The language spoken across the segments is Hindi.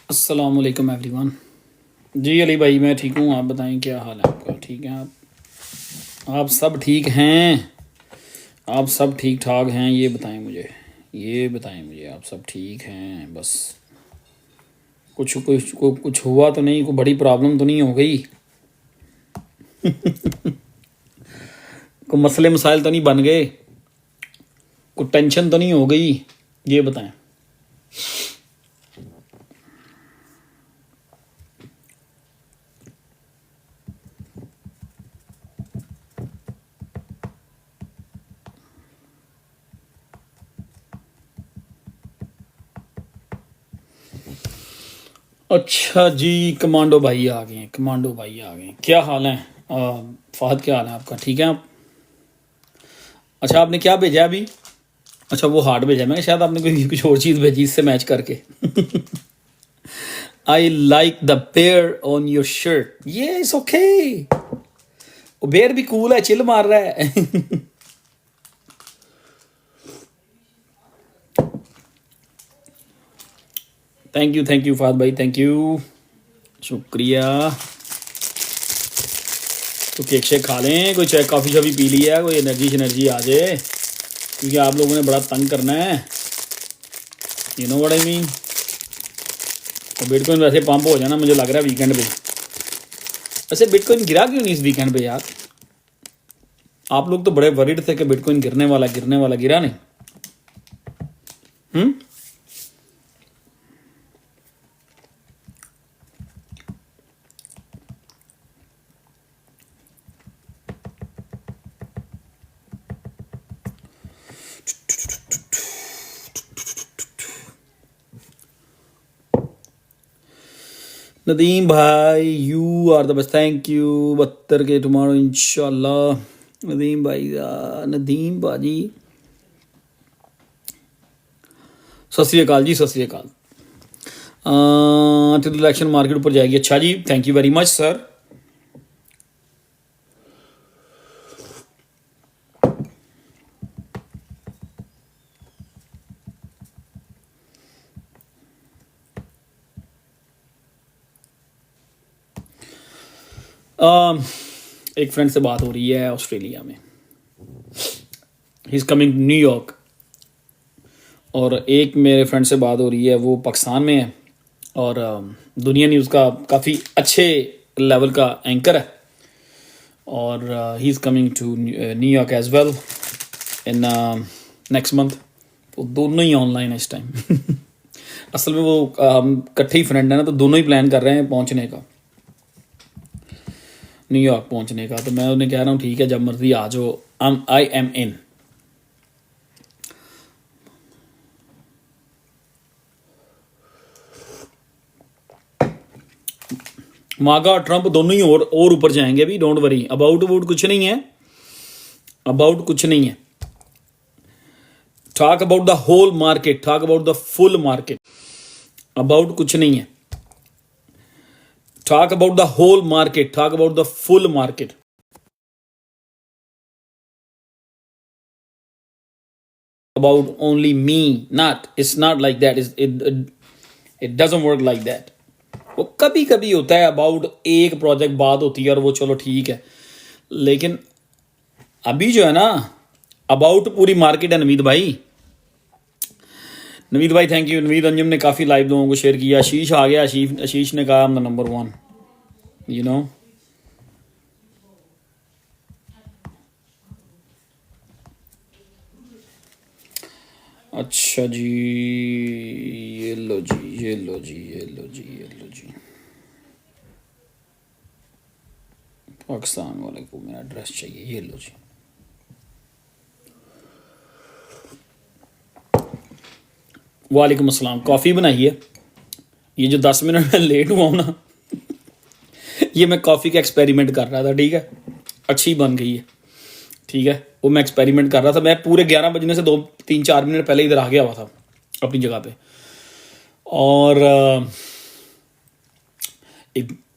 अस्सलाम वालेकुम एवरीवन। जी अली भाई मैं ठीक हूँ, आप बताएं क्या हाल है आपका? ठीक है आप सब ठीक हैं? आप सब ठीक ठाक हैं? ये बताएं मुझे आप सब ठीक हैं? बस कुछ हुआ तो नहीं? कोई बड़ी प्रॉब्लम तो नहीं हो गई? कोई मसले मसाइल तो नहीं बन गए? कोई टेंशन तो नहीं हो गई? ये बताएं। अच्छा जी, कमांडो भाई आ गए हैं। क्या हाल है? फहद क्या हाल है आपका? ठीक है आप? अच्छा आपने क्या भेजा है अभी? अच्छा वो हार्ड भेजा है, मैंने शायद आपने कोई कुछ और चीज़ भेजी इससे मैच करके। I like the pair on your shirt. ये इट्स ओके। वो बेयर भी कूल है, चिल मार रहा है। थैंक यू फाद भाई, थैंक यू, शुक्रिया। तो केक शेक खा लें, कोई चाय कॉफ़ी शॉफ़ी पी लिया है, कोई एनर्जी आ जाए, क्योंकि आप लोगों ने बड़ा तंग करना है। You know what I mean. तो बिटकॉइन वैसे पंप हो जाना मुझे लग रहा है वीकेंड पे। वैसे बिटकॉइन गिरा क्यों नहीं इस वीकेंड पे यार? आप लोग तो बड़े वरीड थे कि बिटकॉइन गिरने वाला, गिरा नहीं। हम्म। नदीम भाई you are the best, thank you. 72 के टुमारो इंशाल्लाह। नदीम भाई नदीम बाजी सत श्री अकाल जी, सत श्री अकाल। इलेक्शन मार्केट ऊपर जाएगी। अच्छा जी, thank you very much sir. एक फ्रेंड से बात हो रही है ऑस्ट्रेलिया में, ही इज़ कमिंग न्यूयॉर्क। और एक मेरे फ्रेंड से बात हो रही है, वो पाकिस्तान में है और दुनिया न्यूज़ का काफ़ी अच्छे लेवल का एंकर है। और he is coming to New York as well in next month. वो दोनों ही ऑनलाइन है इस टाइम। असल में वो इकट्ठे ही फ्रेंड है ना, तो दोनों ही प्लान कर रहे हैं पहुंचने का, न्यूयॉर्क पहुंचने का। तो मैं उन्हें कह रहा हूँ ठीक है, जब मर्जी आ जाओ, आई एम इन। मागा और ट्रंप दोनों ही और ऊपर जाएंगे अभी, डोंट वरी अबाउट कुछ नहीं है, अबाउट कुछ नहीं है। Talk about the whole market, talk about the full market. About कुछ नहीं है। Talk about the whole market, talk about the full market. About only me, not, it's not like that, it doesn't work like that। वो कभी कभी होता है अबाउट एक प्रोजेक्ट बात होती है और वो चलो ठीक है, लेकिन अभी जो है ना अबाउट पूरी मार्केट है। नवीद भाई, थैंक यू। नवीद अंजुम ने काफ़ी लाइव लोगों को शेयर किया। आशीष आ गया, आशीष ने कहा नंबर 1, यू नो। अच्छा जी, ये लो जी पाकिस्तान वाले को मेरा एड्रेस चाहिए, ये लो जी। वालेकुम अस्सलाम। कॉफ़ी बनाई है। ये जो 10 मिनट में लेट हुआ हूँ ना, ये मैं कॉफ़ी का एक्सपेरिमेंट कर रहा था, ठीक है, अच्छी बन गई है, ठीक है। वो मैं एक्सपेरिमेंट कर रहा था, मैं पूरे 11 बजने से 2-3-4 मिनट पहले इधर आ गया हुआ था अपनी जगह पे। और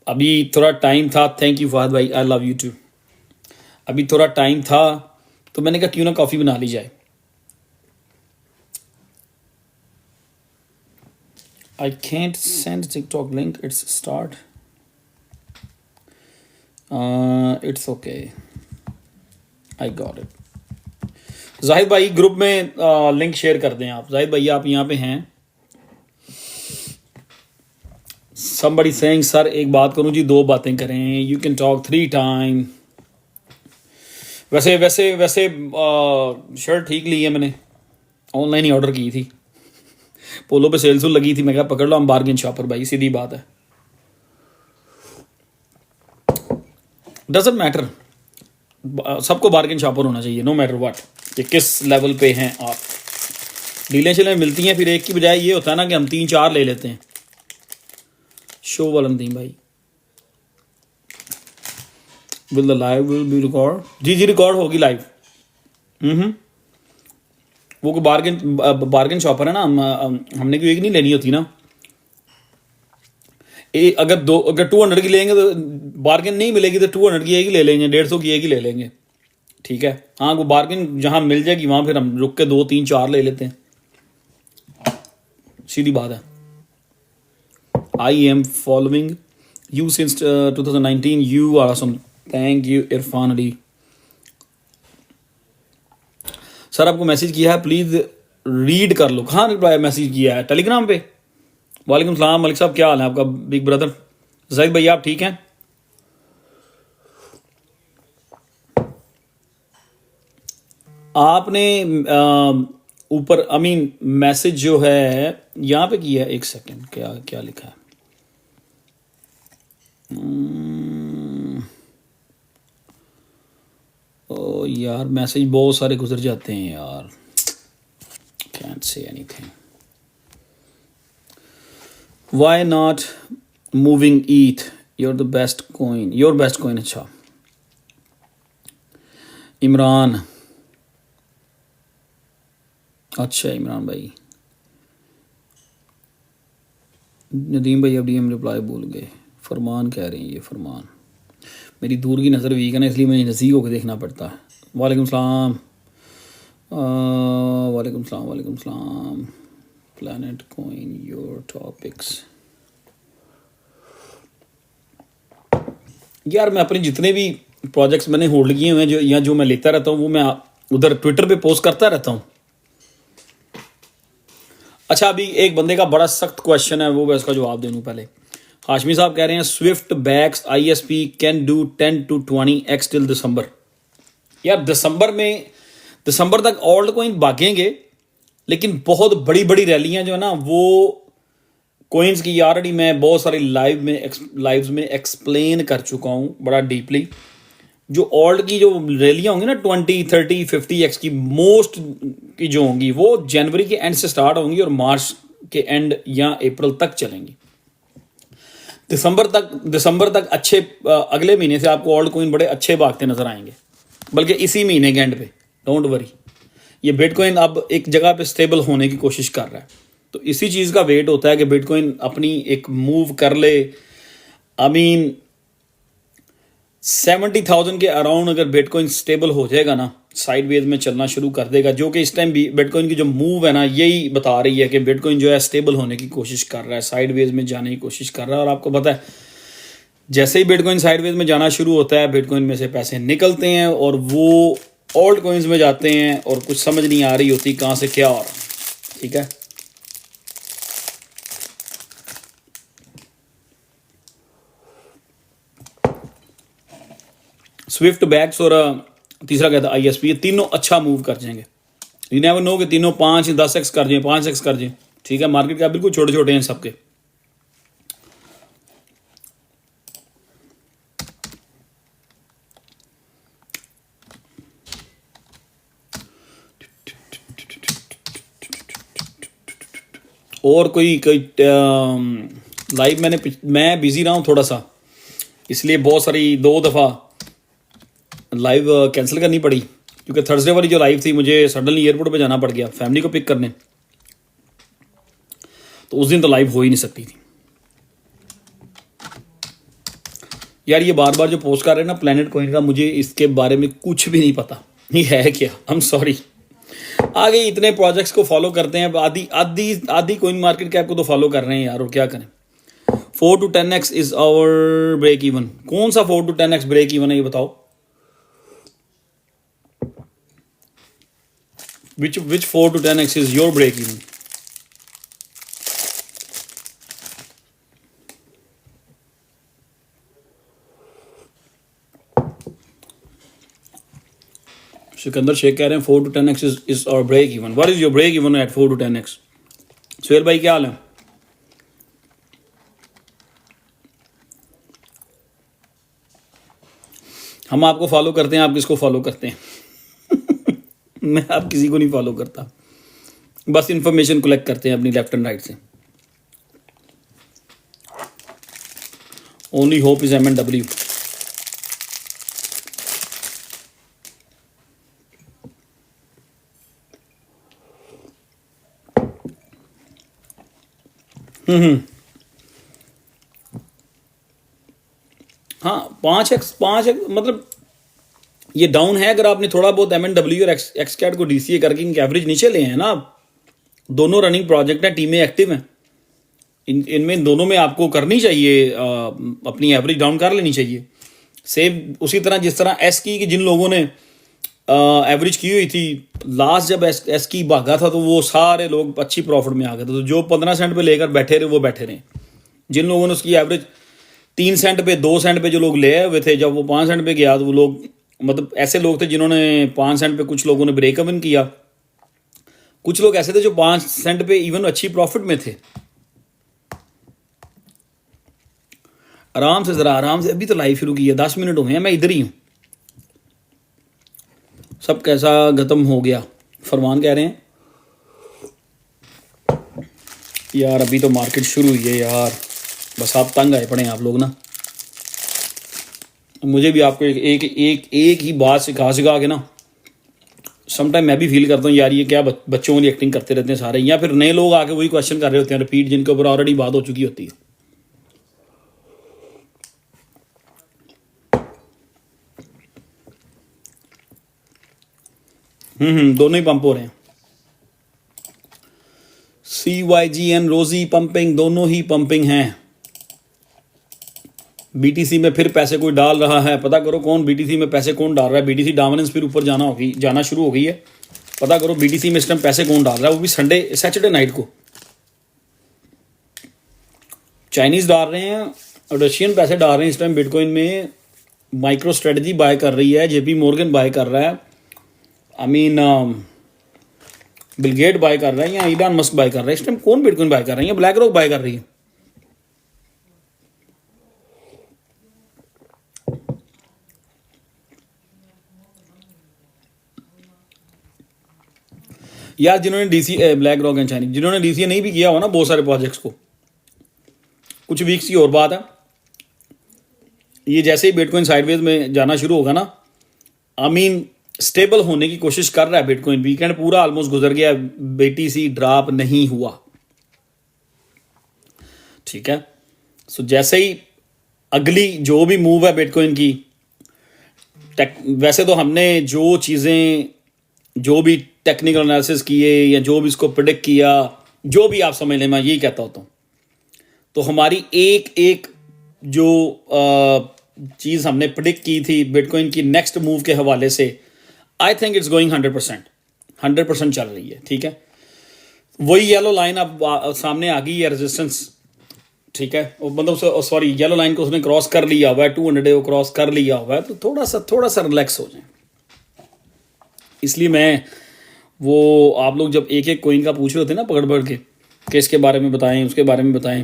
अभी थोड़ा टाइम था, थैंक यू फहद भाई, आई लव यू टू। अभी थोड़ा टाइम था तो मैंने कहा क्यों ना कॉफ़ी बना ली जाए। I can't send TikTok link. It's start. It's okay. I got it. Zahid भाई ग्रुप में लिंक शेयर कर दें आप. जाहिद भाई आप यहाँ पे हैं. Somebody saying सर एक बात करूँ जी, 2 बातें करें. You can talk 3 times. वैसे वैसे वैसे शर्ट ठीक ली है मैंने, ऑनलाइन ही ऑर्डर की थी. पोलो पे सेल सुल लगी थी, मैं कहा पकड़ लो, हम बार्गेन शॉपर भाई, सीधी बात है. डजंट मैटर, सबको बार्गेन शॉपर होना चाहिए, नो मैटर व्हाट, कि किस लेवल पे हैं आप. डीलें शिलें मिलती हैं, फिर एक की बजाय ये होता है ना कि हम 3-4 ले लेते हैं. शो वलंदीन भाई, will the live will be record? जी रिकॉर्ड होगी लाइव. वो कोई बार्गेन शॉपर है ना. हमने कोई एक नहीं लेनी होती ना. अगर 200 की लेंगे तो बार्गेन नहीं मिलेगी, तो 200 की एक ही ले लेंगे, 150 की एक ही ले लेंगे. ठीक है. हाँ, वो बार्गेन जहाँ मिल जाएगी वहाँ फिर हम रुक के 2-3-4 ले लेते हैं. सीधी बात है. I am following you since 2019. You are awesome. Thank you Irfan Ali. Sir आपको मैसेज किया है, प्लीज रीड कर लो. कहाँ रिप्लाई मैसेज किया है? टेलीग्राम पे. वालेकुम सलाम मलिक साहब, क्या हाल है आपका बिग ब्रदर? जाहिद भाई आप ठीक हैं? आपने ऊपर मैसेज जो है यहाँ पे किया है. 1 सेकेंड, क्या क्या लिखा है? ओ यार, मैसेज बहुत सारे गुजर जाते हैं यार. Can't say anything. Why not moving ETH? You're the best coin. Your best coin. अच्छा. इमरान. अच्छा इमरान भाई. नदीम भाई अब DM रिप्लाई भूल गए. फरमान कह रहे हैं, ये फरमान. मेरी दूर की नज़र वीक है ना, इसलिए मुझे नज़दीक होकर देखना पड़ता है. वालेकुम सलाम. वालेकुम सलाम. वालेकुम सलाम. Planet coin, your topics. यार मैं अपने जितने भी प्रोजेक्ट्स मैंने होल्ड किए हुए हैं, जो मैं लेता रहता हूँ, वो मैं उधर ट्विटर पे पोस्ट करता रहता हूँ. अच्छा, अभी एक बंदे का बड़ा सख्त क्वेश्चन है, वो मैं उसका जवाब दे दूँ पहले. हाशमी साहब कह रहे हैं swift backs ISP can do 10 to 20x till December. यार दिसंबर तक ऑल्ट कॉइन भागेंगे, लेकिन बहुत बड़ी बड़ी रैलियां जो है ना, वो कॉइन्स की ऑलरेडी मैं बहुत सारी लाइव्स में एक्सप्लेन कर चुका हूँ बड़ा डीपली. जो ऑल्ट की जो रैलियां होंगी ना 20, 30, 50x की, मोस्ट की जो होंगी वो जनवरी के एंड से स्टार्ट होंगी और मार्च के एंड या अप्रैल तक चलेंगी. दिसंबर तक अच्छे, अगले महीने से आपको ऑल्ट कॉइन बड़े अच्छे भागते नजर आएंगे, बल्कि इसी महीने के एंड पे. डोंट वरी, ये बिटकॉइन अब एक जगह पे स्टेबल होने की कोशिश कर रहा है. तो इसी चीज़ का वेट होता है कि बिटकॉइन अपनी एक मूव कर ले. 70,000 के अराउंड अगर बिटकॉइन स्टेबल हो जाएगा ना, साइडवेज में चलना शुरू कर देगा, जो कि इस टाइम बिटकॉइन की जो मूव है ना, यही बता रही है कि बिटकॉइन जो है स्टेबल होने की कोशिश कर रहा है, साइडवेज में जाने की कोशिश कर रहा है. और आपको पता है, जैसे ही बिटकॉइन साइडवेज में जाना शुरू होता है, बिटकॉइन में से पैसे निकलते हैं और वो ऑल्ट कॉइन्स में जाते हैं, और कुछ समझ नहीं आ रही होती कहाँ से क्या हो रहा है. ठीक है. स्विफ्ट बैक्स और तीसरा कहता है ISP, ये तीनों अच्छा मूव कर जाएंगे. यू नेवर नो कि तीनों 5-10x कर जाएं, 5x कर जाएं. ठीक है. मार्केट का बिल्कुल छोटे छोटे हैं सबके. और कोई लाइव मैं बिजी रहा हूँ थोड़ा सा, इसलिए बहुत सारी 2 दफ़ा लाइव कैंसिल करनी पड़ी, क्योंकि थर्सडे वाली जो लाइव थी मुझे सडनली एयरपोर्ट पे जाना पड़ गया फैमिली को पिक करने. तो उस दिन तो लाइव हो ही नहीं सकती थी. यार ये बार बार जो पोस्ट कर रहे हैं ना प्लैनेट कॉइन का, मुझे इसके बारे में कुछ भी नहीं पता. ये है क्या? I am sorry. आगे इतने प्रोजेक्ट्स को फॉलो करते हैं, आधी आधी आधी कोइन मार्केट कैप को तो फॉलो कर रहे हैं यार, और क्या करें। 4 to 10x is our break even. कौन सा 4 to 10x ब्रेक इवन है ये बताओ। which 4 to 10x is your break even? Sikandar Sheikh कह रहे हैं 4 to 10x is our break even. What is your break even at 4 to 10x? Suhail भाई क्या हाल है? हम आपको फॉलो करते हैं, आप किसको फॉलो करते हैं? मैं आप किसी को नहीं फॉलो करता, बस इंफॉर्मेशन कलेक्ट करते हैं अपनी लेफ्ट एंड राइट से। Only hope is MNW। हाँ 5x मतलब ये डाउन है। अगर आपने थोड़ा बहुत MNW और एक्सकैट को DCA करके इनके एवरेज नीचे ले हैं ना, दोनों रनिंग प्रोजेक्ट हैं, टीमें एक्टिव हैं, इनमें दोनों में आपको करनी चाहिए, अपनी एवरेज डाउन कर लेनी चाहिए। सेम उसी तरह जिस तरह एस की जिन लोगों ने एवरेज की हुई थी, लास्ट जब एस की भागा था तो वो सारे लोग अच्छी प्रॉफिट में आ गए थे। तो जो 15 सेंट पे लेकर बैठे रहे वो बैठे रहे। जिन लोगों ने उसकी एवरेज 3 सेंट पे 2 सेंट पे जो लोग ले हुए थे, जब वो 5 सेंट पे गया तो वो लोग, मतलब ऐसे लोग थे जिन्होंने 5 सेंट पे, कुछ लोगों ने ब्रेक इवन किया, कुछ लोग ऐसे थे जो 5 सेंट पे इवन अच्छी प्रॉफिट में थे। आराम से, जरा आराम से, अभी तो लाइव शुरू की है, 10 मिनट हो गए हैं, मैं इधर ही हूँ। सब कैसा खत्म हो गया, फरमान कह रहे हैं यार अभी तो मार्केट शुरू हुई है यार, बस आप तंग आए पड़े हैं आप लोग ना। मुझे भी आपको एक ही बात सिखा के ना, समटाइम मैं भी फील करता हूँ यार ये क्या बच्चों वाली एक्टिंग करते रहते हैं सारे, या फिर नए लोग आके वही क्वेश्चन कर रहे होते हैं रिपीट, जिनके ऊपर ऑलरेडी बात हो चुकी होती है। दोनों ही पंप हो रहे हैं, CYGN रोजी पंपिंग, दोनों ही पंपिंग हैं। BTC में फिर पैसे कोई डाल रहा है, पता करो कौन BTC में पैसे कौन डाल रहा है। BTC डोमिनेंस फिर ऊपर जाना शुरू हो गई है, पता करो BTC में इस टाइम पैसे कौन डाल रहा है, वो भी सैटरडे नाइट को। चाइनीज डाल रहे हैं और रशियन पैसे डाल रहे हैं इस टाइम बिटकॉइन में। माइक्रो स्ट्रेटजी बाय कर रही है, JP मॉर्गन बाय कर रहा है, बिल गेट बाय कर रहा है, या इलॉन मस्क बाय कर रहा है। इस टाइम कौन बिटकॉइन बाय कर रही है? ब्लैक रॉक बाय कर रही है। यार जिन्होंने DCA, black rock and Chinese, जिन्होंने DCA नहीं भी किया हो ना बहुत सारे प्रोजेक्ट्स को, कुछ वीक्स की और बात है, ये जैसे ही बिटकॉइन साइडवेज में जाना शुरू होगा ना, स्टेबल होने की कोशिश कर रहा है बिटकॉइन। वीकेंड पूरा ऑलमोस्ट गुजर गया, BTC ड्रॉप नहीं हुआ, ठीक है। सो जैसे ही अगली जो भी मूव है बिटकॉइन की, वैसे तो हमने जो चीज़ें, जो भी टेक्निकल एनालिसिस किए या जो भी इसको प्रिडिक्ट किया, जो भी आप समझ लें, मैं यही कहता होता हूँ, तो हमारी एक एक जो चीज़ हमने प्रिडिक्ट की थी बिटकॉइन की नेक्स्ट मूव के हवाले से, आई थिंक इट्स गोइंग 100% चल रही है, ठीक है। वही येलो लाइन अब सामने आ गई है, रेजिस्टेंस, ठीक है। मतलब सॉरी, येलो लाइन को उसने क्रॉस कर लिया हुआ है, 200 डे को क्रॉस कर लिया हुआ है, तो थोड़ा सा रिलैक्स हो जाए। इसलिए मैं वो, आप लोग जब एक एक कोइन का पूछ रहे होते ना पकड़ पकड़ के, कि इसके बारे में बताएं, उसके बारे में बताएं,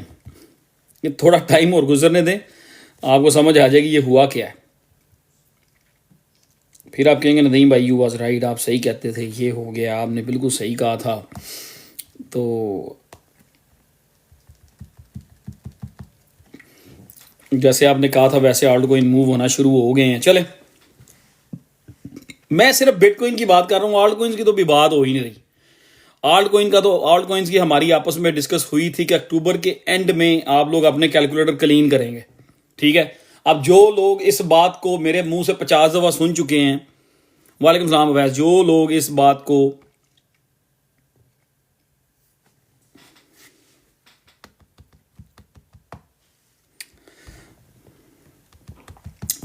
ये थोड़ा टाइम और गुजरने दें, आपको समझ आ जाएगी ये हुआ क्या है। फिर आप कहेंगे नहीं भाई यू वाज राइट, आप सही कहते थे, ये हो गया, आपने बिल्कुल सही कहा था। तो जैसे आपने कहा था वैसे आल्ट कोइन मूव होना शुरू हो गए हैं। चले, मैं सिर्फ बिटकॉइन की बात कर रहा हूँ, आल्ट कोइंस की तो भी बात हो ही नहीं रही। आल्ट कोइन का तो, आल्ट कोइंस की हमारी आपस में डिस्कस हुई थी कि अक्टूबर के एंड में आप लोग अपने कैलकुलेटर क्लीन करेंगे, ठीक है। अब जो लोग इस बात को मेरे मुंह से 50 दफ़ा सुन चुके हैं, वालेकुम सलाम अवैस, जो लोग इस बात को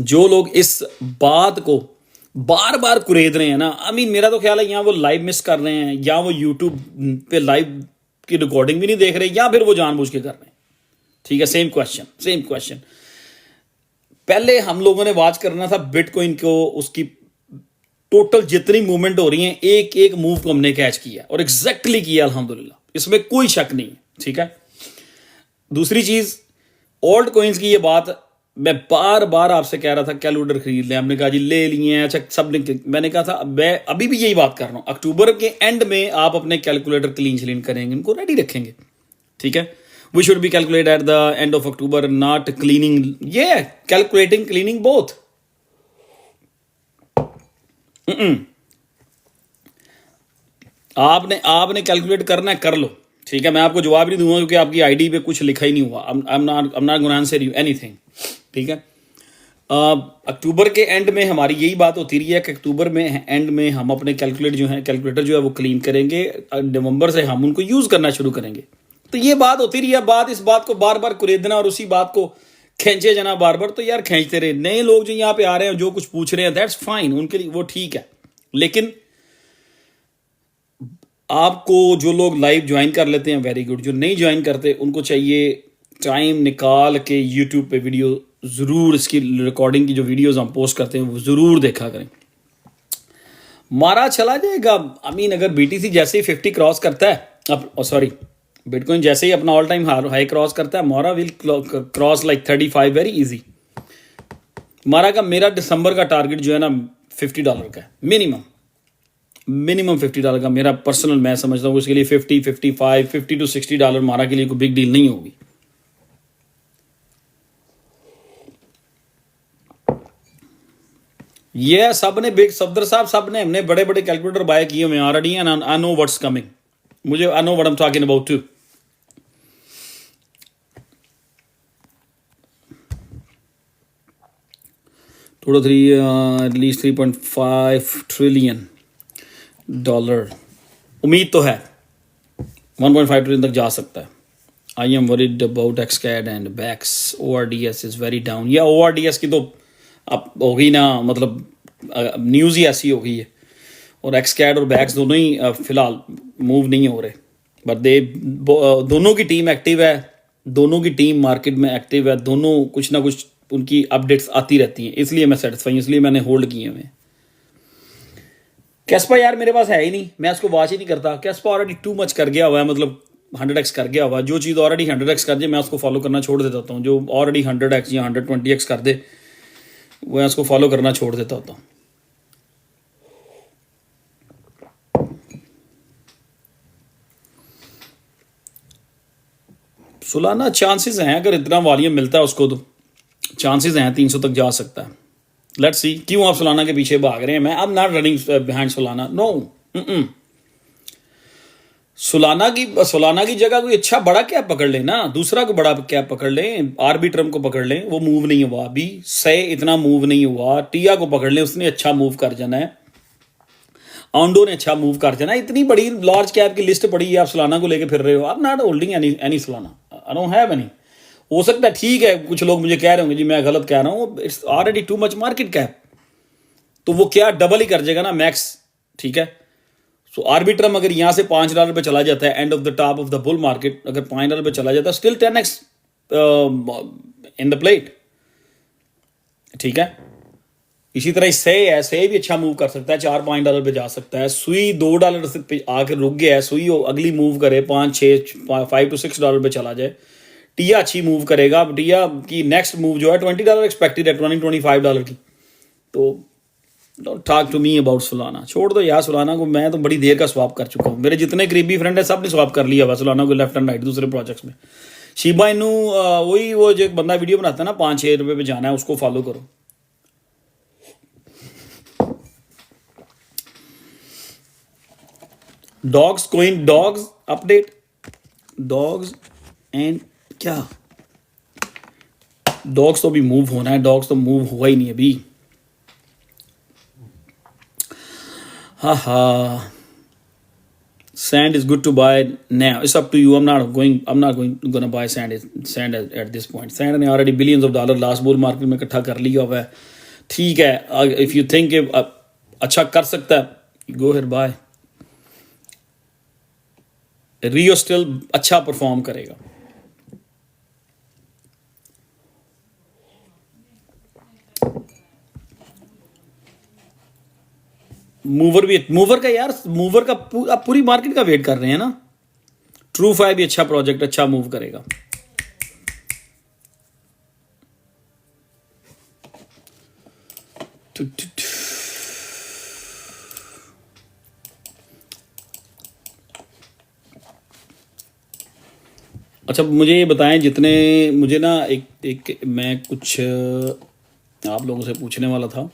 जो लोग इस बात को बार बार कुरेद रहे हैं ना, आई मीन मेरा तो ख्याल है या वो लाइव मिस कर रहे हैं, या वो यूट्यूब पे लाइव की रिकॉर्डिंग भी नहीं देख रहे, या फिर वो जानबूझ के कर रहे हैं। ठीक है, सेम क्वेश्चन। पहले हम लोगों ने वॉच करना था बिटकॉइन को, उसकी टोटल जितनी मूवमेंट हो रही है, एक एक मूव को हमने कैच किया और एग्जैक्टली किया अल्हम्दुलिल्लाह, इसमें कोई शक नहीं है। ठीक है, दूसरी चीज ओल्ड कॉइन्स की ये बात मैं बार बार आपसे कह रहा था कैलकुलेटर खरीद लें, हमने कहा जी ले लिए हैं, अच्छा सब ने, मैंने कहा था मैं अभी भी यही बात कर रहा हूं, अक्टूबर के एंड में आप अपने कैलकुलेटर क्लीन करेंगे, इनको रेडी रखेंगे। ठीक है, we should be calculate at the end of October, not cleaning, ये कैलकुलेटिंग क्लीनिंग बोथ। आपने कैलकुलेट करना है, कर लो। ठीक है, मैं आपको जवाब नहीं दूंगा क्योंकि आपकी आईडी पे कुछ लिखा ही नहीं हुआ। आई am not gonna answer you anything. ठीक है, अक्टूबर के एंड में हमारी यही बात होती रही है कि अक्टूबर में एंड में हम अपने कैलकुलेटर जो है वो क्लीन करेंगे, नवंबर से हम उनको यूज करना शुरू करेंगे। तो ये बात होती रही है, इस बात को बार बार कुरेदना और उसी बात को खींचे जाना बार बार, तो यार खींचते रहे। नए लोग जो यहाँ पे आ रहे हैं, जो कुछ पूछ रहे हैं, दैट्स फाइन, उनके लिए वो ठीक है, लेकिन आपको जो लोग लाइव ज्वाइन कर लेते हैं वेरी गुड, जो नहीं ज्वाइन करते उनको चाहिए टाइम निकाल के यूट्यूब पे वीडियो ज़रूर, इसकी रिकॉर्डिंग की जो वीडियोस हम पोस्ट करते हैं वो ज़रूर देखा करें। मारा चला जाएगा, आई मीन अगर बीटीसी जैसे ही 50 क्रॉस करता है, अब सॉरी बिटकॉइन जैसे ही अपना ऑल टाइम हाई क्रॉस करता है, मारा will cross like 35 very easy. मारा का मेरा दिसंबर का टारगेट जो है ना $50 का है, मिनिमम $50 का मेरा पर्सनल, मैं समझता हूँ उसके लिए 50, 55, $50 to $60 मारा के लिए कोई बिग डील नहीं होगी। ये सब ने बिग सफदर साहब, सब ने हमने बड़े बड़े कैलकुलेटर बाय किए हुए already, and I know what's coming, मुझे I know what I am talking about too. Total at least $3.5 trillion, उम्मीद तो है 1.5 ट्रिलियन तक जा सकता है। आई एम वरीड अबाउट एक्सकैड and backs, ORDS is very down. या ORDS की तो अब हो गई ना, मतलब न्यूज़ ही ऐसी हो गई है, और एक्सकैड और बैक्स दोनों ही फिलहाल मूव नहीं हो रहे, बट दोनों की टीम एक्टिव है, दोनों की टीम मार्केट में एक्टिव है, दोनों कुछ ना कुछ उनकी अपडेट्स आती रहती हैं, इसलिए मैं सेटिस्फाई हूँ, इसलिए मैंने होल्ड किए हुए। कैस्पा यार मेरे पास है ही नहीं, मैं उसको वॉच ही नहीं करता। कैस्पा ऑलरेडी टू मच कर गया हुआ है, मतलब 100x कर गया हुआ है। जो चीज़ ऑलरेडी 100x कर दे मैं उसको फॉलो करना छोड़ देता हूँ, जो ऑलरेडी 100x या 120x कर दे मैं उसको फॉलो करना छोड़ देता होता हूँ। सुलाना चांसेस हैं, अगर इतना वॉल्यूम मिलता है उसको तो चांसेस हैं 300 तक जा सकता है। लेट्स सी, क्यों आप सुलाना के पीछे भाग रहे हैं? मैं अब नॉट रनिंग बिहाइंड सुलाना, नो। सुलाना की जगह कोई अच्छा बड़ा कैप पकड़ लेना, दूसरा को बड़ा कैप पकड़ लें, आर्बिट्रम को पकड़ लें, वो मूव नहीं हुआ अभी, से इतना मूव नहीं हुआ। टिया को पकड़ लें, उसने अच्छा मूव कर जाना है, ऑन्डो ने अच्छा मूव कर जाना है। इतनी बड़ी लार्ज कैप की लिस्ट पड़ी है, आप सुलाना को लेके फिर रहे हो। आप not holding any Solana, I don't have any. हो सकता है, ठीक है, कुछ लोग मुझे कह रहे होंगे जी मैं गलत कह रहा हूँ, it's already too much market cap, तो वो क्या डबल ही कर जाएगा ना मैक्स। ठीक है, सो आर्बिट्रम अगर यहाँ से $5 पे चला जाता है, end of the top of the bull market अगर $5 पे चला जाता है, still 10x in the plate. ठीक है, इसी तरह से भी अच्छा मूव कर सकता है, $4-5 पे जा सकता है। सुई $2 से आकर रुक गया है, सुई अगली मूव करे $5 to $6 पे चला जाए, टिया अच्छी मूव करेगा। टिया की नेक्स्ट मूव जो है $20 एक्सपेक्टेड है, $25 की। तो don't talk to me about Solana, छोड़ दो यार सुलाना को। मैं तो बड़ी देर का स्वैप कर चुका हूँ, मेरे जितने करीबी फ्रेंड है सब ने स्वैप कर लिया हुआ सुलाना को लेफ्ट एंड राइट दूसरे प्रोजेक्ट्स में। शिबा इनू वही वो जो एक बंदा वीडियो बनाता है ना, $5-6 पे जाना है, उसको फॉलो करो। Dogs coin, dogs update, dogs and क्या, डॉग्स तो अभी मूव होना है, डॉग्स तो मूव हुआ ही नहीं अभी। हा Sand is good to buy now. It's up to you. I'm not going to buy sand at this point. Sand ने already billions of dollars last bull market में इकट्ठा कर लिया हुआ है. ठीक है, if you think अच्छा कर सकता है, go ahead buy. Rio still अच्छा परफॉर्म करेगा. मूवर का यार, मूवर का आप पूरी मार्केट का वेट कर रहे हैं ना. ट्रू 5 भी अच्छा प्रोजेक्ट, अच्छा मूव करेगा. अच्छा मुझे ये बताएं, जितने मुझे ना एक मैं कुछ आप लोगों से पूछने वाला था.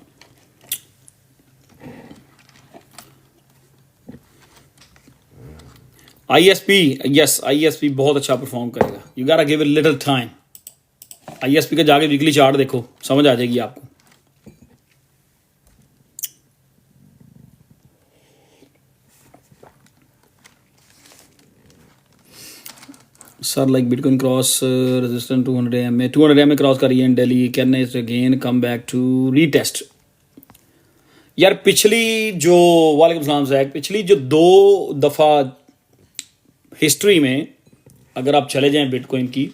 ISP, यस ISP बहुत अच्छा परफॉर्म करेगा. यू गोटा give it little time. ISP का जाके वीकली चार्ट देखो, समझ आ जाएगी आपको. Sir like bitcoin cross resistance 200 EMA 200 EMA cross करी है Delhi. Can it again come back to retest. यार पिछली जो वालेकुम सलाम जैक, पिछली जो 2 दफ़ा हिस्ट्री में अगर आप चले जाएं बिटकॉइन की,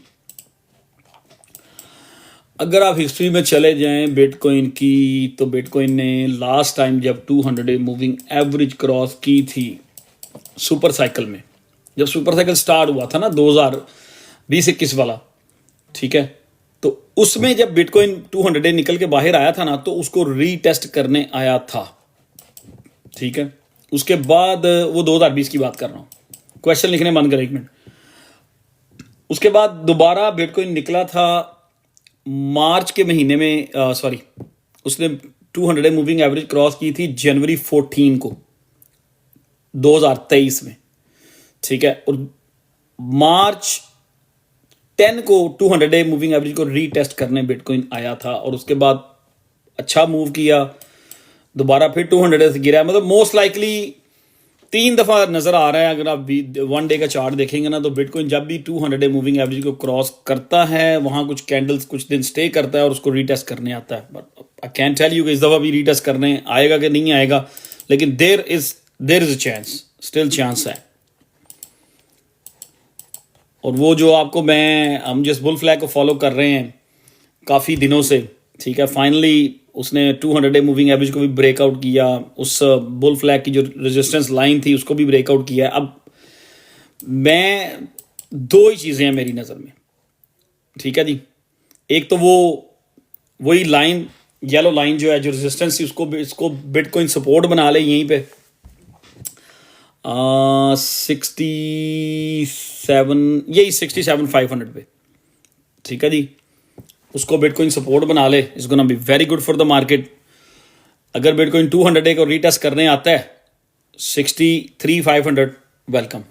अगर आप हिस्ट्री में चले जाएं बिटकॉइन की, तो बिटकॉइन ने लास्ट टाइम जब 200 मूविंग एवरेज क्रॉस की थी सुपर साइकिल में, जब सुपर साइकिल स्टार्ट हुआ था ना 2020-21 वाला, ठीक है, तो उसमें जब बिटकॉइन 200 निकल के बाहर आया था ना, तो उसको रीटेस्ट करने आया था. ठीक है, उसके बाद वो 2020 की बात कर रहा हूँ. क्वेश्चन लिखने बंद करें 1 मिनट. उसके बाद दोबारा बिटकॉइन निकला था मार्च के महीने में, सॉरी उसने 200 मूविंग एवरेज क्रॉस की थी जनवरी 14 को 2023 में. ठीक है, और मार्च 10 को 200 मूविंग एवरेज को रीटेस्ट करने बिटकॉइन आया था, और उसके बाद अच्छा मूव किया, दोबारा फिर 200 से गिरा. मतलब मोस्ट लाइकली 3 दफ़ा नज़र आ रहा है. अगर आप 1 डे का चार्ट देखेंगे ना, तो बिटकॉइन जब भी 200 मूविंग एवरेज को क्रॉस करता है, वहाँ कुछ कैंडल्स कुछ दिन स्टे करता है और उसको रीटेस्ट करने आता है. But I can tell you कि इस दफ़ा भी रीटेस्ट करने आएगा कि नहीं आएगा, लेकिन there is a chance, still chance है. और वो जो आपको हम जिस बुल फ्लैग को फॉलो कर रहे हैं काफ़ी दिनों से, ठीक है, फाइनली उसने 200 मूविंग एवरेज को भी ब्रेकआउट किया. उस बुल फ्लैग की जो रेजिस्टेंस लाइन थी उसको भी ब्रेकआउट किया. अब मैं 2 ही चीज़ें हैं मेरी नज़र में, ठीक है जी. एक तो वही लाइन, येलो लाइन जो है, जो रेजिस्टेंस थी, इसको बिटकॉइन सपोर्ट बना ले यहीं पे 67,500 पे. ठीक है जी, उसको बिटकॉइन सपोर्ट बना ले. It's gonna be very good for the market. अगर बिटकॉइन 200 को रीटेस्ट करने आता है 63,500, welcome.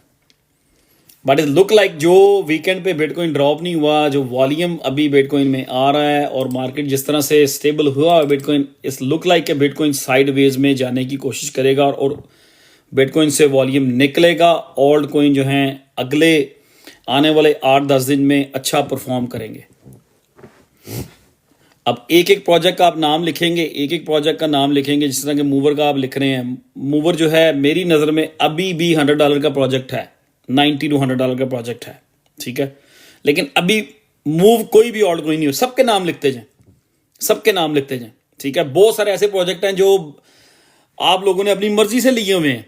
But it look like जो वीकेंड पे बिटकॉइन ड्रॉप नहीं हुआ, जो वॉल्यूम अभी बिटकॉइन में आ रहा है और मार्केट जिस तरह से स्टेबल हुआ बिटकॉइन, इट्स लुक लाइक कि बिटकॉइन साइडवेज में जाने की कोशिश करेगा और बिटकॉइन से वॉल्यूम निकलेगा. ओल्ड कॉइन जो हैं अगले आने वाले 8-10 दिन में अच्छा परफॉर्म करेंगे. अब एक प्रोजेक्ट का आप नाम लिखेंगे, एक प्रोजेक्ट का नाम लिखेंगे, जिस तरह के मूवर का आप लिख रहे हैं. मूवर जो है मेरी नज़र में अभी भी $100 का प्रोजेक्ट है, $90 to $100 का प्रोजेक्ट है. ठीक है, लेकिन अभी मूव कोई भी ऑल्ट कोई नहीं हो. सबके नाम लिखते जाएं, सबके नाम लिखते जाएं. ठीक है, बहुत सारे ऐसे प्रोजेक्ट हैं जो आप लोगों ने अपनी मर्जी से लिए हुए हैं.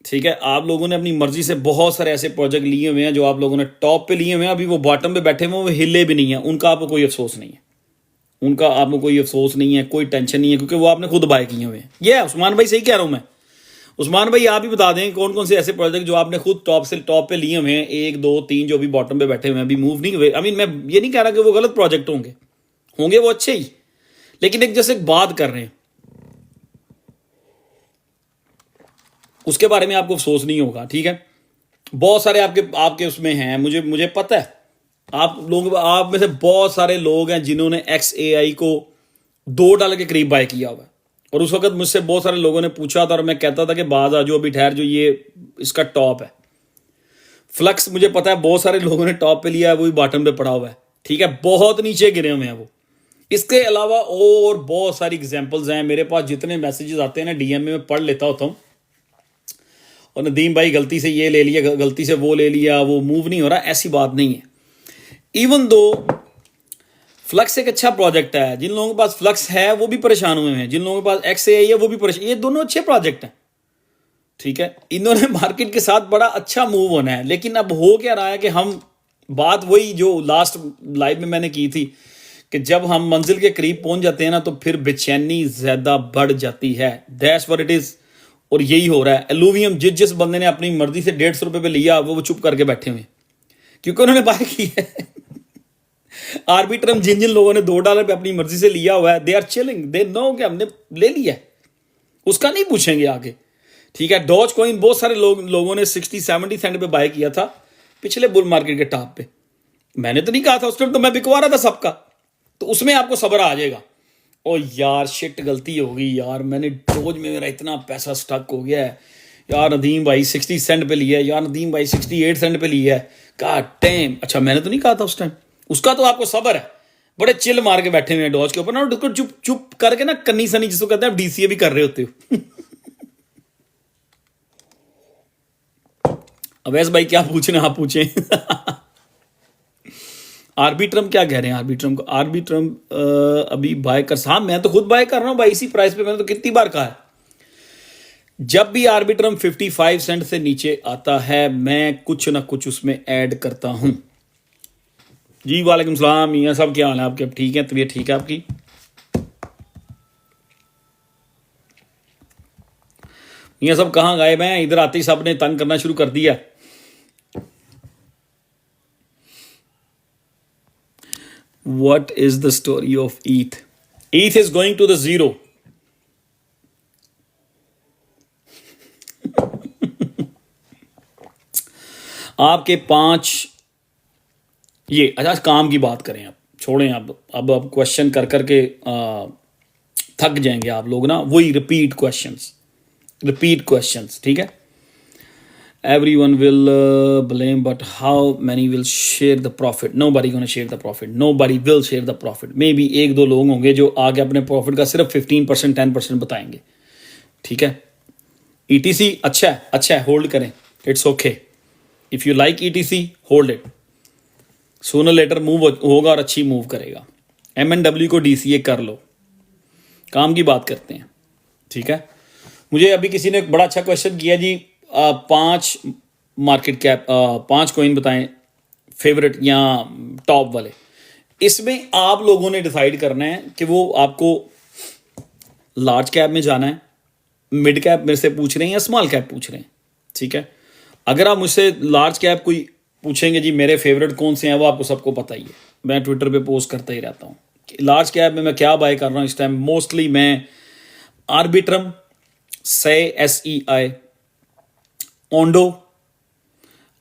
ठीक है, आप लोगों ने अपनी मर्जी से बहुत सारे ऐसे प्रोजेक्ट लिए हुए हैं जो आप लोगों ने टॉप पे लिए हुए हैं. अभी वो बॉटम पे बैठे हुए, वो हिले भी नहीं है. उनका आपको कोई अफसोस नहीं है, उनका आपको कोई अफसोस नहीं है, कोई टेंशन नहीं है, क्योंकि वो आपने खुद बाय किए हुए हैं. ये उस्मान भाई सही कह रहा हूं मैं. उस्मान भाई आप ही बता दें कौन कौन से ऐसे प्रोजेक्ट जो आपने खुद टॉप पे लिए हुए हैं, 1 2 3 जो अभी बॉटम पे बैठे हुए हैं, अभी मूव नहीं हुए. आई मीन मैं ये नहीं कह रहा कि वो गलत प्रोजेक्ट होंगे वो अच्छे ही, लेकिन एक जैसे बात कर रहे हैं उसके बारे में आपको अफसोस नहीं होगा. ठीक है, बहुत सारे आपके उसमें हैं, मुझे पता है. आप में से बहुत सारे लोग हैं जिन्होंने XAI को $2 के करीब बाय किया हुआ है, और उस वक्त मुझसे बहुत सारे लोगों ने पूछा था और मैं कहता था कि बाज आ जाओ, अभी ठहर जो, ये इसका टॉप है। फ्लक्स मुझे पता है बहुत सारे लोगों ने टॉप पे लिया है, वो भी बॉटम पे पड़ा हुआ है, ठीक है, बहुत नीचे गिरे हुए हैं वो। इसके अलावा और बहुत सारी एग्जांपल्स हैं मेरे पास, जितने मैसेजेस आते हैं ना डीएम में, मैं पढ़ लेता होता हूँ। और नदीम भाई गलती से ये ले लिया, गलती से वो ले लिया, वो मूव नहीं हो रहा, ऐसी बात नहीं है। इवन दो फ्लक्स एक अच्छा प्रोजेक्ट है, जिन लोगों के पास फ्लक्स है वो भी परेशान हुए हैं, जिन लोगों के पास XAI है वो भी परेशान, ये दोनों अच्छे प्रोजेक्ट हैं, ठीक है। इन्होंने मार्केट के साथ बड़ा अच्छा मूव होना है, लेकिन अब हो क्या रहा है कि हम, बात वही जो लास्ट लाइव में मैंने की थी कि जब हम मंजिल के करीब पहुंच जाते हैं ना तो फिर बेचैनी ज्यादा बढ़ जाती है। That's what it is. और यही हो रहा है। एलुवियम जिस जिस बंदे ने अपनी मर्जी से 150 रुपए पे लिया वो चुप करके बैठे हुए, क्योंकि उन्होंने बाय की है। आर्बिट्रम जिन जिन लोगों ने $2 पे अपनी मर्जी से लिया हुआ है, they are chilling, they know कि हमने ले लिया है, उसका नहीं पूछेंगे आगे, ठीक है। डॉज कॉइन बहुत सारे लोगों ने 60-70 सेंट पे बाय किया था पिछले बुल मार्केट के टॉप पे। मैंने तो नहीं कहा था उस टाइम, तो मैं बिकवा रहा था सबका, तो उसमें आपको सब्र आ जाएगा। ओ यार शिट, गलती हो गई यार, मैंने डोज में मेरा इतना पैसा स्टक हो गया है यार। नदीम भाई 60 सेंट पे लिया है यार, नदीम भाई 68 सेंट पे लिया है, का टाइम। अच्छा मैंने तो नहीं कहा था उस टाइम, उसका तो आपको सब्र है। बड़े चिल मार के बैठे हुए हैं डॉज के ऊपर ना, चुप चुप करके ना कन्नी सनी जिसको कहते हैं, आप DCA भी कर रहे होते हो। अवैस भाई क्या पूछना आप पूछें। आर्बिट्रम क्या कह रहे हैं आर्बिट्रम को? आर्बिट्रम अभी बाय कर, हाँ मैं तो खुद बाय कर रहा हूं भाई इसी प्राइस पे, मैंने तो कितनी बार कहा है। जब भी आर्बिट्रम 55 सेंट से नीचे आता है मैं कुछ ना कुछ उसमें ऐड करता हूं। जी वालेकुम सलाम मियां साहब, क्या हाल है आपके? अब ठीक है, तबीयत ठीक है आपकी? मियां साहब कहाँ गायब हैं? इधर आते ही सब ने तंग करना शुरू कर दिया। What is the story of ETH? ETH is going to the zero. आपके 5 ये, अच्छा काम की बात करें, आप छोड़ें, अब क्वेश्चन कर करके थक जाएंगे आप लोग ना, वही रिपीट क्वेश्चंस, ठीक है। Everyone will blame, but how many will share the profit? Nobody gonna share the profit. Nobody will share the profit. Maybe 1-2 लोग होंगे जो आगे अपने प्रॉफिट का सिर्फ 15% 10% बताएंगे, ठीक है। ETC अच्छा है, होल्ड करें, it's okay. If you like ETC hold it, sooner later move होगा और अच्छी मूव करेगा। MNW को DCA कर लो। काम की बात करते हैं, ठीक है। मुझे अभी किसी ने एक बड़ा अच्छा क्वेश्चन किया जी, 5 मार्केट कैप, 5 कॉइन बताएं फेवरेट या टॉप वाले। इसमें आप लोगों ने डिसाइड करना है कि वो आपको लार्ज कैप में जाना है, मिड कैप मेरे से पूछ रहे हैं या स्मॉल कैप पूछ रहे हैं, ठीक है। अगर आप मुझसे लार्ज कैप कोई पूछेंगे जी मेरे फेवरेट कौन से हैं, वो आपको सबको पता ही है, मैं ट्विटर पे पोस्ट करता ही रहता हूँ। लार्ज कैप में मैं क्या बाय कर रहा हूँ इस टाइम, मोस्टली मैं आर्बिट्रम, SEI, ओंडो,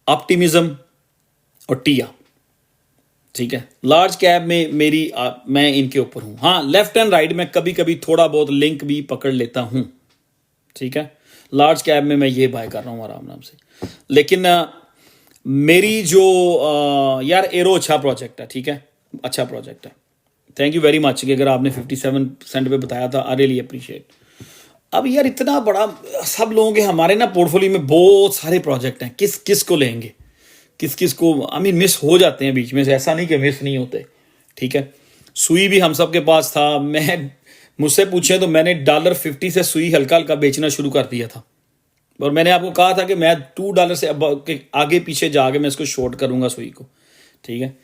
ऑप्टिमिज्म और टिया, ठीक है। लार्ज कैप में मैं इनके ऊपर हूं। हाँ लेफ्ट एंड राइट में कभी कभी थोड़ा बहुत लिंक भी पकड़ लेता हूं, ठीक है। लार्ज कैप में मैं ये बाय कर रहा हूं आराम से। लेकिन मेरी जो यार एरो अच्छा प्रोजेक्ट है, ठीक है, अच्छा प्रोजेक्ट है। थैंक यू वेरी मच कि अगर आपने 57 सेंट पे बताया था, आई रियली अप्रिशिएट। अब यार इतना बड़ा सब लोगों के, हमारे ना पोर्टफोलियो में बहुत सारे प्रोजेक्ट हैं, किस को लेंगे, किस को मिस हो जाते हैं बीच में से, ऐसा नहीं कि मिस नहीं होते, ठीक है। सुई भी हम सब के पास था, मुझसे पूछे तो मैंने $50 से सुई हल्का हल्का बेचना शुरू कर दिया था, और मैंने आपको कहा था कि मैं $2 से आगे पीछे जाके मैं इसको शॉर्ट करूंगा सुई को, ठीक है।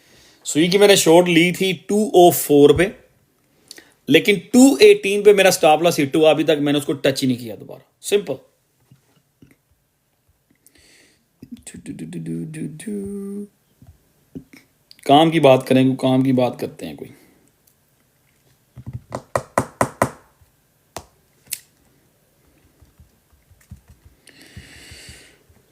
सुई की मैंने शॉर्ट ली थी 204 पे, लेकिन 218 पे मेरा स्टॉप लॉस हिट हुआ, अभी तक मैंने उसको टच ही नहीं किया दोबारा, सिंपल। काम की बात करें, काम की बात करते हैं कोई।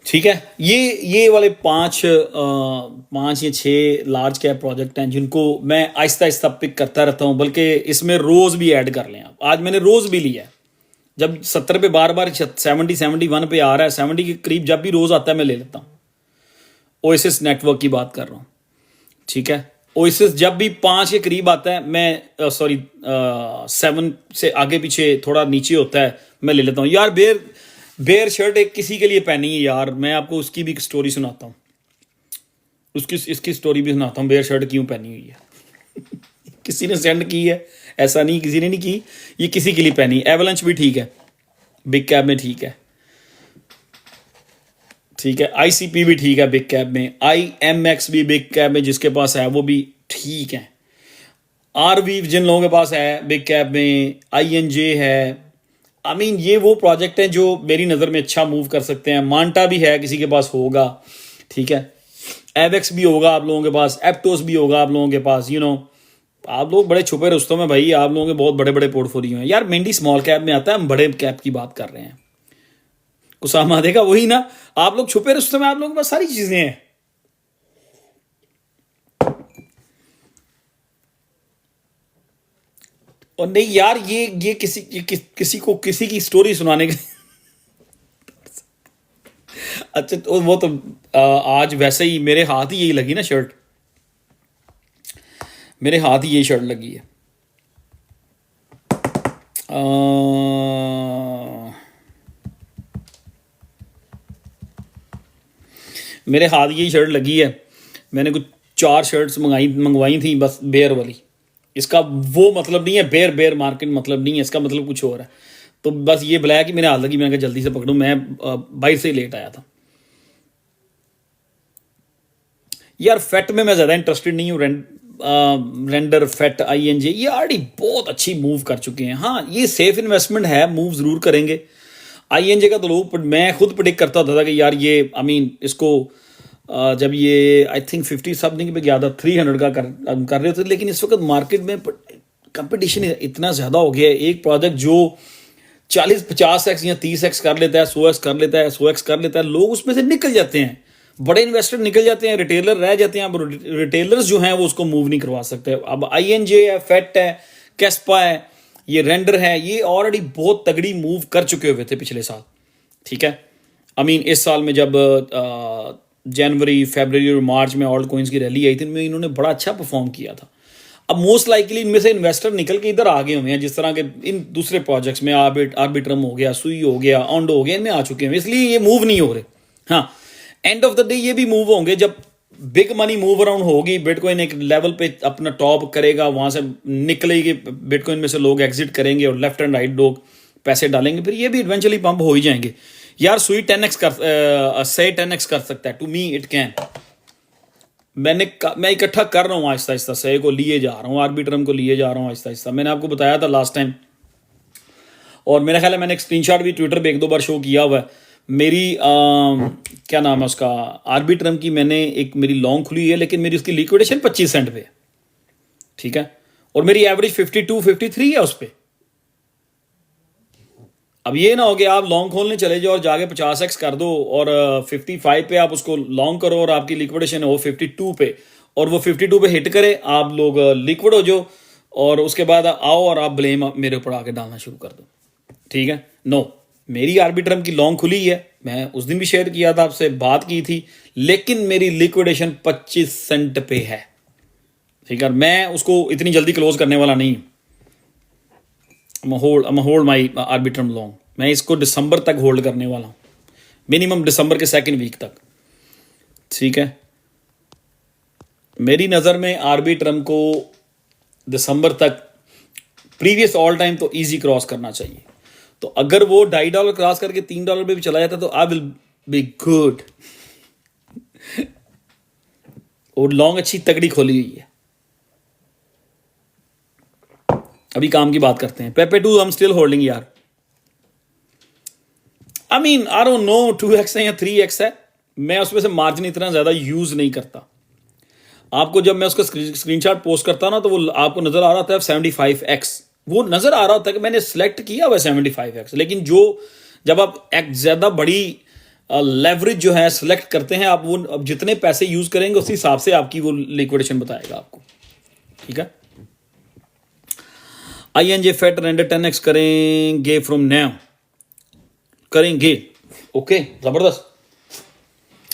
ठीक है, ये वाले 5 या 6 लार्ज कैप प्रोजेक्ट हैं जिनको मैं आहिस्ता आहिस्ता पिक करता रहता हूं, बल्कि इसमें रोज भी ऐड कर लें आप। आज मैंने रोज भी लिया है, जब 70 पे बार बार 70 71 पे आ रहा है, 70 के करीब जब भी रोज आता है मैं ले लेता हूँ। ओएसिस नेटवर्क की बात कर रहा हूँ, ठीक है। ओएसिस जब भी 5 के करीब आता है मैं सॉरी 7 से आगे पीछे थोड़ा नीचे होता है मैं ले लेता हूँ। यार बेयर शर्ट एक किसी के लिए पहनी है यार, मैं आपको उसकी भी स्टोरी सुनाता हूँ, इसकी स्टोरी भी सुनाता हूँ, बेयर शर्ट क्यों पहनी हुई है। किसी ने सेंड की है, ऐसा नहीं किसी ने नहीं की, ये किसी के लिए पहनी। एवलंच भी ठीक है, बिग कैब में ठीक है, ठीक है। आईसीपी भी ठीक है बिग कैब में, IMX भी बिग कैब में जिसके पास है वो भी ठीक है। आरवी जिन लोगों के पास है बिग कैब में, INJ है। आई मीन ये वो प्रोजेक्ट हैं जो मेरी नज़र में अच्छा मूव कर सकते हैं। मांटा भी है किसी के पास होगा, ठीक है। एवेक्स भी होगा आप लोगों के पास, एप्टोस भी होगा आप लोगों के पास। आप लोग बड़े छुपे रुस्तों में भाई, आप लोगों के बहुत बड़े बड़े पोर्टफोलियो हैं यार। मेंडी स्मॉल कैप में आता है, हम बड़े कैप की बात कर रहे हैं। उसामा देखा वही ना, आप लोग छुपे रुस्तों में, आप लोगों के पास सारी चीजें हैं। और नहीं यार ये किसी की स्टोरी सुनाने के अच्छा तो वो तो आज वैसे ही मेरे हाथ ही यही लगी ना शर्ट, मेरे हाथ ही यही शर्ट लगी है। मेरे हाथ यही शर्ट लगी है, मैंने कुछ 4 शर्ट्स मंगवाई थी बस बेयर वाली। इसका वो मतलब नहीं है बेयर मार्केट मतलब नहीं है, इसका मतलब कुछ और है। तो बस ये ब्लैक ही मेरे हाथ लगी, मैंने कहा जल्दी से पकड़ूं, मैं बाइक से ही लेट आया था। यार फेट में मैं ज़्यादा इंटरेस्टेड नहीं हूँ। रेंडर फेट INJ ये ऑलरेडी बहुत अच्छी मूव कर चुके हैं। हाँ ये सेफ इन्वेस्टमेंट है, मूव ज़रूर करेंगे। INJ का तो लोग, मैं खुद प्रेडिक्ट करता था कि यार ये आई मीन इसको जब ये आई थिंक 50 समथिंग पे गया था 300 का कर रहे थे, लेकिन इस वक्त मार्केट में कंपटीशन इतना ज़्यादा हो गया है। एक प्रोजेक्ट जो 40-50x या 30x कर लेता है, 100x कर लेता है, 100x कर लेता है, लोग उसमें से निकल जाते हैं। बड़े इन्वेस्टर निकल जाते हैं, रिटेलर रह जाते हैं। अब रिटेलर्स जो हैं वो उसको मूव नहीं करवा सकते। अब INJ है, फेट है, कैस्पा है, ये रेंडर है, ये ऑलरेडी बहुत तगड़ी मूव कर चुके हुए थे पिछले साल, ठीक है। आई मीन इस साल में जब जनवरी फरवरी और मार्च में ऑल्ट कॉइन्स की रैली आई थी, इनमें इन्होंने बड़ा अच्छा परफॉर्म किया था। अब मोस्ट लाइकली इनमें से इन्वेस्टर निकल के इधर आ गए हुए हैं, जिस तरह के इन दूसरे प्रोजेक्ट्स में आर्बिट्रम हो गया, सुई हो गया, ऑन्डो हो गया, इनमें आ चुके हैं, इसलिए ये मूव नहीं हो रहे। हाँ एंड ऑफ द डे ये भी मूव होंगे जब बिग मनी मूव अराउंड होगी, बिटकॉइन एक लेवल पे अपना टॉप करेगा, वहां से निकलेगी बिटकॉइन में से, लोग एग्जिट करेंगे और लेफ्ट एंड राइट लोग पैसे डालेंगे, फिर ये भी इवेंचुअली पंप हो ही जाएंगे। यार सुई 10x कर सकता है, टू मी इट कैन। मैं इकट्ठा कर रहा हूँ आहिस्ता आहिस्ता, सही को लिए जा रहा हूँ, आर्बिट्रम को लिए जा रहा हूँ आहिस्ता आहिस्ता। मैंने आपको बताया था लास्ट टाइम, और मेरा ख्याल है मैंने एक स्क्रीनशॉट भी ट्विटर पे 1-2 बार शो किया हुआ है। मेरी क्या नाम है उसका, आर्बिट्रम की मैंने एक मेरी लॉन्ग खुली है, लेकिन मेरी उसकी लिक्विडेशन 25 सेंट पे, ठीक है, और मेरी एवरेज 52-53 है उस पर। अब ये ना हो कि आप लॉन्ग खोलने चले जाओ और जाके 50x कर दो और 55 पे आप उसको लॉन्ग करो और आपकी लिक्विडेशन हो 52 पे, और वो 52 पे हिट करे, आप लोग लिक्विड हो जाओ और उसके बाद आओ और आप ब्लेम मेरे ऊपर आके डालना शुरू कर दो, ठीक है। नो, मेरी आर्बिट्रम की लॉन्ग खुली है, मैं उस दिन भी शेयर किया था आपसे, बात की थी, लेकिन मेरी लिक्विडेशन 25 सेंट पे है, ठीक है। मैं उसको इतनी जल्दी क्लोज करने वाला नहीं हूँ। होल्ड माई आर्बिट्रम लॉन्ग, मैं इसको दिसंबर तक होल्ड करने वाला हूँ, मिनिमम दिसंबर के 2nd वीक तक, ठीक है। मेरी नज़र में आर्बिट्रम को दिसंबर तक प्रीवियस ऑल टाइम तो इजी क्रॉस करना चाहिए। तो अगर वो $2.5 क्रॉस करके $3 पे भी चला जाता तो आई विल बी गुड। और लॉन्ग अच्छी तगड़ी खोली हुई है। अभी काम की बात करते हैं। पेपे 2 हम स्टिल होल्डिंग यार। I mean I don't no 2x है या 3x है, मैं उसमें से मार्जिन इतना ज्यादा यूज नहीं करता। आपको जब मैं उसका स्क्रीनशॉट पोस्ट करता ना तो वो आपको नजर आ रहा था 75x, वो नजर आ रहा होता है कि मैंने सेलेक्ट किया हुआ 75x, लेकिन जो जब आप एक ज्यादा बड़ी लेवरेज जो है सेलेक्ट करते हैं आप, वो अब जितने पैसे यूज करेंगे उस हिसाब से आपकी वो लिक्विडेशन बताएगा आपको, ठीक है। INJ फेट रेंडर 10x करेंगे फ्रॉम नाउ, करेंगे। ओके, ज़बरदस्त।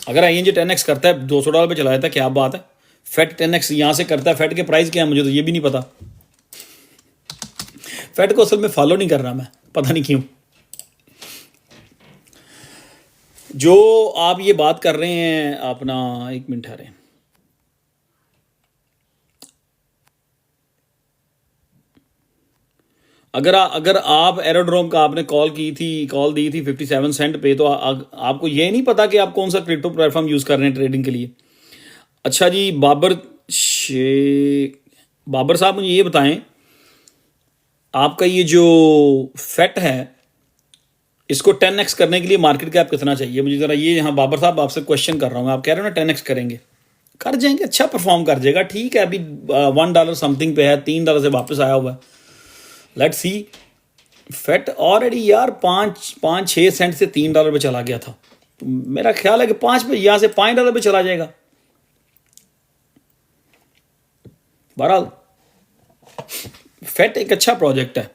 अगर ING 10x करता है, $200 पे चला जाता है, क्या बात है। फेट 10x यहाँ से करता है, फेट के प्राइस क्या है मुझे तो ये भी नहीं पता। फेट को असल में फॉलो नहीं कर रहा मैं, पता नहीं क्यों। जो आप ये बात कर रहे हैं अपना, एक मिनट ठहरें, अगर आप एरोड्रोम का आपने कॉल दी थी 57 सेंट पे, तो आपको ये नहीं पता कि आप कौन सा क्रिप्टो प्लेटफॉर्म यूज़ कर रहे हैं ट्रेडिंग के लिए। अच्छा जी, बाबर साहब मुझे ये बताएं, आपका ये जो फेट है इसको 10x करने के लिए मार्केट कैप कितना चाहिए मुझे ज़रा ये, यहाँ बाबर साहब आपसे क्वेश्चन कर रहा हूँ, आप कह रहे हो ना 10x करेंगे, कर जाएंगे, अच्छा परफॉर्म कर जाएगा, ठीक है। अभी $1 समथिंग पे है, $3 से वापस आया हुआ है। Let's see. फेट ऑलरेडी यार 5-6 सेंट से $3 पे चला गया था, तो मेरा ख्याल है कि 5 पे, यहाँ से $5 पे चला जाएगा। बहरहाल फेट एक अच्छा प्रोजेक्ट है,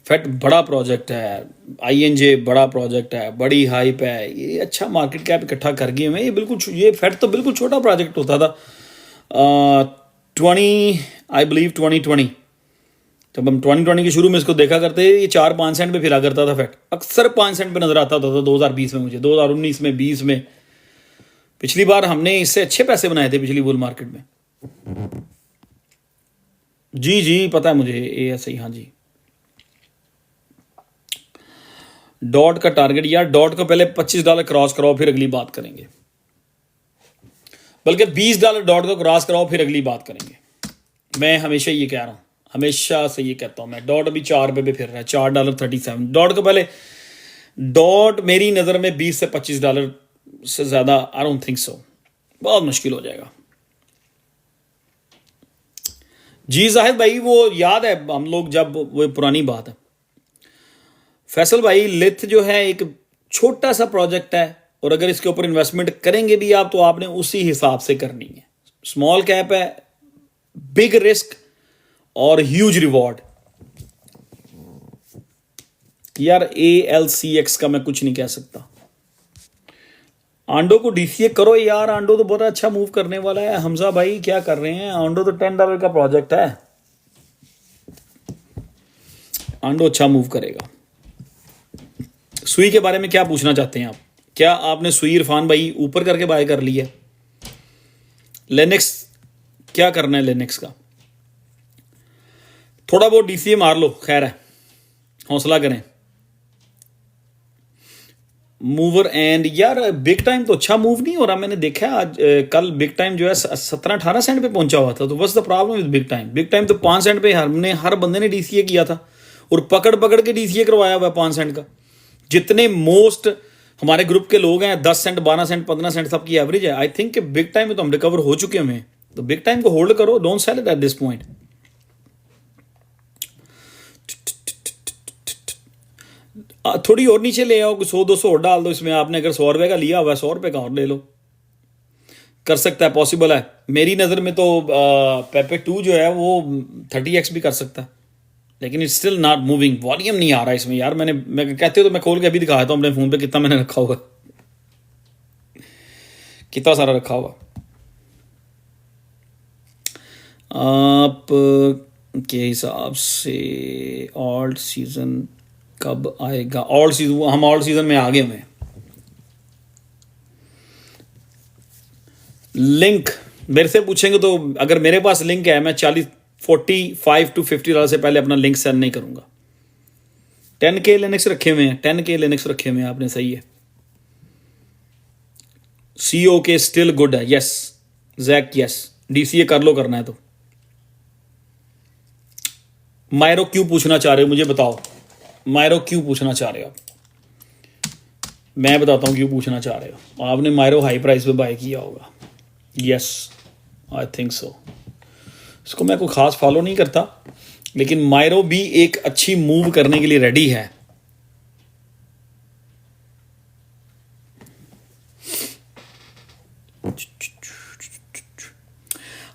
फेट बड़ा प्रोजेक्ट है, ING बड़ा प्रोजेक्ट है, बड़ी हाइप है, ये अच्छा मार्केट कैप इकट्ठा कर गए हमें। ये बिल्कुल, ये फेट तो बिल्कुल छोटा प्रोजेक्ट होता था 2020, जब हम 2020 के शुरू में इसको देखा करते, ये 4-5 सेंट पे फिरा करता था फेट, अक्सर 5 सेंट पे नजर आता था 2020 में मुझे, 2019 में, 20 में। पिछली बार हमने इससे अच्छे पैसे बनाए थे पिछली बुल मार्केट में। जी जी पता है मुझे, ASI, हाँ जी। डॉट का टारगेट, यार डॉट को पहले $25 क्रॉस कराओ फिर अगली बात करेंगे, बल्कि $20 डॉट को क्रॉस कराओ फिर अगली बात करेंगे। मैं हमेशा ये कह रहा हूँ, हमेशा से ये कहता हूँ मैं। डॉट अभी 4 रुपये पे फिर रहा है, $4.37 डॉट को पहले। डॉट मेरी नज़र में $20 से $25 से ज़्यादा आई डोंट थिंक सो, बहुत मुश्किल हो जाएगा। जी जाहिद भाई, वो याद है हम लोग जब, वो पुरानी बात है फैसल भाई, लिथ जो है एक छोटा सा प्रोजेक्ट है, और अगर इसके ऊपर इन्वेस्टमेंट करेंगे भी आप तो आपने उसी हिसाब से करनी है। स्मॉल कैप है, बिग रिस्क और ह्यूज रिवॉर्ड। यार ALCX का मैं कुछ नहीं कह सकता। आंडो को DCA करो यार, आंडो तो बहुत अच्छा मूव करने वाला है। हमजा भाई क्या कर रहे हैं, आंडो तो $10 का प्रोजेक्ट है, आंडो अच्छा मूव करेगा। सुई के बारे में क्या पूछना चाहते हैं आप? क्या आपने सुई इरफान भाई ऊपर करके बाय कर लिया? लेनेक्स क्या करना है? लेनेक्स का थोड़ा बहुत DCA मार लो, खैर है, हौसला करें। मूवर एंड, यार बिग टाइम तो अच्छा मूव नहीं हो रहा, मैंने देखा आज कल बिग टाइम जो है 17-18 सेंट पे पहुंचा हुआ था। तो what's the problem with big time? Big time तो 5 सेंट पे हमने, हर बंदे ने DCA किया था, और पकड़ पकड़ के DCA करवाया हुआ 5 सेंट का। जितने मोस्ट हमारे ग्रुप के लोग हैं, 10 सेंट, 12 सेंट, 15 सेंट सबकी एवरेज है। आई थिंक कि बिग टाइम में तो हम रिकवर हो चुके हैं, तो बिग टाइम को होल्ड करो, don't sell it at this point. थोड़ी और नीचे ले आओ, 100-200 और डाल दो इसमें। आपने अगर 100 रुपये का लिया हुआ है, 100 रुपये का और ले लो, कर सकता है, पॉसिबल है। मेरी नज़र में तो पेपे 2 जो है वो 30x भी कर सकता है, लेकिन it's still not moving. Volume नहीं आ रहा इसमें यार। मैं कहते हो तो मैं खोल के अभी दिखाया था अपने फ़ोन पे कितना मैंने रखा हुआ, कितना सारा रखा हुआ। आप के हिसाब से ऑल्ट सीज़न कब आएगा? ऑल्ट सीजन, हम ऑल्ट सीजन में आगे हुए। लिंक मेरे से पूछेंगे तो अगर मेरे पास लिंक है, मैं 45 to $50 से पहले अपना लिंक सेल नहीं करूंगा। 10K लिनक्स रखे हुए हैं, 10K लिनक्स रखे हुए हैं आपने, सही है। COK स्टिल गुड है, यस जैक, यस। DCA कर लो, करना है तो। मायरो क्यों पूछना चाह रहे हो, मुझे बताओ। मायरो क्यों पूछना चाह रहे हो आप? मैं बताता हूँ क्यों पूछना चाह रहे हो। आपने मायरो हाई प्राइस पे बाय किया होगा, यस आई थिंक सो। इसको मैं कोई ख़ास फॉलो नहीं करता, लेकिन मायरो भी एक अच्छी मूव करने के लिए रेडी है।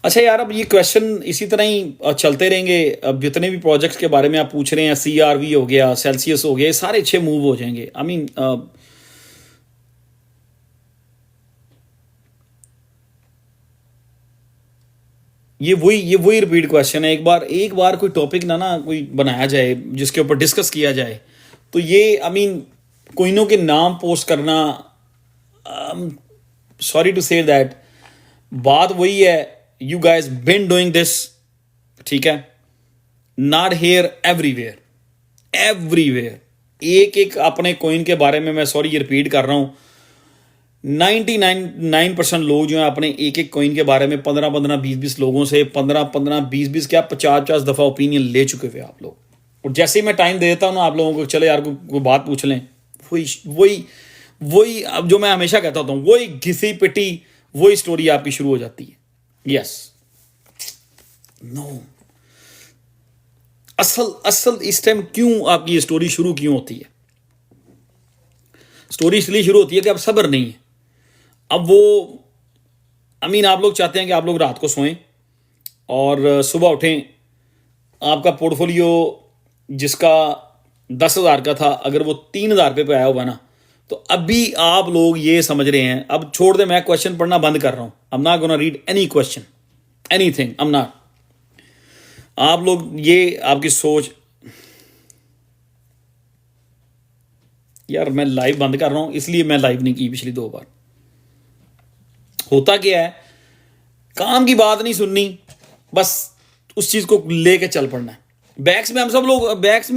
अच्छा यार, अब ये क्वेश्चन इसी तरह ही चलते रहेंगे। अब जितने भी प्रोजेक्ट्स के बारे में आप पूछ रहे हैं, CRV हो गया, सेल्सियस हो गया, ये सारे अच्छे मूव हो जाएंगे। आई मीन ये वही रिपीट क्वेश्चन है। एक बार कोई टॉपिक ना कोई बनाया जाए जिसके ऊपर डिस्कस किया जाए, तो ये आई मीन कोइनों के नाम पोस्ट करना, सॉरी टू से दैट, बात वही है। You guys been doing this, ठीक है, नॉट हेयर, एवरीवेयर, एवरीवेयर। एक एक अपने कोइन के बारे में, मैं सॉरी ये रिपीट कर रहा हूं, 99% लोग जो हैं अपने एक एक कोइन के बारे में 15-15, 20-20 लोगों से 15-15, 20-20 क्या 50-50 दफ़ा ओपिनियन ले चुके हुए आप लोग। और जैसे ही मैं टाइम दे देता हूँ ना आप लोगों को, चले यार कोई बात पूछ लें, वही वही वही अब जो मैं हमेशा कहता होता हूँ, वही घिसी पिटी वही स्टोरी आपकी शुरू हो जाती है। यस, नो, असल इस टाइम क्यों आपकी ये स्टोरी शुरू क्यों होती है? स्टोरी इसलिए शुरू होती है कि अब सब्र नहीं है। अब वो आप लोग चाहते हैं कि आप लोग रात को सोएं और सुबह उठें, आपका पोर्टफोलियो जिसका 10,000 का था, अगर वो 3,000 पे आया होगा ना, तो अभी आप लोग ये समझ रहे हैं, अब छोड़ दे, मैं क्वेश्चन पढ़ना बंद कर रहा हूं। आई am not gonna read any question, anything, I am not. आप लोग ये आपकी सोच, यार मैं लाइव बंद कर रहा हूं, इसलिए मैं लाइव नहीं की पिछली 2 बार। होता क्या है, काम की बात नहीं सुननी, बस उस चीज को लेके चल पड़ना है। बैक्स में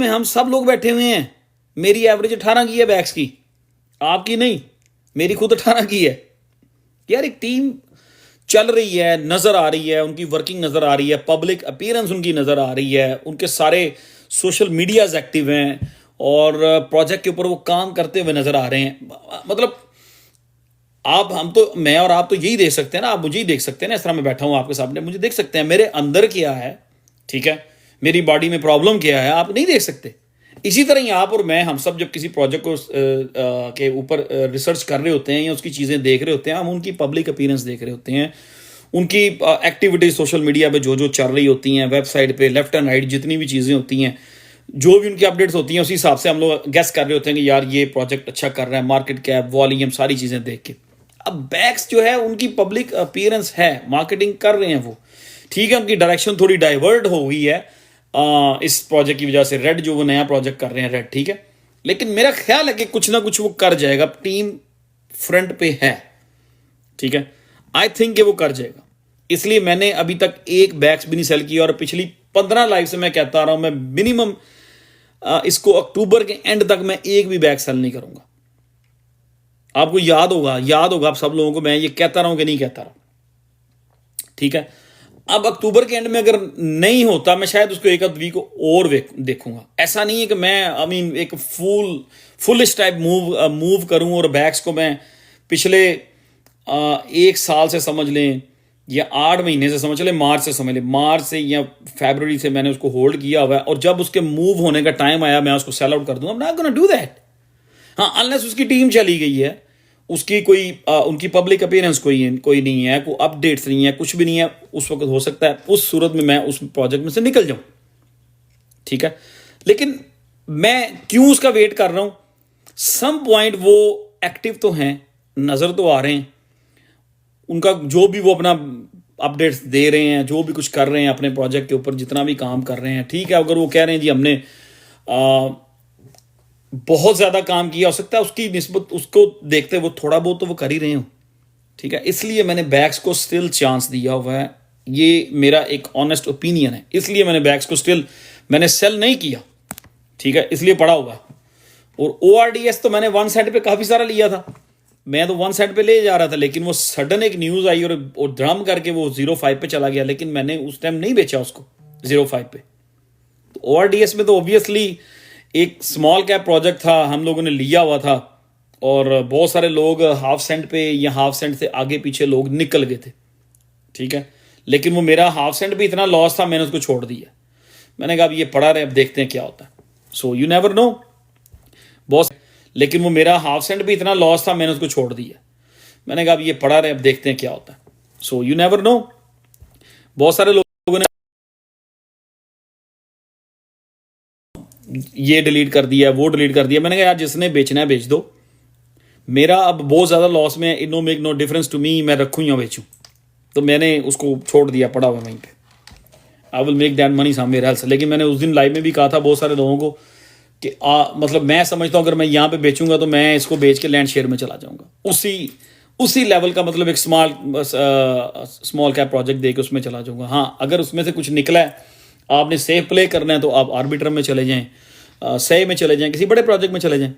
हम सब लोग बैठे हुए हैं। मेरी एवरेज 18 की है बैक्स की, आपकी नहीं, मेरी खुद 18 की है। यार एक टीम चल रही है, नजर आ रही है, उनकी वर्किंग नजर आ रही है, पब्लिक अपीयरेंस उनकी नजर आ रही है, उनके सारे सोशल मीडियाज एक्टिव हैं और प्रोजेक्ट के ऊपर वो काम करते हुए नजर आ रहे हैं। मतलब मैं और आप तो यही देख सकते हैं ना, आप मुझे ही देख सकते हैं ना, इस तरह मैं बैठा हूं आपके सामने, मुझे देख सकते हैं मेरे अंदर क्या है, ठीक है, मेरी बॉडी में प्रॉब्लम क्या है, आप नहीं देख सकते। इसी तरह ही आप और मैं, हम सब जब किसी प्रोजेक्ट को के ऊपर रिसर्च कर रहे होते हैं या उसकी चीज़ें देख रहे होते हैं, हम उनकी पब्लिक अपीयरेंस देख रहे होते हैं, उनकी एक्टिविटीज सोशल मीडिया पे जो जो चल रही होती हैं, वेबसाइट पे लेफ्ट एंड राइट जितनी भी चीज़ें होती हैं, जो भी उनकी अपडेट्स होती हैं, उसी हिसाब से हम लोग गेस कर रहे होते हैं कि यार ये प्रोजेक्ट अच्छा कर रहा है, मार्केट कैप, वॉल्यूम, सारी चीज़ें देख के। अब बैक्स जो है उनकी पब्लिक अपीयरेंस है, मार्केटिंग कर रहे हैं वो, ठीक है, उनकी डायरेक्शन थोड़ी डाइवर्ट हो गई है इस प्रोजेक्ट की वजह से। रेड जो वो नया प्रोजेक्ट कर रहे हैं, रेड, ठीक है, लेकिन मेरा ख्याल है कि कुछ ना कुछ वो कर जाएगा, टीम फ्रंट पे है, ठीक है, आई थिंक कि वो कर जाएगा। इसलिए मैंने अभी तक एक बैक्स भी नहीं सेल किया, और पिछली 15 लाइव से मैं कहता आ रहा हूं, मैं मिनिमम इसको अक्टूबर के एंड तक मैं एक भी बैक सेल नहीं करूंगा। आपको याद होगा आप सब लोगों को मैं ये कहता रहा हूं कि नहीं कहता रहा, ठीक है। अब अक्टूबर के एंड में अगर नहीं होता, मैं शायद उसको एक आध वीक और देखूंगा। ऐसा नहीं है कि मैं एक फुलिश टाइप मूव करूं और बैक्स को मैं पिछले 1 साल से समझ लें या 8 महीने से समझ लें, मार्च से समझ लें, मार्च से या फरवरी से मैंने उसको होल्ड किया हुआ है, और जब उसके मूव होने का टाइम आया मैं उसको सेल आउट कर दूंगा। आई am not gonna do that. हाँ, अनलेस उसकी टीम चली गई है, उसकी कोई उनकी पब्लिक अपीयरेंस कोई नहीं है, कोई अपडेट्स नहीं है, कुछ भी नहीं है, उस वक्त हो सकता है उस सूरत में मैं उस प्रोजेक्ट में से निकल जाऊं, ठीक है। लेकिन मैं क्यों उसका वेट कर रहा हूं, सम पॉइंट वो एक्टिव तो हैं, नजर तो आ रहे हैं, उनका जो भी वो अपना अपडेट्स दे रहे हैं, जो भी कुछ कर रहे हैं अपने प्रोजेक्ट के ऊपर, जितना भी काम कर रहे हैं, ठीक है। अगर वो कह रहे हैं जी हमने बहुत ज्यादा काम किया, हो सकता है उसकी निस्बत उसको देखते वो थोड़ा बहुत तो वो कर ही रहे हो, ठीक है। इसलिए मैंने बैक्स को स्टिल चांस दिया हुआ है, ये मेरा एक ऑनेस्ट ओपिनियन है। इसलिए मैंने बैक्स को स्टिल मैंने सेल नहीं किया, ठीक है, इसलिए पड़ा हुआ। और ORDS तो मैंने 1 सेंट पे काफी सारा लिया था, मैं तो 1 सेंट पे ले जा रहा था, लेकिन वो सडन एक न्यूज आई और ड्रम करके वो 0.5 पे चला गया, लेकिन मैंने उस टाइम नहीं बेचा उसको 0.5 पे। तो ORDS में तो ऑब्वियसली एक स्मॉल कैप प्रोजेक्ट था, हम लोगों ने लिया हुआ था, और बहुत सारे लोग ½ सेंट पे या ½ सेंट से आगे पीछे लोग निकल गए थे, ठीक है। लेकिन वो मेरा ½ सेंट भी इतना लॉस था, मैंने उसको छोड़ दिया। मैंने कहा अब ये पड़ा रहे, अब देखते हैं क्या होता है। So you never know boss. लेकिन वो मेरा ½ सेंट भी इतना लॉस था, मैंने उसको छोड़ दिया। मैंने कहा अब ये पड़ा रहे, अब देखते हैं क्या होता है। सो यू नेवर नो बहुत सारे लोगों ने ये डिलीट कर दिया, वो डिलीट कर दिया। मैंने कहा यार जिसने बेचना है बेच दो, मेरा अब बहुत ज़्यादा लॉस में है, it no make no difference to me, मैं रखूँ या बेचूँ। तो मैंने उसको छोड़ दिया, पड़ा हुआ वहीं पे। I will make that money somewhere else. लेकिन मैंने उस दिन लाइव में भी कहा था बहुत सारे लोगों को कि मतलब मैं समझता हूँ अगर मैं यहाँ पे बेचूंगा तो मैं इसको बेच के लैंड शेयर में चला जाऊंगा, उसी लेवल का, मतलब एक स्मॉल कैप प्रोजेक्ट दे के उसमें चला जाऊंगा। हाँ, अगर उसमें से कुछ निकला है, आपने सेफ प्ले करना है तो आप आर्बिट्रम में चले जाएं, सही में चले जाएं, किसी बड़े प्रोजेक्ट में चले जाएं,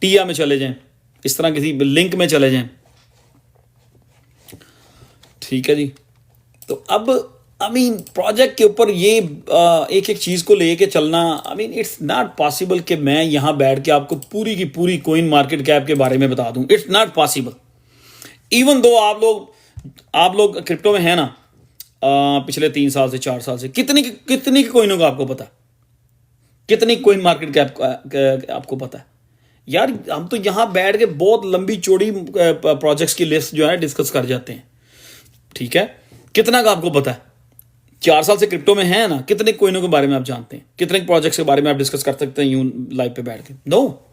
टिया में चले जाएं, इस तरह किसी लिंक में चले जाएं। ठीक है जी। तो अब प्रोजेक्ट के ऊपर ये एक एक चीज को लेके चलना, इट्स नॉट पॉसिबल कि मैं यहां बैठ के आपको पूरी की पूरी कोइन मार्केट कैप के बारे में बता दूं। It's not possible. Even though आप लोग क्रिप्टो में है ना, पिछले 3 साल से 4 साल से कितनी कोइनों का आपको पता है? कितनी कोइन मार्केट कैप आपको पता है? यार हम तो यहां बैठ के बहुत लंबी चौड़ी प्रोजेक्ट्स की लिस्ट जो है डिस्कस कर जाते हैं। ठीक है, कितना का आपको पता है? 4 साल से क्रिप्टो में है ना, कितने कोइनों के बारे में आप जानते हैं? कितने प्रोजेक्ट्स के बारे में आप डिस्कस कर सकते हैं यूं लाइव पे बैठ के? नो,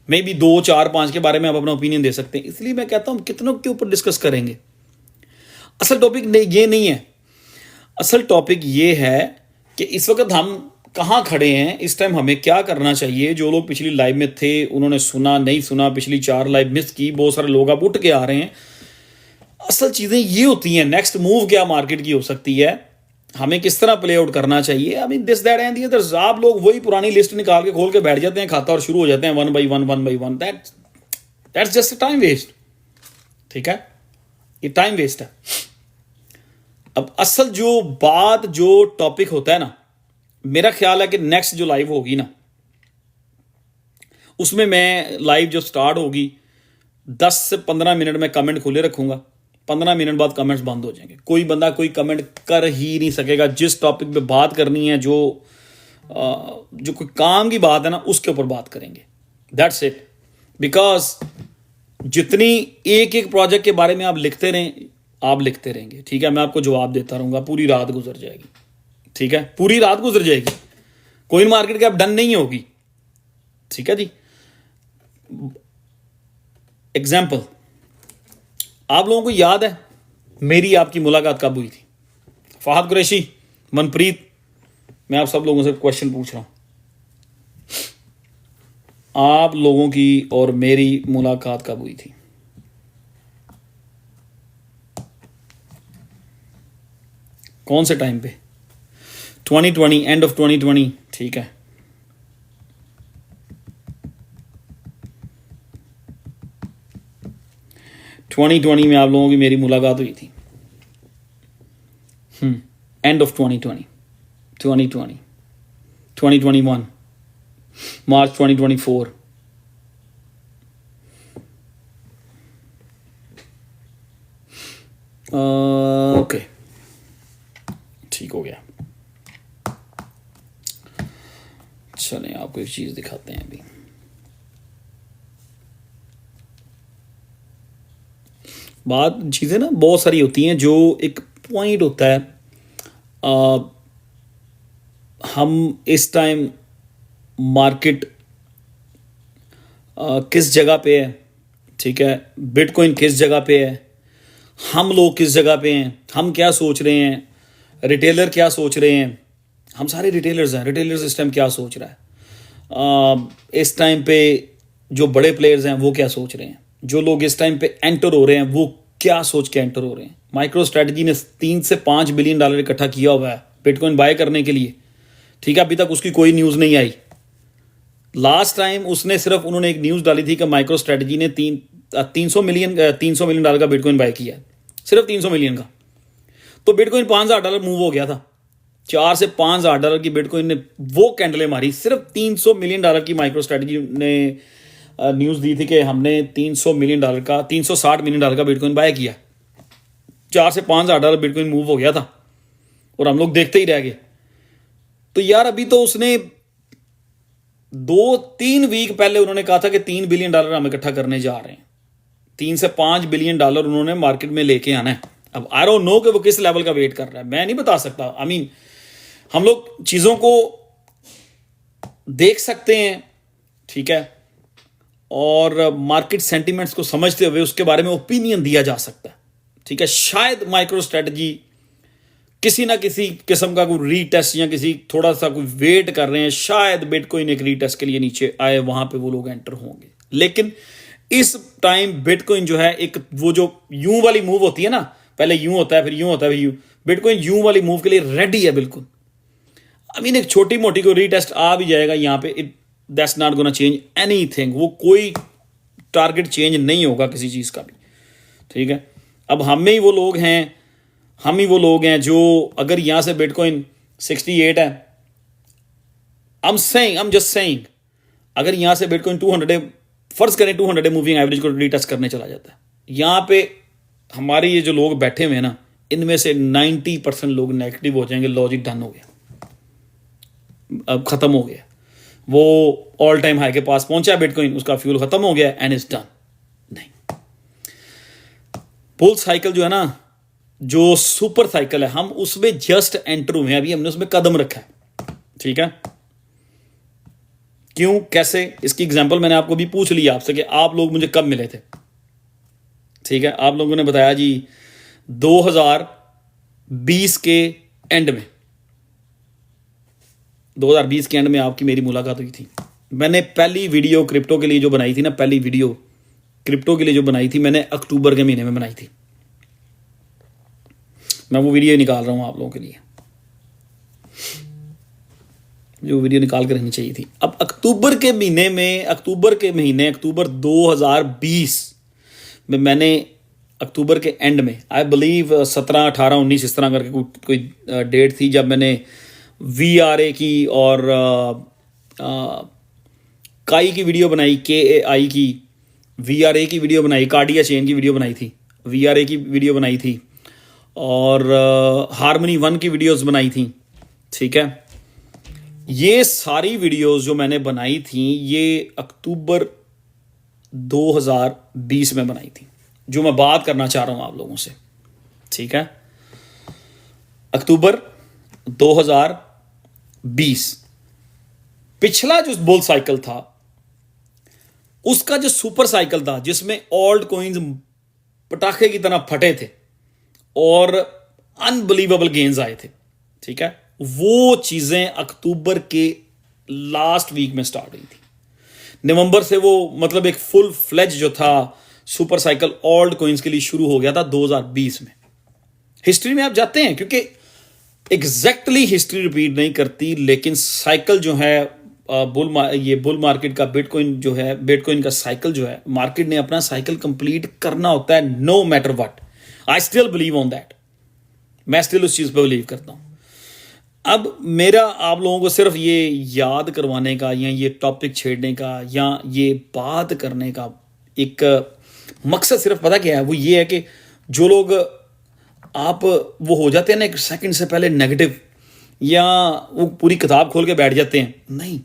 मे बी 2 4 5 के बारे में आप अपना ओपिनियन दे सकते हैं। इसलिए मैं कहता हूं कितनों के ऊपर डिस्कस करेंगे। असल टॉपिक ये नहीं है। असल टॉपिक ये है कि इस वक्त हम कहाँ खड़े हैं, इस टाइम हमें क्या करना चाहिए। जो लोग पिछली लाइव में थे उन्होंने सुना, नहीं सुना, पिछली 4 लाइव मिस की, बहुत सारे लोग आप उठ के आ रहे हैं। असल चीजें ये होती हैं, नेक्स्ट मूव क्या मार्केट की हो सकती है, हमें किस तरह प्ले आउट करना चाहिए। This that and the others. आप लोग वही पुरानी लिस्ट निकाल के खोल के बैठ जाते हैं खाता और शुरू हो जाते हैं 1 by 1 that's just time waste. ठीक है, ये टाइम वेस्ट है। अब असल जो टॉपिक होता है ना, मेरा ख्याल है कि नेक्स्ट जो लाइव होगी ना, उसमें मैं लाइव जो स्टार्ट होगी 10 से 15 मिनट में कमेंट खुले रखूंगा। 15 मिनट बाद कमेंट्स बंद हो जाएंगे। कोई बंदा कोई कमेंट कर ही नहीं सकेगा। जिस टॉपिक पे बात करनी है, जो कोई काम की बात है ना, उसके ऊपर बात करेंगे। That's it. बिकॉज जितनी एक प्रोजेक्ट के बारे में आप लिखते रहेंगे, ठीक है, मैं आपको जवाब देता रहूंगा, पूरी रात गुजर जाएगी। ठीक है, पूरी रात गुजर जाएगी, कोइन मार्केट कैप डन नहीं होगी। ठीक है जी। एग्जाम्पल, आप लोगों को याद है मेरी आपकी मुलाकात कब हुई थी? फहद कुरैशी, मनप्रीत, मैं आप सब लोगों से क्वेश्चन पूछ रहा हूं। आप लोगों की और मेरी मुलाकात कब हुई थी? कौन से टाइम पे? 2020, एंड ऑफ 2020। ठीक है, ट्वेंटी में आप लोगों की मेरी मुलाकात हुई थी। End of 2020, 2021, March 2024। ओके, ठीक हो गया। चलें, आपको एक चीज दिखाते हैं। अभी बात चीज़ें ना बहुत सारी होती हैं। जो एक पॉइंट होता है, हम इस टाइम मार्केट किस जगह पे है, ठीक है, बिटकॉइन किस जगह पे है, हम लोग किस जगह पे हैं, हम क्या सोच रहे हैं, रिटेलर क्या सोच रहे हैं। हम सारे रिटेलर्स हैं। रिटेलर्स इस टाइम क्या सोच रहा है, इस टाइम पे जो बड़े प्लेयर्स हैं वो क्या सोच रहे हैं, जो लोग इस टाइम पे एंटर हो रहे हैं वो क्या सोच के एंटर हो रहे हैं। माइक्रो स्ट्रेटजी ने 3 से 5 बिलियन डॉलर इकट्ठा किया हुआ है बिटकॉइन बाय करने के लिए। ठीक है, अभी तक उसकी कोई न्यूज़ नहीं आई। लास्ट टाइम उन्होंने एक न्यूज़ डाली थी कि माइक्रो स्ट्रेटजी ने 300 मिलियन डॉलर का बिटकॉइन बाय किया है, सिर्फ 300 मिलियन का। तो बिटकॉइन $5,000 मूव हो गया था। 4 से $5,000 की बिटकॉइन ने वो कैंडलें मारी। सिर्फ $300 मिलियन की माइक्रो स्ट्रेटजी ने न्यूज़ दी थी कि हमने $360 मिलियन का बिटकॉइन बाय किया। 4 से $5,000 बिटकॉइन मूव हो गया था और हम लोग देखते ही रह गए। तो यार अभी तो उसने 2-3 वीक पहले उन्होंने कहा था कि $3 बिलियन हम इकट्ठा करने जा रहे हैं। $3 से $5 बिलियन उन्होंने मार्केट में लेके आना है। अब आई डोंट नो कि वो किस लेवल का वेट कर रहा है, मैं नहीं बता सकता। आई मीन हम लोग चीज़ों को देख सकते हैं, ठीक है, और मार्केट सेंटिमेंट्स को समझते हुए उसके बारे में ओपिनियन दिया जा सकता है, ठीक है। शायद माइक्रो स्ट्रेटजी किसी ना किसी किस्म का कोई रीटेस्ट या किसी थोड़ा सा कोई वेट कर रहे हैं, शायद बिटकॉइन एक रीटेस्ट के लिए नीचे आए, वहां पे वो लोग एंटर होंगे। लेकिन इस टाइम बिटकॉइन जो है, एक वो जो यूं वाली मूव होती है ना, पहले यूं होता है फिर यूं होता है फिर यूं, बिटकॉइन यूं वाली मूव के लिए रेडी है बिल्कुल। आई मीन एक छोटी मोटी को रीटेस्ट आ भी जाएगा यहाँ पे, it that's not gonna change anything, वो कोई टारगेट चेंज नहीं होगा किसी चीज़ का भी, ठीक है। अब हम ही वो लोग हैं जो अगर यहां से बिटकॉइन 68 है, आई एम जस्ट सेइंग, अगर यहां से बिटकॉइन 200 फर्ज करें 200 मूविंग एवरेज को रीटेस्ट करने चला जाता है, यहां पे हमारे ये जो लोग बैठे हुए हैं ना, इनमें से 90% लोग नेगेटिव हो जाएंगे, लॉजिक डन हो गया, अब खत्म हो गया, वो ऑल टाइम हाई के पास पहुंचा बिटकॉइन, उसका फ्यूल खत्म हो गया एंड इज डन। नहीं, बुल साइकिल जो है ना, जो सुपर साइकिल है, हम उसमें जस्ट एंटर हुए हैं, अभी हमने उसमें कदम रखा है, ठीक है। क्यों, कैसे, इसकी एग्जांपल मैंने आपको भी पूछ लिया आपसे कि आप लोग मुझे कब मिले थे, ठीक है। आप लोगों ने बताया जी 2020 के एंड में, 2020 के एंड में आपकी मेरी मुलाकात हुई थी। मैंने पहली वीडियो क्रिप्टो के लिए जो बनाई थी ना, पहली वीडियो क्रिप्टो के लिए जो बनाई थी, मैंने अक्टूबर के महीने में बनाई थी। मैं वो वीडियो निकाल रहा हूं आप लोगों के लिए, जो वीडियो निकाल कर रखनी चाहिए थी। अब अक्टूबर के अक्टूबर 2020 में मैंने, अक्टूबर के एंड में, आई बिलीव 17, 18, 19 इस तरह करके कोई डेट थी, जब मैंने VRA की और काई की वीडियो बनाई, KAI की, VRA की वीडियो बनाई, कार्डिया चेन की वीडियो बनाई थी, VRA की वीडियो बनाई थी, और हार्मनी 1 की वीडियोस बनाई थी, ठीक है। ये सारी वीडियोस जो मैंने बनाई थी, ये अक्टूबर 2020 में बनाई थी, जो मैं बात करना चाह रहा हूं आप लोगों से, ठीक है। अक्टूबर 2020 पिछला जो बुल साइकिल था, उसका जो सुपर साइकिल था, जिसमें ओल्ड कॉइन्स पटाखे की तरह फटे थे और अनबिलीवेबल गेन्स आए थे, ठीक है, वो चीजें अक्टूबर के लास्ट वीक में स्टार्ट हुई थी। नवंबर से वो मतलब एक फुल फ्लेज जो था सुपर साइकिल ओल्ड कॉइन्स के लिए शुरू हो गया था 2020 में। हिस्ट्री में आप जाते हैं, क्योंकि एग्जैक्टली हिस्ट्री रिपीट नहीं करती, लेकिन साइकिल जो है बुल मार्केट का, बिटकॉइन का साइकिल जो है, मार्केट ने अपना साइकिल कंप्लीट करना होता है, no matter what. I still believe on that, मैं स्टिल उस चीज पर बिलीव करता हूं। अब मेरा आप लोगों को सिर्फ ये याद करवाने का, या ये टॉपिक छेड़ने का, या ये बात करने का एक मकसद सिर्फ पता क्या है, वो ये है कि जो लोग आप वो हो जाते हैं ना एक सेकंड से पहले नेगेटिव, या वो पूरी किताब खोल के बैठ जाते हैं, नहीं,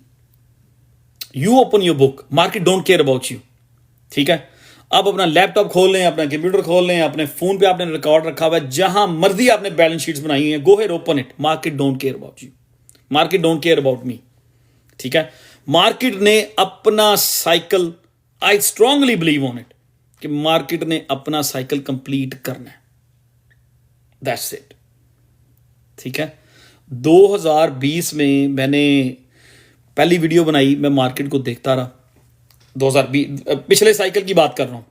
you open your book, market don't care about you, ठीक है। आप अपना लैपटॉप खोल लें, अपना कंप्यूटर खोल लें, अपने फोन पे आपने रिकॉर्ड रखा हुआ है, जहां मर्जी आपने बैलेंस शीट्स बनाई हैं, go ahead open it, market don't care about you, market don't care about me, ठीक है। मार्केट ने अपना cycle, I strongly believe on it, कि मार्केट ने अपना साइकिल कंप्लीट करना है, दैट्स इट, ठीक है। 2020 में मैंने पहली वीडियो बनाई, मैं मार्केट को देखता रहा, 2020 पिछले साइकिल की बात कर रहा हूं,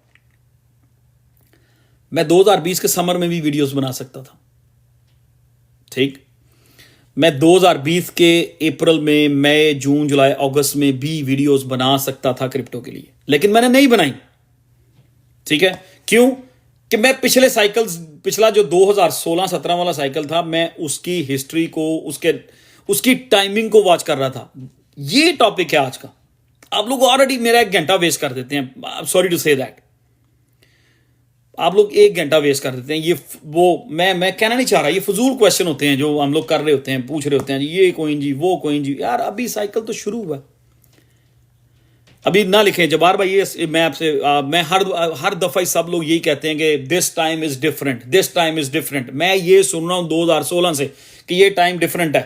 मैं 2020 के समर में भी वीडियोस बना सकता था, ठीक। मैं 2020 के अप्रैल में, मई, जून, जुलाई, अगस्त में भी वीडियोस बना सकता था क्रिप्टो के लिए, लेकिन मैंने नहीं बनाई, ठीक है। क्यों? कि मैं पिछला जो 2016-17 वाला साइकिल था, मैं उसकी हिस्ट्री को, उसकी टाइमिंग को वॉच कर रहा था। ये टॉपिक है आज का। आप लोग ऑलरेडी मेरा 1 घंटा वेस्ट कर देते हैं, सॉरी टू से दैट, आप लोग 1 घंटा वेस्ट कर देते हैं। ये वो मैं कहना नहीं चाह रहा, ये फजूल क्वेश्चन होते हैं जो हम लोग कर रहे होते हैं, पूछ रहे होते हैं जी ये कॉइन जी, वो कॉइन जी। यार अभी साइकिल तो शुरू हुआ, अभी ना लिखें जबार भाई, ये मैं आपसे मैं हर दफा सब लोग यही कहते हैं कि this time is different, this time is different. मैं ये सुन रहा हूं 2016 से कि ये टाइम डिफरेंट है,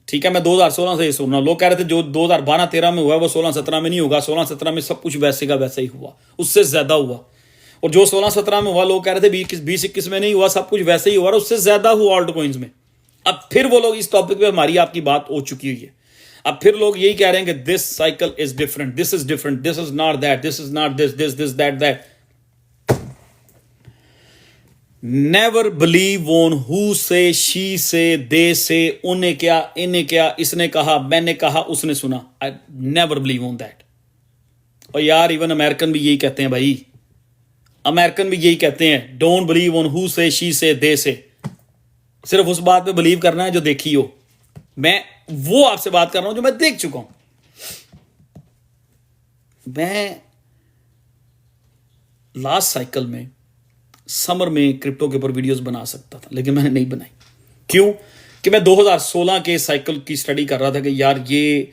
ठीक है। मैं 2016 से ये सुन रहा हूं। लोग कह रहे थे जो 2012-13 में हुआ वो 16-17 में नहीं होगा। 16-17 में सब कुछ वैसे का वैसा ही हुआ, उससे ज्यादा हुआ। और जो 16-17 में हुआ लोग कह रहे थे 20-21 में नहीं हुआ, सब कुछ वैसे ही हुआ और उससे ज्यादा हुआ ऑल्ट कॉइन्स में। अब फिर वो लोग इस टॉपिक पे हमारी आपकी बात हो चुकी हुई है। अब फिर लोग यही कह रहे हैं कि this cycle is different, this is different, this is not that, this is not this this this that that. Never believe on who से, शी से, दे से, उन्हें क्या, इन्हें क्या, इसने कहा, मैंने कहा, उसने सुना। I never believe on that. और यार इवन अमेरिकन भी यही कहते हैं भाई, अमेरिकन भी यही कहते हैं, डोंट बिलीव ऑन हु से, शी से, दे से। सिर्फ उस बात पे बिलीव करना है जो देखी हो। मैं वो आपसे बात कर रहा हूं जो मैं देख चुका हूं। मैं लास्ट साइकिल में समर में क्रिप्टो के ऊपर वीडियोस बना सकता था, लेकिन मैंने नहीं बनाई। क्यों? कि मैं 2016 के साइकिल की स्टडी कर रहा था कि यार ये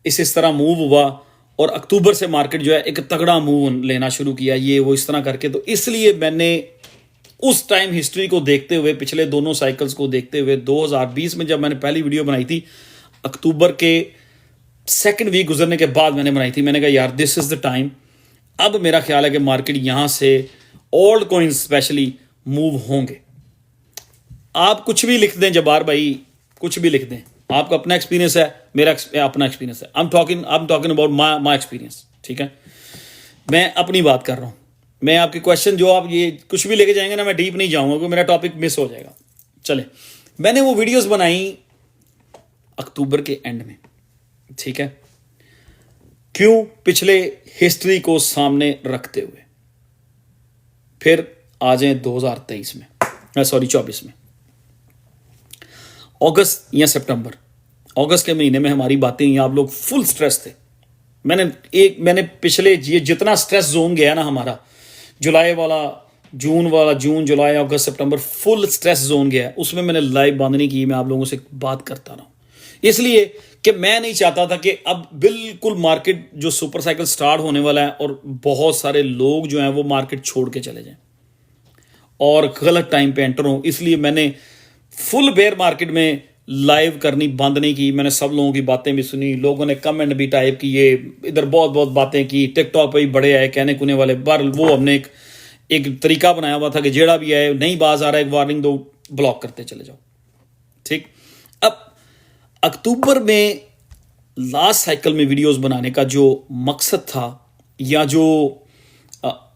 इस तरह मूव हुआ और अक्टूबर से मार्केट जो है एक तगड़ा मूव लेना शुरू किया, ये वो इस तरह करके। तो इसलिए मैंने उस टाइम हिस्ट्री को देखते हुए, पिछले दोनों साइकिल्स को देखते हुए, 2020 में जब मैंने पहली वीडियो बनाई थी, अक्टूबर के सेकंड वीक गुजरने के बाद मैंने बनाई थी। मैंने कहा यार दिस इज द टाइम। अब मेरा ख्याल है कि मार्केट यहां से ओल्ड कॉइन्स स्पेशली मूव होंगे। आप कुछ भी लिख दें जबार भाई, कुछ भी लिख दें, आपका अपना एक्सपीरियंस है, मेरा अपना एक्सपीरियंस है। I am talking about my experience, ठीक है। मैं अपनी बात कर रहा हूं। मैं आपके क्वेश्चन जो आप ये कुछ भी लेके जाएंगे ना, मैं डीप नहीं जाऊंगा क्योंकि मेरा टॉपिक मिस हो जाएगा। चले, मैंने वो वीडियोस बनाई अक्टूबर के एंड में, ठीक है। क्यों? पिछले हिस्ट्री को सामने रखते हुए। फिर आ जाए 2023 में, सॉरी 24 में, अगस्त या सितंबर, अगस्त के महीने में हमारी बातें आप लोग फुल स्ट्रेस थे। मैंने पिछले ये जितना स्ट्रेस जोन गया ना हमारा, जुलाई वाला, जून, जुलाई, अगस्त, सितंबर, फुल स्ट्रेस जोन गया। उसमें मैंने लाइव बांधनी की, मैं आप लोगों से बात करता रहा हूं, इसलिए कि मैं नहीं चाहता था कि अब बिल्कुल मार्केट जो सुपर साइकिल स्टार्ट होने वाला है और बहुत सारे लोग जो हैं वो मार्केट छोड़ के चले जाएं और गलत टाइम पे एंटर हो। इसलिए मैंने फुल बेयर मार्केट में लाइव करनी बंद नहीं की। मैंने सब लोगों की बातें भी सुनी, लोगों ने कमेंट भी टाइप किए, इधर बहुत बातें की, टिकटॉक पे भी बड़े आए कहने कुने वाले। बार वो हमने एक तरीका बनाया हुआ था कि जेड़ा भी आए, नहीं बाज आ रहा है, एक वार्निंग दो, ब्लॉक करते चले जाओ, ठीक। अब अक्टूबर में लास्ट साइकिल में वीडियोस बनाने का जो मकसद था, या जो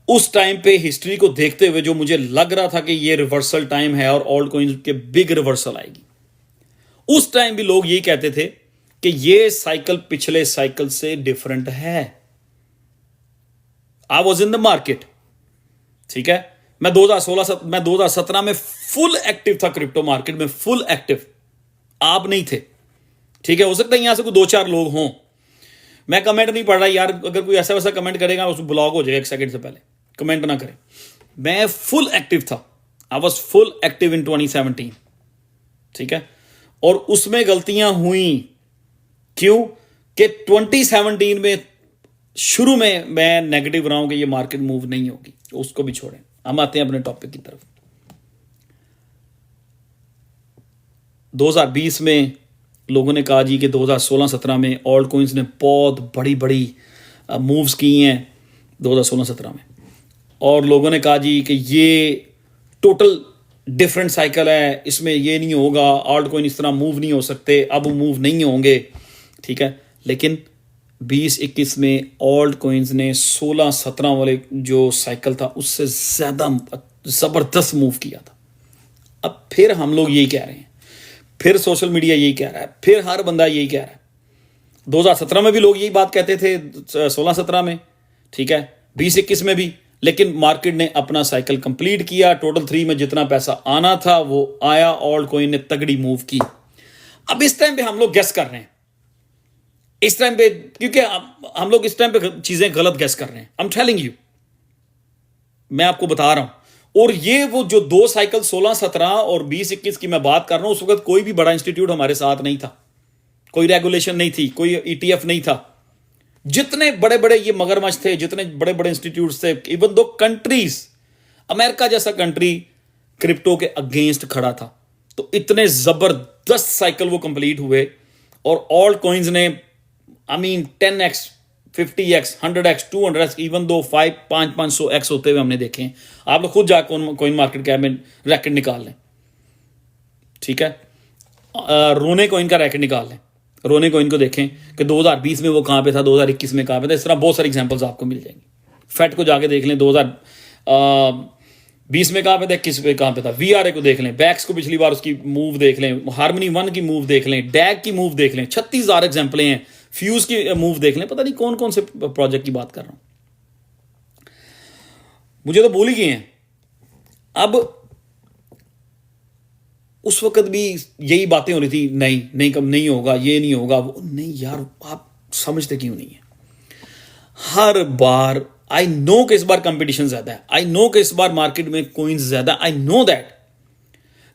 उस टाइम पे हिस्ट्री को देखते हुए जो मुझे लग रहा था कि ये रिवर्सल टाइम है और ऑल्ट कॉइन्स के बिग रिवर्सल आएगी, उस टाइम भी लोग यही कहते थे कि ये साइकिल पिछले साइकिल से डिफरेंट है। I was in the market, ठीक है। मैं 2017 में फुल एक्टिव था क्रिप्टो मार्केट में, फुल एक्टिव। आप नहीं थे, ठीक है। हो सकता है यहां से कोई 2-4 लोग हों। मैं कमेंट नहीं पढ़ रहा यार, अगर कोई ऐसा वैसा कमेंट करेगा उस ब्लॉक हो जाएगा, 1 सेकंड से पहले कमेंट ना करें। मैं फुल एक्टिव था, I was full active in 2017, ठीक है। और उसमें गलतियां हुई। क्यों? कि 2017 में शुरू में मैं नेगेटिव रहा हूं कि ये मार्केट मूव नहीं होगी, उसको भी छोड़ें, हम आते हैं अपने टॉपिक की तरफ। 2020 में लोगों ने कहा जी कि 2016-17 में ऑल्ट कॉइन्स ने बहुत बड़ी मूव्स की हैं 2016-17 में, और लोगों ने कहा जी कि ये टोटल डिफरेंट साइकिल है, इसमें ये नहीं होगा, ऑल्ट कॉइन इस तरह मूव नहीं हो सकते, अब मूव नहीं होंगे, ठीक है। लेकिन 20-21 में ऑल्ट कॉइन्स ने 16-17 वाले जो साइकिल था उससे ज़्यादा ज़बरदस्त मूव किया था। अब फिर हम लोग यही कह रहे हैं, फिर सोशल मीडिया यही कह रहा है, फिर हर बंदा यही कह रहा है। 2017 में भी लोग यही बात कहते थे, 16-17 में, ठीक है, 20-21 में भी। लेकिन मार्केट ने अपना साइकिल कंप्लीट किया, टोटल 3 में जितना पैसा आना था वो आया, ऑल्ट कॉइन ने तगड़ी मूव की। अब इस टाइम पे हम लोग गेस कर रहे हैं, इस टाइम पे, क्योंकि हम लोग इस टाइम पे चीजें गलत गेस कर रहे हैं। आई एम टेलिंग यू, मैं आपको बता रहा हूं। और ये वो जो 2 साइकिल 16-17 और 20-21 की मैं बात कर रहा हूं, उस वक्त कोई भी बड़ा इंस्टीट्यूट हमारे साथ नहीं था, कोई रेगुलेशन नहीं थी, कोई ETF नहीं था, जितने बड़े बड़े ये मगरमच्छ थे, जितने बड़े बड़े इंस्टीट्यूट्स थे, इवन दो कंट्रीज, अमेरिका जैसा कंट्री क्रिप्टो के अगेंस्ट खड़ा था, तो इतने जबरदस्त साइकिल वो कंप्लीट हुए और ऑल कॉइन्स ने I mean 10x 50x 100x 200x even though 500x होते हुए हमने देखे हैं। आप लोग खुद जाकर कॉइन मार्केट कैप में रैकेट निकाल लें, ठीक है। रोने कॉइन का रैकेट निकाल लें, रोने कॉइन को देखें कि 2020 में वो कहाँ पे था, 2021 में कहाँ पे था। इस तरह बहुत सारी एग्जांपल्स आपको मिल जाएंगी। फैट को जाके देख लें 2020 में कहाँ पे था, 21 में कहाँ पे था। वीआरए को देख लें, बैक्स को पिछली बार उसकी मूव देख लें, हार्मनी 1 की मूव देख लें, डैग की मूव देख लें, 36,000 एग्जाम्पलें हैं। फ्यूज की मूव देख लें, पता नहीं कौन कौन से प्रोजेक्ट की बात कर रहा हूं, मुझे तो भूल ही गए हैं। अब उस वक्त भी यही बातें हो रही थी, नहीं नहीं कम नहीं होगा, ये नहीं होगा, वो नहीं। यार आप समझते क्यों नहीं है? हर बार आई नो कि इस बार कंपटीशन ज्यादा है, आई नो कि इस बार मार्केट में कॉइन्स ज्यादा, आई नो दैट,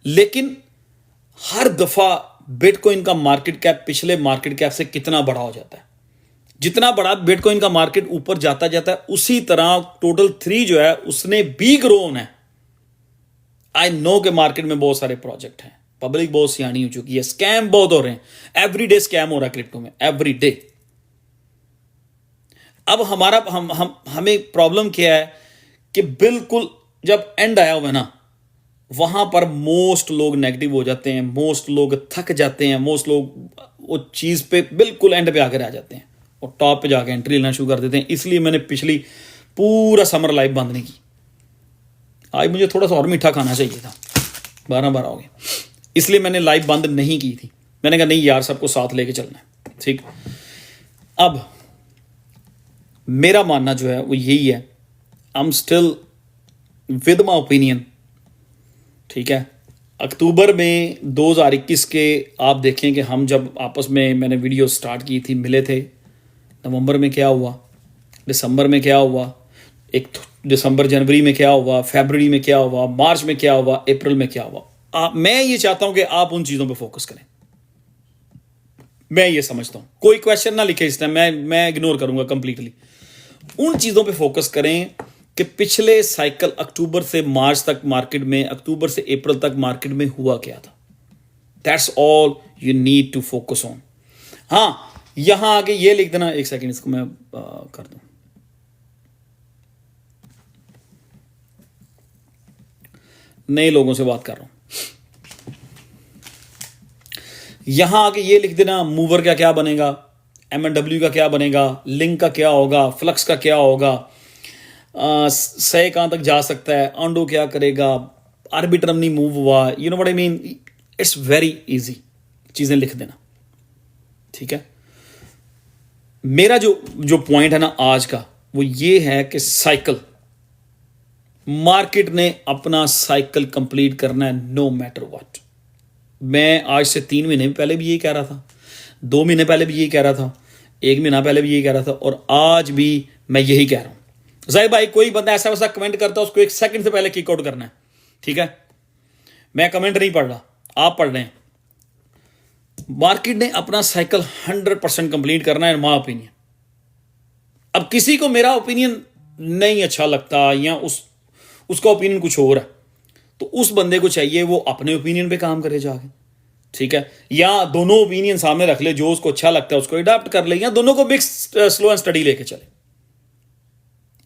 लेकिन हर दफा बिटकॉइन का मार्केट कैप पिछले मार्केट कैप से कितना बड़ा हो जाता है। जितना बड़ा बिटकॉइन का मार्केट ऊपर जाता जाता है, उसी तरह टोटल 3 जो है उसने भी ग्रो होना है। आई नो के मार्केट में बहुत सारे प्रोजेक्ट हैं, पब्लिक बहुत सियानी हो चुकी है, स्कैम बहुत हो रहे हैं, एवरीडे स्कैम हो रहा है क्रिप्टो में, एवरीडे। अब हमारा हमें प्रॉब्लम क्या है कि बिल्कुल जब एंड आया हुआ है ना, वहां पर मोस्ट लोग नेगेटिव हो जाते हैं, मोस्ट लोग थक जाते हैं, मोस्ट लोग वो चीज पे बिल्कुल एंड पे आकर आ जाते हैं और टॉप पे जाके एंट्री लेना शुरू कर देते हैं। इसलिए मैंने पिछली पूरा समर लाइव बंद नहीं की। आज मुझे थोड़ा सा और मीठा खाना चाहिए था, 12 हो गए, इसलिए मैंने लाइव बंद नहीं की थी। मैंने कहा नहीं यार, सबको साथ लेके चलना है, ठीक। अब मेरा मानना जो है वो यही है, I am still with my opinion, ठीक है। अक्टूबर में 2021 के आप देखें कि हम जब आपस में मैंने वीडियो स्टार्ट की थी, मिले थे। नवंबर में क्या हुआ, दिसंबर में क्या हुआ, एक दिसंबर जनवरी में क्या हुआ, फरवरी में क्या हुआ, मार्च में क्या हुआ, अप्रैल में क्या हुआ। मैं ये चाहता हूं कि आप उन चीजों पे फोकस करें। मैं ये समझता हूं, कोई क्वेश्चन ना लिखे इस टाइम, मैं इग्नोर करूंगा कंप्लीटली। उन चीजों पे फोकस करें कि पिछले साइकिल अक्टूबर से मार्च तक मार्केट में, अक्टूबर से अप्रैल तक मार्केट में हुआ क्या था। That's all you need to focus on. हां, यहां आगे ये लिख देना, एक सेकेंड इसको मैं कर दूं। नए लोगों से बात कर रहा हूं। यहां आके ये लिख देना, मूवर का क्या बनेगा, MNW का क्या बनेगा, लिंक का क्या होगा, फ्लक्स का क्या होगा, सही कहां तक जा सकता है, आंडो क्या करेगा, आर्बिट्रम नहीं मूव हुआ, you know what I mean. It's very easy, चीजें लिख देना, ठीक है। मेरा जो पॉइंट है ना आज का, वो ये है कि साइकिल, मार्केट ने अपना साइकिल कंप्लीट करना है, नो मैटर व्हाट। मैं आज से 3 महीने पहले भी यही कह रहा था, 2 महीने पहले भी यही कह रहा था, 1 महीना पहले भी यही कह रहा था, और आज भी मैं यही कह रहा हूं। जाहिर भाई कोई बंदा ऐसा वैसा कमेंट करता है, उसको 1 सेकंड से पहले किक आउट करना है, ठीक है। मैं कमेंट नहीं पढ़ रहा, आप पढ़ रहे हैं। मार्केट ने अपना साइकिल 100% कंप्लीट करना है, माय ओपिनियन। अब किसी को मेरा ओपिनियन नहीं अच्छा लगता या उसका ओपिनियन कुछ और है, तो उस बंदे को चाहिए वो अपने ओपिनियन पे काम करे जाके, ठीक है। या दोनों ओपिनियन सामने रख ले, जो उसको अच्छा लगता है उसको अडॉप्ट कर ले, या दोनों को मिक्स स्लो एंड स्टडी लेके चले,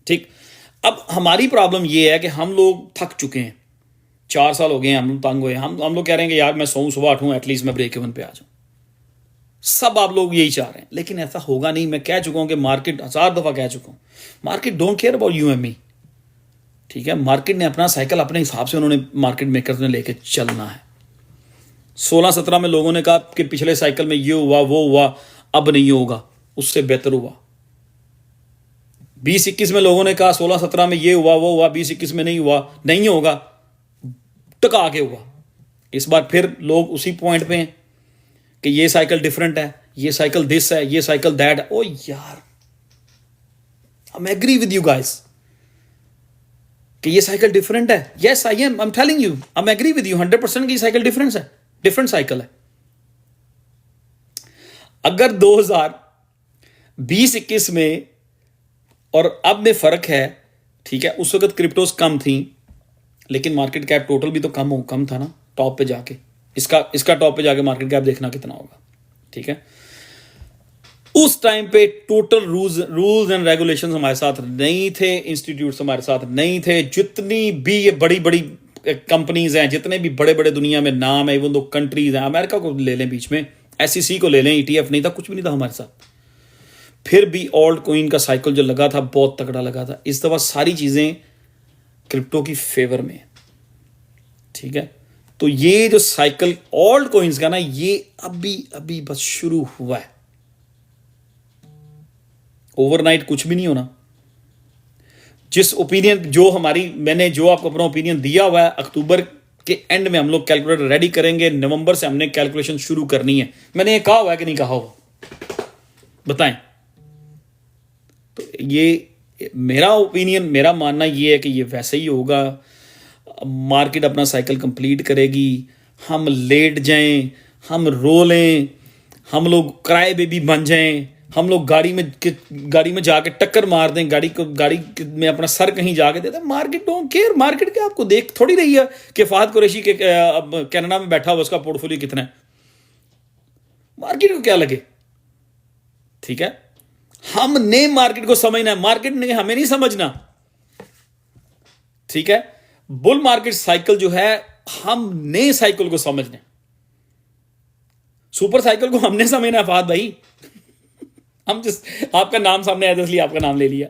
ठीक। अब हमारी प्रॉब्लम ये है कि हम लोग थक चुके हैं, 4 साल हो गए हैं, हम तंग हुए, हम लोग कह रहे हैं कि यार मैं सोऊं सुबह उठूं, एटलीस्ट मैं ब्रेक इवन पे आ जाऊं। सब आप लोग यही चाह रहे हैं, लेकिन ऐसा होगा नहीं। मैं कह चुका हूं कि मार्केट 1000 दफा कह चुका हूं, market don't care about you and me, ठीक है। मार्केट ने अपना साइकिल अपने हिसाब से उन्होंने मार्केट मेकर्स ने लेके चलना है। 16-17 में लोगों ने कहा कि पिछले साइकिल में ये हुआ वो हुआ, अब नहीं होगा, उससे बेहतर हुआ। 20-21 में लोगों ने कहा 16-17 में ये हुआ वो हुआ, 20-21 में नहीं हुआ, नहीं होगा, टका के हुआ। इस बार फिर लोग उसी पॉइंट पे हैं कि ये साइकिल डिफरेंट है, ये साइकिल दिस है, ये साइकिल दैट। ओ यार, I agree with you guys कि ये साइकिल डिफरेंट है। Yes I am telling you, I agree with you 100% की साइकिल डिफरेंस है, डिफरेंट साइकिल है। अगर 2021 में और अब में फ़र्क है, ठीक है। उस वक्त क्रिप्टोज कम थी, लेकिन मार्केट कैप टोटल भी तो कम था ना टॉप पे जाके। इसका टॉप पे जाके मार्केट कैप देखना कितना होगा, ठीक है। उस टाइम पे टोटल रूल्स एंड रेगुलेशंस हमारे साथ नहीं थे, इंस्टीट्यूट्स हमारे साथ नहीं थे। जितनी भी ये बड़ी बड़ी कंपनीज हैं, जितने भी बड़े बड़े दुनिया में नाम है, इवन दो कंट्रीज हैं, अमेरिका को ले लें, बीच में SEC को ले लें, ETF नहीं था, कुछ भी नहीं था हमारे साथ। फिर भी ऑल्ट कॉइन का साइकिल जो लगा था बहुत तगड़ा लगा था। इस दफा सारी चीजें क्रिप्टो की फेवर में, ठीक है। तो ये जो साइकिल ऑल्ट कॉइन्स का ना, ये अभी अभी बस शुरू हुआ है। ओवरनाइट कुछ भी नहीं होना। जिस ओपिनियन मैंने जो आपको अपना ओपिनियन दिया हुआ है, अक्टूबर के एंड में हम लोग कैलकुलेटर रेडी करेंगे, नवंबर से हमने कैलकुलेशन शुरू करनी है। मैंने ये कहा हुआ है कि नहीं कहा हुआ, बताएं। तो ये मेरा ओपिनियन, मेरा मानना ये है कि ये वैसे ही होगा। मार्केट अपना साइकिल कंप्लीट करेगी, हम लेट जाएं, हम रो लें, हम लोग क्राई बेबी बन जाएं, हम लोग गाड़ी में जाके टक्कर मार दें, गाड़ी में अपना सर कहीं जाके दे दें। Market don't care. मार्केट के आपको देख थोड़ी रही है कि फहद कुरैशी के कनाडा में बैठा हुआ उसका पोर्टफोलियो कितना है, मार्केट को क्या लगे, ठीक है। हमने मार्केट को समझना है, मार्केट ने हमें नहीं समझना, ठीक है। बुल मार्केट साइकिल जो है, हमने साइकिल को समझना है। सुपर साइकिल को हमने समझना है फहद भाई। हम आपका नाम सामने आया था इसलिए आपका नाम ले लिया।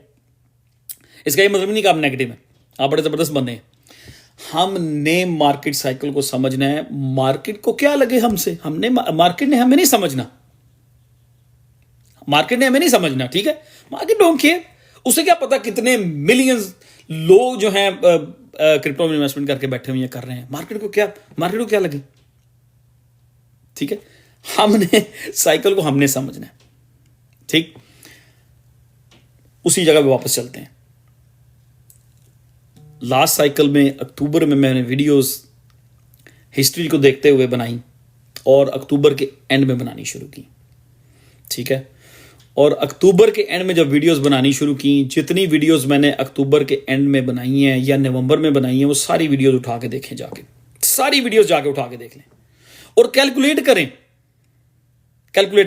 इसका ये मतलब नहीं कि आप नेगेटिव हैं, आप बड़े जबरदस्त बंदे हैं। हमने मार्केट साइकिल को समझना है। मार्केट को क्या लगे हमसे, मार्केट ने हमें नहीं समझना, मार्केट ने हमें नहीं समझना, ठीक है। Market don't care. उसे क्या पता कितने मिलियंस लोग जो हैं क्रिप्टो में इन्वेस्टमेंट करके बैठे हुए कर रहे हैं। मार्केट को क्या लगे, ठीक है। हमने साइकिल को हमने समझना है, ठीक। उसी जगह पे वापस चलते हैं। लास्ट साइकिल में अक्टूबर में मैंने वीडियोस हिस्ट्री को देखते हुए बनाई और अक्टूबर के एंड में बनानी शुरू की, ठीक है। और अक्टूबर के एंड में जब वीडियोस बनानी शुरू की, जितनी वीडियोस मैंने अक्टूबर के एंड में बनाई हैं या नवंबर में बनाई हैं, वो सारी वीडियोस उठा के देखें, जाके सारी वीडियोस जाके उठा के देख लें और कैलकुलेट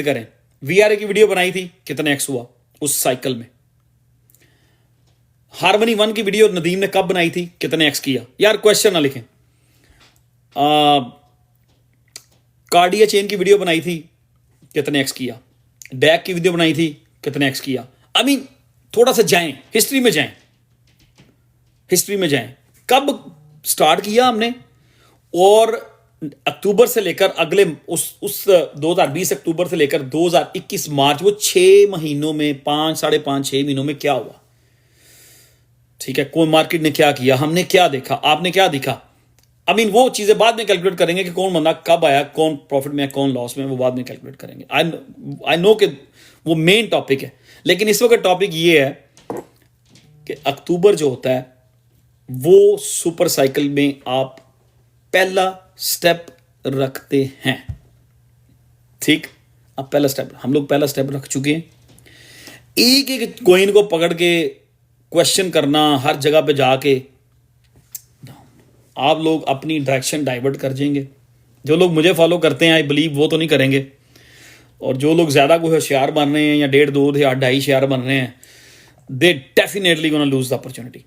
करें। VRA की वीडियो बनाई थी, कितने एक्स हुआ उस साइकिल में। हार्मनी 1 की वीडियो नदीम ने कब बनाई थी, कितने एक्स किया। यार क्वेश्चन ना लिखें। कार्डिया चेन की वीडियो बनाई थी, कितने एक्स किया। डैक की वीडियो बनाई थी, कितने एक्स किया। थोड़ा सा जाएं, हिस्ट्री में जाएं। कब स्टार्ट किया हमने, और अक्टूबर से लेकर अगले उस 2020 अक्टूबर से लेकर 2021 मार्च, वो 6 महीनों में 5-6.5 महीनों में क्या हुआ, ठीक है। कोई मार्केट ने क्या किया, हमने क्या देखा, आपने क्या दिखा। वो चीजें बाद में कैलकुलेट करेंगे कि कौन बंदा कब आया, कौन प्रॉफिट में है, कौन लॉस में, वो बाद में कैलकुलेट करेंगे। आई नो कि वो मेन टॉपिक है, लेकिन इस वक्त टॉपिक ये है कि अक्टूबर जो होता है वो सुपर साइकिल में आप पहला स्टेप रखते हैं, ठीक। अब पहला स्टेप हम लोग पहला स्टेप रख चुके हैं। एक एक कॉइन को पकड़ के क्वेश्चन करना, हर जगह पे जाके आप लोग अपनी डायरेक्शन डाइवर्ट कर जाएंगे। जो लोग मुझे फॉलो करते हैं, आई बिलीव, वो तो नहीं करेंगे। और जो लोग ज़्यादा कोई होशियार बन रहे हैं या 1.5, 2 या 2.5 होशियार बन रहे हैं, they definitely gonna lose the opportunity.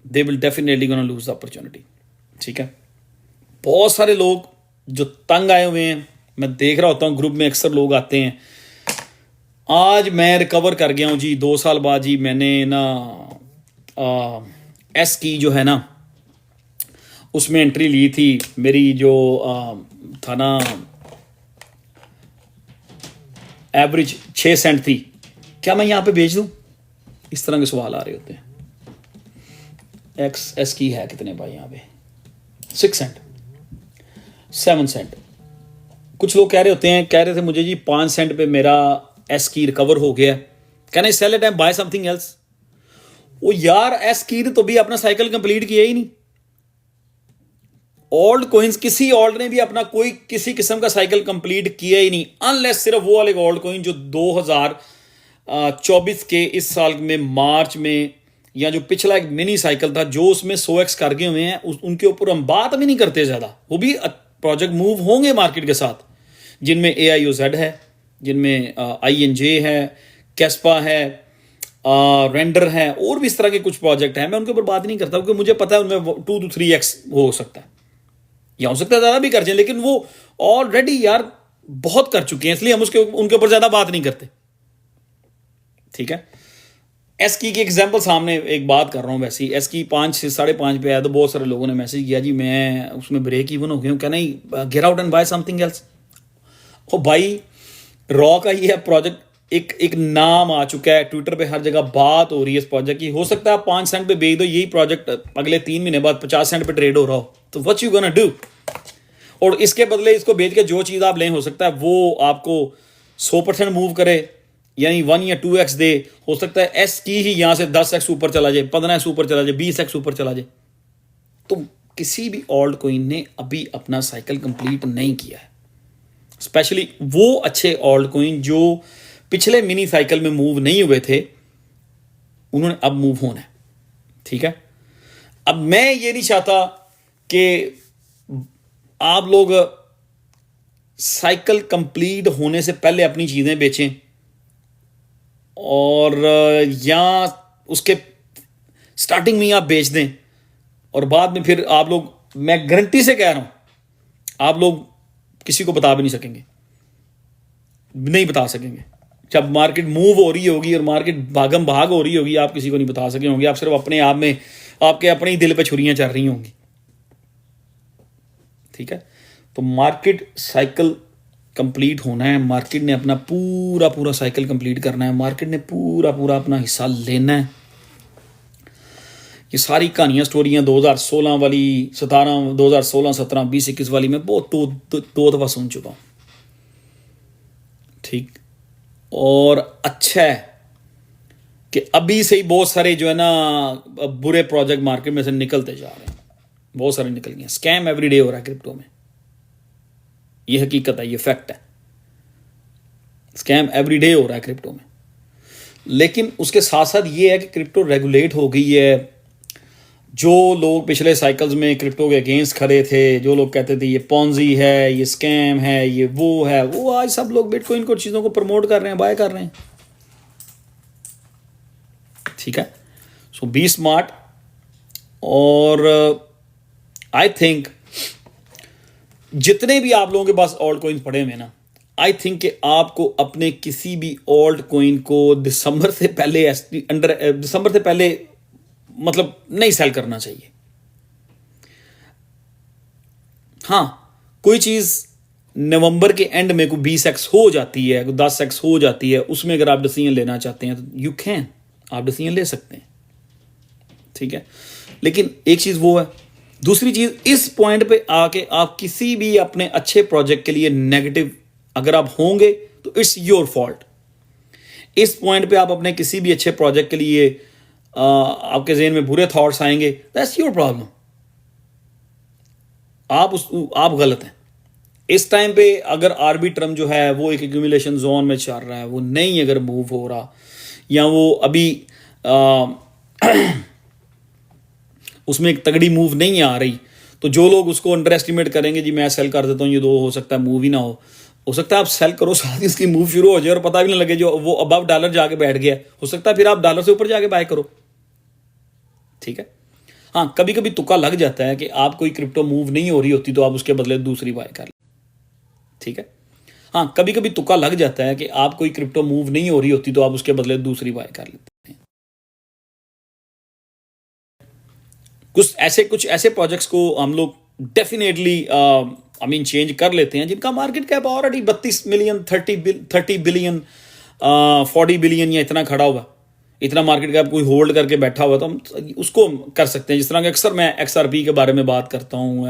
They will definitely gonna lose the opportunity, ठीक है। बहुत सारे लोग जो तंग आए हुए हैं, मैं देख रहा होता हूँ ग्रुप में अक्सर लोग आते हैं। आज मैं रिकवर कर गया हूँ जी, 2 साल बाद जी मैंने ना एस की जो है ना उसमें एंट्री ली थी। मेरी जो था ना एवरेज 6 सेंट थी, क्या मैं यहाँ पे बेच दूँ, इस तरह के सवाल आ रहे होते हैं। एस की है कितने भाई यहाँ पे, 6 सेंट, 7 सेंट। कुछ लोग कह रहे थे मुझे जी 5 सेंट पे मेरा एस की रिकवर हो गया, can I sell it and buy something else. वो यार एस की तो भी अपना साइकिल कंप्लीट किया ही नहीं। ओल्ड कॉइन्स, किसी ओल्ड ने भी अपना कोई किसी किस्म का साइकिल कंप्लीट किया ही नहीं, अनलेस सिर्फ वो वाले ओल्ड कॉइन जो 24 के इस साल में मार्च में, या जो पिछला एक मिनी साइकिल था जो उसमें 100x कर गए हुए हैं, उनके ऊपर हम बात भी नहीं करते ज़्यादा। वो भी प्रोजेक्ट मूव होंगे मार्केट के साथ, जिनमें AIOZ है, जिनमें INJ है, कैस्पा है, रेंडर है, और भी इस तरह के कुछ प्रोजेक्ट हैं। मैं उनके ऊपर बात नहीं करता क्योंकि मुझे पता है उनमें 2 to 3x हो सकता है, या हो सकता है ज़्यादा भी कर जाए, लेकिन वो ऑलरेडी यार बहुत कर चुके हैं, इसलिए हम उनके ऊपर ज़्यादा बात नहीं करते। ठीक है। एसकी की एग्जांपल सामने एक बात कर रहा हूँ, वैसे ही एसकी 5 से 5.5 पे आया तो बहुत सारे लोगों ने मैसेज किया जी मैं उसमें ब्रेक इवन हो गया हूँ, क्या नहीं get out and buy something else. ओ भाई, रॉ का ये प्रोजेक्ट एक नाम आ चुका है, ट्विटर पे हर जगह बात हो रही है इस प्रोजेक्ट की। हो सकता है आप 5 सेंट पे बेच दो, यही प्रोजेक्ट अगले 3 महीने बाद 50 सेंट पे ट्रेड हो रहा हो, तो व्हाट यू गोना डू? और इसके बदले इसको बेच के जो चीज़ आप लें, हो सकता है वो आपको 100% मूव करे, यानी 1 या 2x दे। हो सकता है एस की ही यहाँ से 10x ऊपर चला जाए, 15x ऊपर चला जाए, 20x ऊपर चला जाए। तो किसी भी ऑल्ट कोइन ने अभी अपना साइकिल कंप्लीट नहीं किया है, स्पेशली वो अच्छे ऑल्ट कोइन जो पिछले मिनी साइकिल में मूव नहीं हुए थे, उन्होंने अब मूव होना है। ठीक है। अब मैं ये नहीं चाहता कि आप लोग साइकिल कंप्लीट होने से पहले अपनी चीजें बेचें, और या उसके स्टार्टिंग में आप बेच दें, और बाद में फिर आप लोग, मैं गारंटी से कह रहा हूं, आप लोग किसी को बता भी नहीं सकेंगे, नहीं बता सकेंगे। जब मार्केट मूव हो रही होगी और मार्केट भागम भाग हो रही होगी, आप किसी को नहीं बता सके होंगे। आप सिर्फ अपने आप में, आपके अपने ही दिल पे छुरियां चल रही होंगी। ठीक है। तो मार्केट साइकिल कंप्लीट होना है, मार्केट ने अपना पूरा साइकिल कंप्लीट करना है, मार्केट ने पूरा अपना हिस्सा लेना है। ये सारी कहानियां, स्टोरियां 2016 वाली, 2016, 17, 20, 21 वाली मैं बहुत दो दफा सुन चुका हूं। ठीक। और अच्छा है कि अभी से ही बहुत सारे जो है ना बुरे प्रोजेक्ट मार्केट में से निकलते जा रहे हैं, बहुत सारे निकल गए। स्कैम एवरीडे हो रहा है क्रिप्टो में, ये हकीकत है, ये फैक्ट है। स्कैम एवरीडे हो रहा है क्रिप्टो में। लेकिन उसके साथ साथ ये है कि क्रिप्टो रेगुलेट हो गई है। जो लोग पिछले साइकिल्स में क्रिप्टो के अगेंस्ट खड़े थे, जो लोग कहते थे ये पॉन्जी है, ये स्कैम है, ये वो है, वो आज सब लोग बिटकॉइन को चीज़ों को प्रमोट कर रहे हैं, बाय कर रहे हैं। ठीक है। सो बी स्मार्ट। और आई थिंक जितने भी आप लोगों के पास ऑल्ट कॉइन पड़े हुए ना, आई थिंक कि आपको अपने किसी भी ऑल्ट कॉइन को दिसंबर से पहले मतलब नहीं सेल करना चाहिए। हाँ, कोई चीज़ नवंबर के एंड में कोई 20x हो जाती है, कोई 10x हो जाती है, उसमें अगर आप डिसीजन लेना चाहते हैं तो यू कैन, आप डिसीजन ले सकते हैं। ठीक है। लेकिन एक चीज़ वो है, दूसरी चीज़, इस पॉइंट पे आके आप किसी भी अपने अच्छे प्रोजेक्ट के लिए नेगेटिव अगर आप होंगे तो इट्स योर फॉल्ट। इस पॉइंट पे आप अपने किसी भी अच्छे प्रोजेक्ट के लिए आपके ज़हन में बुरे थॉट्स आएंगे, दैट्स योर प्रॉब्लम। आप गलत हैं। इस टाइम पे अगर आर्बिट्रम जो है वो एक एक्यूमुलेशन जोन में चल रहा है, वो नहीं अगर मूव हो रहा, या वो अभी उसमें एक तगड़ी मूव नहीं आ रही, तो जो लोग उसको अंडर एस्टिमेट करेंगे, जी मैं सेल कर देता हूँ, ये दो हो सकता है मूव ही ना हो सकता है आप सेल करो, साथ ही उसकी मूव शुरू हो जाए और पता भी ना लगे जो वो अबव डॉलर जाके बैठ गया, हो सकता है फिर आप डॉलर से ऊपर जाके बाय करो। ठीक है। हाँ, कभी कभी तुक्का लग जाता है कि आप कोई क्रिप्टो मूव नहीं हो रही होती तो आप उसके बदले दूसरी बाय कर लेते। ठीक है। हाँ, कभी कभी तुक्का लग जाता है कि आप कोई क्रिप्टो मूव नहीं हो रही होती तो आप उसके बदले दूसरी बाय कर लेते हैं। कुछ ऐसे प्रोजेक्ट्स को हम लोग डेफिनेटली चेंज कर लेते हैं जिनका market cap already 32 million, 30 billion, 40 billion या इतना खड़ा हुआ, इतना मार्केट कैप कोई होल्ड करके बैठा हुआ, तो हम उसको कर सकते हैं। जिस तरह के अक्सर मैं XRP के बारे में बात करता हूँ,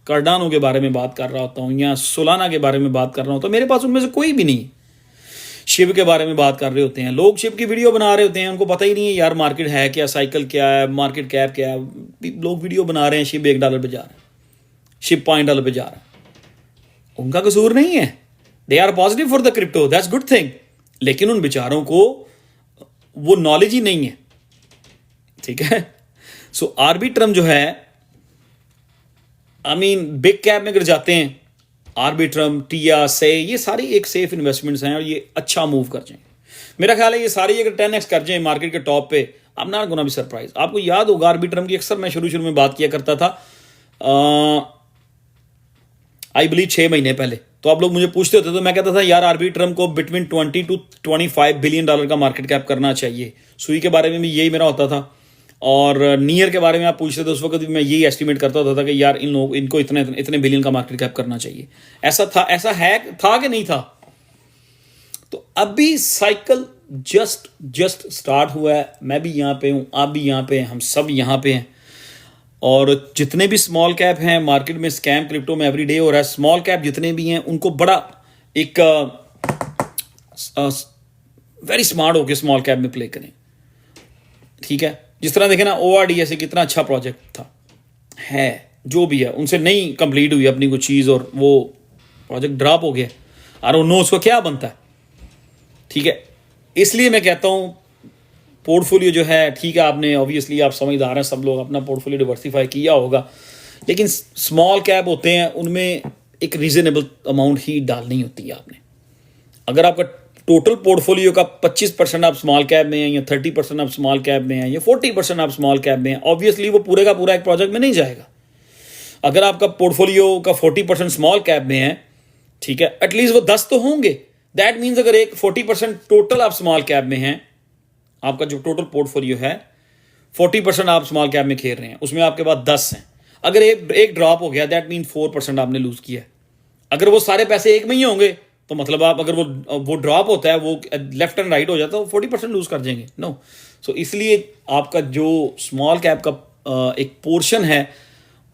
कार्डानो के बारे में बात कर रहा होता हूँ, या सोलाना के बारे में बात कर रहा हूँ, तो मेरे पास उनमें से कोई भी नहीं। शिव के बारे में बात कर रहे होते हैं लोग, शिव की वीडियो बना रहे होते हैं, उनको पता ही नहीं है यार मार्केट है क्या, साइकिल क्या है, मार्केट कैप क्या है। लोग वीडियो बना रहे हैं, शिव $1 पे जा रहा है, शिव $0.5 पे जा रहा है, उनका कसूर नहीं है। They are positive for the crypto, that's good thing. लेकिन उन बेचारों को वो नॉलेज ही नहीं है, ठीक है। सो आर्बिट्रम जो है, आई मीन बिग कैप में अगर जाते हैं, आर्बिट्रम, टिया, से, ये सारी एक सेफ इन्वेस्टमेंट्स हैं और ये अच्छा मूव कर जाएंगे। मेरा ख्याल है ये सारी अगर 10x कर जाए मार्केट के टॉप पे, आई am not gonna be surprise. आपको याद होगा आर्बिट्रम की अक्सर मैं शुरू में बात किया करता था, आई बिलीव 6 महीने पहले। तो आप लोग मुझे पूछते होते तो मैं कहता था यार आर्बिट्रम को बिटवीन 20 to 25 बिलियन डॉलर का मार्केट कैप करना चाहिए। सुई के बारे में भी यही मेरा होता था, और नियर के बारे में आप पूछते थे उस वक्त भी मैं यही एस्टिमेट करता होता था कि यार इनको इतने बिलियन का मार्केट कैप करना चाहिए। ऐसा था कि नहीं था? तो अभी साइकिल जस्ट स्टार्ट हुआ है। मैं भी यहाँ पे हूँ, आप भी यहाँ पे हैं, हम सब यहाँ पे हैं। और जितने भी स्मॉल कैप हैं मार्केट में, स्कैम क्रिप्टो में एवरीडे हो रहा है, स्मॉल कैप जितने भी हैं उनको बड़ा एक वेरी स्मार्ट होकर स्मॉल कैप में प्ले करें, ठीक है। जिस तरह देखें ना, ORDS कितना अच्छा प्रोजेक्ट था, है जो भी है, उनसे नहीं कंप्लीट हुई अपनी कोई चीज़ और वो प्रोजेक्ट ड्रॉप हो गया। आई डोंट नो उसको क्या बनता है, ठीक है। इसलिए मैं कहता हूँ पोर्टफोलियो जो है, ठीक है, आपने ऑब्वियसली आप समझदार हैं, सब लोग अपना पोर्टफोलियो डिवर्सिफाई किया होगा, लेकिन स्मॉल कैप होते हैं उनमें एक रीजनेबल अमाउंट ही डालनी होती है आपने। अगर आपका टोटल पोर्टफोलियो का 25% आप स्मॉल कैप में हैं, या 30% आप स्मॉल कैप में हैं, या 40% आप स्मॉल कैप में हैं, ऑब्वियसली वो पूरे का पूरा एक प्रोजेक्ट में नहीं जाएगा। अगर आपका पोर्टफोलियो का 40% स्मॉल कैप में है, ठीक है, एटलीस्ट वो 10 तो होंगे। दैट मीन्स अगर एक 40% टोटल आप स्मॉल कैप में हैं, आपका जो टोटल पोर्टफोलियो है 40% आप स्मॉल कैप में खेल रहे हैं, उसमें आपके पास 10 हैं। अगर एक ड्रॉप हो गया, दैट मीन 4% आपने लूज किया है। अगर वो सारे पैसे एक में ही होंगे तो मतलब आप, अगर वो ड्रॉप होता है, वो लेफ्ट एंड राइट हो जाता है, तो 40% लूज कर जाएंगे। नो, सो इसलिए आपका जो स्मॉल कैप का एक पोर्शन है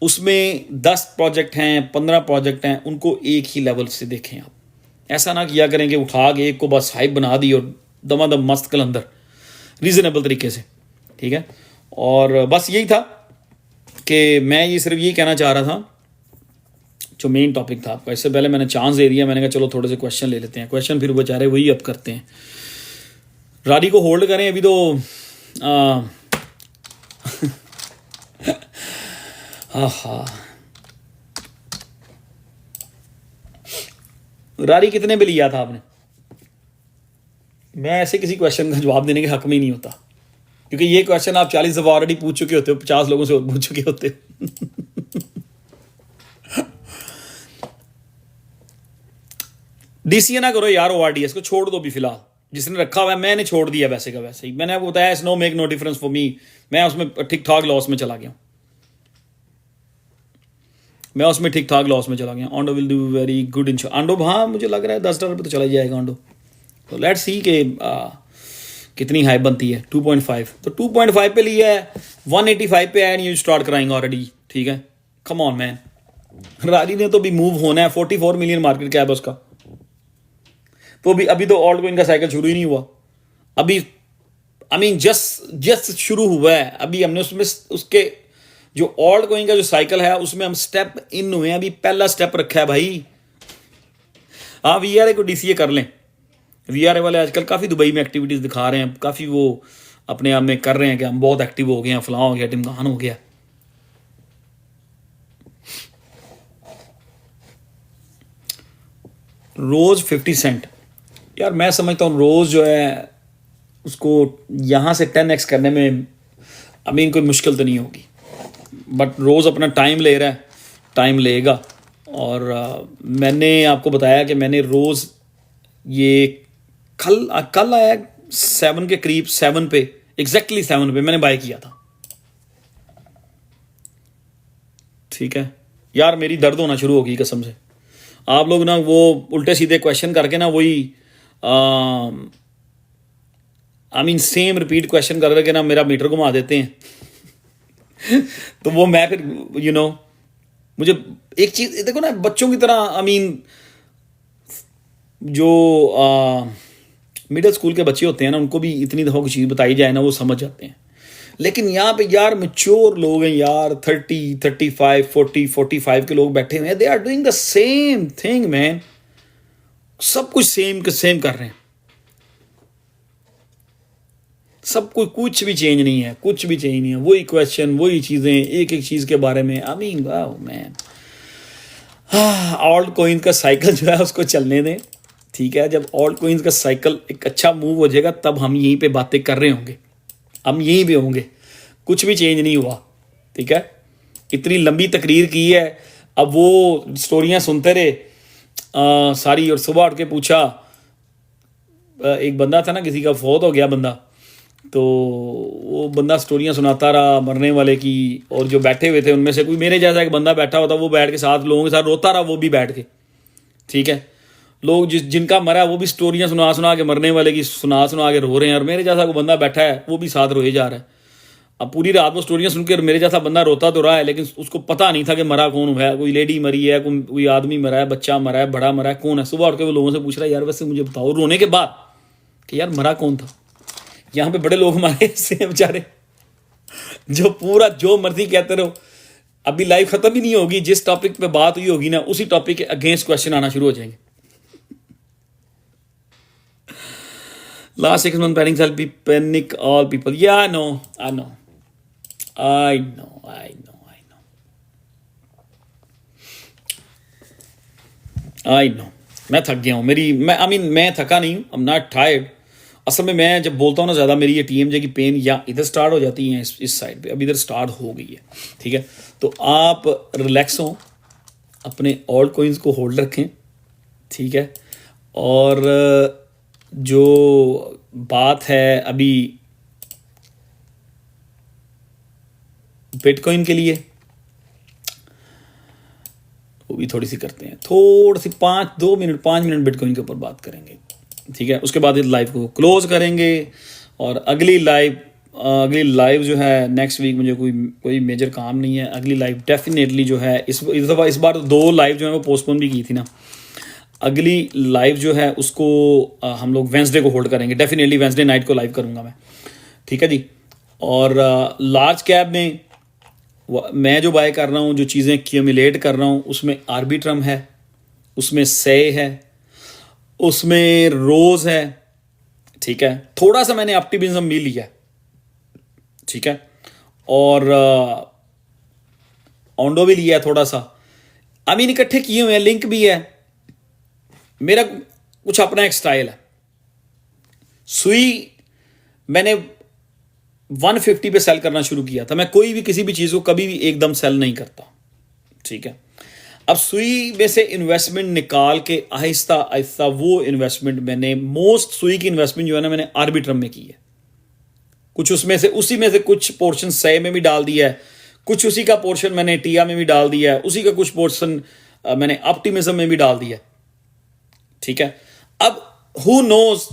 उसमें 10 प्रोजेक्ट हैं, 15 प्रोजेक्ट हैं, उनको एक ही लेवल से देखें आप। ऐसा ना किया करें कि उठा के एक को बस हाइप बना दी और दमादम मस्त कलंदर, रीजनेबल तरीके से, ठीक है। और बस यही था कि मैं ये सिर्फ यही कहना चाह रहा था जो मेन टॉपिक था आपका। इससे पहले मैंने चांस दे दिया, मैंने कहा चलो थोड़े से क्वेश्चन ले लेते हैं। क्वेश्चन फिर बेचारे वही अब करते हैं। रारी को होल्ड करें अभी तो हाँ, रारी कितने पे लिया था आपने? मैं ऐसे किसी क्वेश्चन का जवाब देने के हक में ही नहीं होता, क्योंकि ये क्वेश्चन आप 40 दफा ऑलरेडी पूछ चुके होते हो, 50 लोगों से और पूछ चुके होते हो। डीसीए ना करो यार, ORDS को छोड़ दो भी फिलहाल। जिसने रखा हुआ है, मैंने छोड़ दिया वैसे का वैसे ही। मैंने आपको बताया no make no difference for me. मैं उसमें ठीक ठाक लॉस में चला गया, Ondo will do very good in Ondo. हाँ, मुझे लग रहा है $10 पे तो चला जाएगा आंडो। तो लेट्स सी के कितनी हाई बनती है। 2.5 तो 2.5 पे लिया है, 185 पे एंड यू स्टार्ट कराएंगे ऑलरेडी, ठीक है। कम ऑन मैन, रारी ने तो भी मूव होना है। 44 मिलियन मार्केट कैप है उसका। तो अभी तो ऑल्ट कॉइन का साइकिल शुरू ही नहीं हुआ अभी। आई मीन जस्ट शुरू हुआ है अभी। हमने उसमें उसके जो ऑल्ट कॉइन का जो साइकिल है उसमें हम स्टेप इन हुए हैं। अभी पहला स्टेप रखा है भाई। हाँ, VRA को DCA कर लें। VRA वाले आजकल काफ़ी दुबई में एक्टिविटीज़ दिखा रहे हैं, काफ़ी वो अपने आप में कर रहे हैं कि हम बहुत एक्टिव हो गए हैं, फलां हो गया, टिमकान हो गया। रोज़ 50 सेंट, यार मैं समझता हूँ रोज़ जो है उसको यहाँ से 10x करने में आई मीन कोई मुश्किल तो नहीं होगी, बट रोज़ अपना टाइम ले रहा है, टाइम लेगा। और मैंने आपको बताया कि मैंने रोज़ ये कल आया 7 के करीब, 7 पे एग्जैक्टली 7 पे मैंने बाय किया था, ठीक है। यार मेरी दर्द होना शुरू हो गई कसम से। आप लोग ना वो उल्टे सीधे क्वेश्चन करके ना वही I mean same repeat question कर के ना मेरा मीटर घुमा देते हैं। तो वो मैं फिर मुझे एक चीज़ देखो ना, बच्चों की तरह आई मीन जो मिडिल स्कूल के बच्चे होते हैं ना, उनको भी इतनी दफ़ा कुछ चीज़ बताई जाए ना वो समझ जाते हैं। लेकिन यहाँ पे यार मैच्योर लोग हैं यार, 30, 35, 40, 45 के लोग बैठे हुए हैं। They are doing the same thing man, सब कुछ सेम कर रहे हैं। सब कुछ भी चेंज नहीं है, कुछ भी चेंज नहीं है, वही क्वेश्चन, वही चीज़ें, एक एक चीज़ के बारे में। I mean wow man, alt coin का साइकिल जो है उसको चलने दें, ठीक है। जब ऑल्ट कॉइन्स का साइकिल एक अच्छा मूव हो जाएगा तब हम यहीं पे बातें कर रहे होंगे, हम यहीं पे होंगे। कुछ भी चेंज नहीं हुआ, ठीक है। इतनी लंबी तकरीर की है, अब वो स्टोरियां सुनते रहे सारी, और सुबह उठ के पूछा, एक बंदा था ना, किसी का फौत हो गया बंदा, तो वो बंदा स्टोरियां सुनाता रहा मरने वाले की, और जो बैठे हुए थे उनमें से कोई मेरे जैसा एक बंदा बैठा हुआ था, वो बैठ के साथ लोगों के साथ रोता रहा, वो भी बैठ के, ठीक है। लोग जिनका मरा वो भी स्टोरियां सुना सुना के, मरने वाले की सुना सुना के रो रहे हैं, और मेरे जैसा कोई बंदा बैठा है वो भी साथ रोए जा रहा है। अब पूरी रात वो स्टोरियां सुनकर मेरे जैसा बंदा रोता तो रहा है, लेकिन उसको पता नहीं था कि मरा कौन है, कोई लेडी मरी है, कोई आदमी मरा है, बच्चा मरा है, बड़ा मरा है, कौन है। सुबह उठ के वो लोगों से पूछ रहा है, यार वैसे मुझे बताओ, रोने के बाद, कि यार मरा कौन था। यहाँ पे बड़े लोग हमारे ऐसे हैं बेचारे, जो पूरा जो मर्जी कहते रहो, अभी लाइफ खत्म ही नहीं होगी, जिस टॉपिक पे बात हुई होगी ना, उसी टॉपिक के अगेंस्ट क्वेश्चन आना शुरू हो जाएंगे। Last 6 months planning shall be panic all people. Yeah, I know. I know. मैं थक गया हूँ, मैं थका नहीं हूँ, आई एम नॉट टायर्ड। असल में मैं जब बोलता हूँ ना ज़्यादा, मेरी ये TMJ की पेन या इधर स्टार्ट हो जाती है, इस साइड पे, अब इधर स्टार्ट हो गई है, ठीक है। तो आप रिलैक्स हों, अपने ऑल्ट कॉइन्स को होल्ड रखें, ठीक है। और जो बात है अभी बिटकॉइन के लिए, वो भी थोड़ी सी करते हैं, थोड़ी सी 5 मिनट बिटकॉइन के ऊपर बात करेंगे, ठीक है। उसके बाद इस लाइव को क्लोज करेंगे, और अगली लाइव जो है नेक्स्ट वीक, मुझे कोई मेजर काम नहीं है। अगली लाइव डेफिनेटली जो है इस बार 2 लाइव जो है वो पोस्टपोन भी की थी ना, अगली लाइव जो है उसको हम लोग वेंसडे को होल्ड करेंगे, डेफिनेटली वेंसडे नाइट को लाइव करूंगा मैं, ठीक है जी। और लार्ज कैप में मैं जो बाय कर रहा हूँ, जो चीज़ें क्यूमुलेट कर रहा हूँ, उसमें आर्बिट्रम है, उसमें से है, उसमें रोज है, ठीक है। थोड़ा सा मैंने ऑप्टिमिज्म भी लिया, ठीक है, और ऑन्डो भी लिया है थोड़ा सा। अमीन इकट्ठे किए हुए हैं, लिंक भी है, मेरा कुछ अपना एक स्टाइल है। सुई मैंने 150 पे सेल करना शुरू किया था। मैं कोई भी किसी भी चीज़ को कभी भी एकदम सेल नहीं करता, ठीक है। अब सुई में से इन्वेस्टमेंट निकाल के आहिस्ता आहिस्ता वो इन्वेस्टमेंट मैंने, मोस्ट सुई की इन्वेस्टमेंट जो है ना, मैंने आर्बिट्रम में की है। कुछ उसमें से, उसी में से कुछ पोर्शन से में भी डाल दिया है, कुछ उसी का पोर्शन मैंने टिया में भी डाल दिया है, उसी का कुछ पोर्शन मैंने ऑप्टिमिज्म में भी डाल दिया है, ठीक है। अब हु नोज,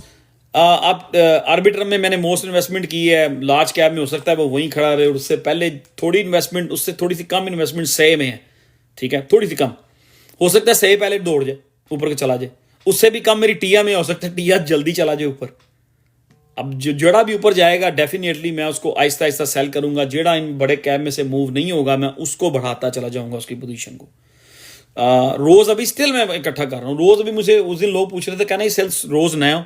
आप आर्बिट्रम में मैंने मोस्ट इन्वेस्टमेंट की है, लार्ज कैप में हो सकता है वो वहीं खड़ा रहे, और उससे पहले थोड़ी इन्वेस्टमेंट, उससे थोड़ी सी कम इन्वेस्टमेंट से में है, ठीक है, थोड़ी सी कम। हो सकता है से पहले दौड़ जाए, ऊपर के चला जाए, उससे भी कम मेरी टिया में हो सकता है टिया जल्दी चला जाए ऊपर। अब जो जड़ा भी ऊपर जाएगा डेफिनेटली मैं उसको आहिस्ता आहिस्ता सेल करूंगा, जेड़ा इन बड़े कैप में से मूव नहीं होगा मैं उसको बढ़ाता चला जाऊंगा उसकी पोजीशन को। रोज अभी स्टिल मैं इकट्ठा कर रहा हूँ। रोज अभी मुझे उस दिन लोग पूछ रहे थे, can I sell rose now,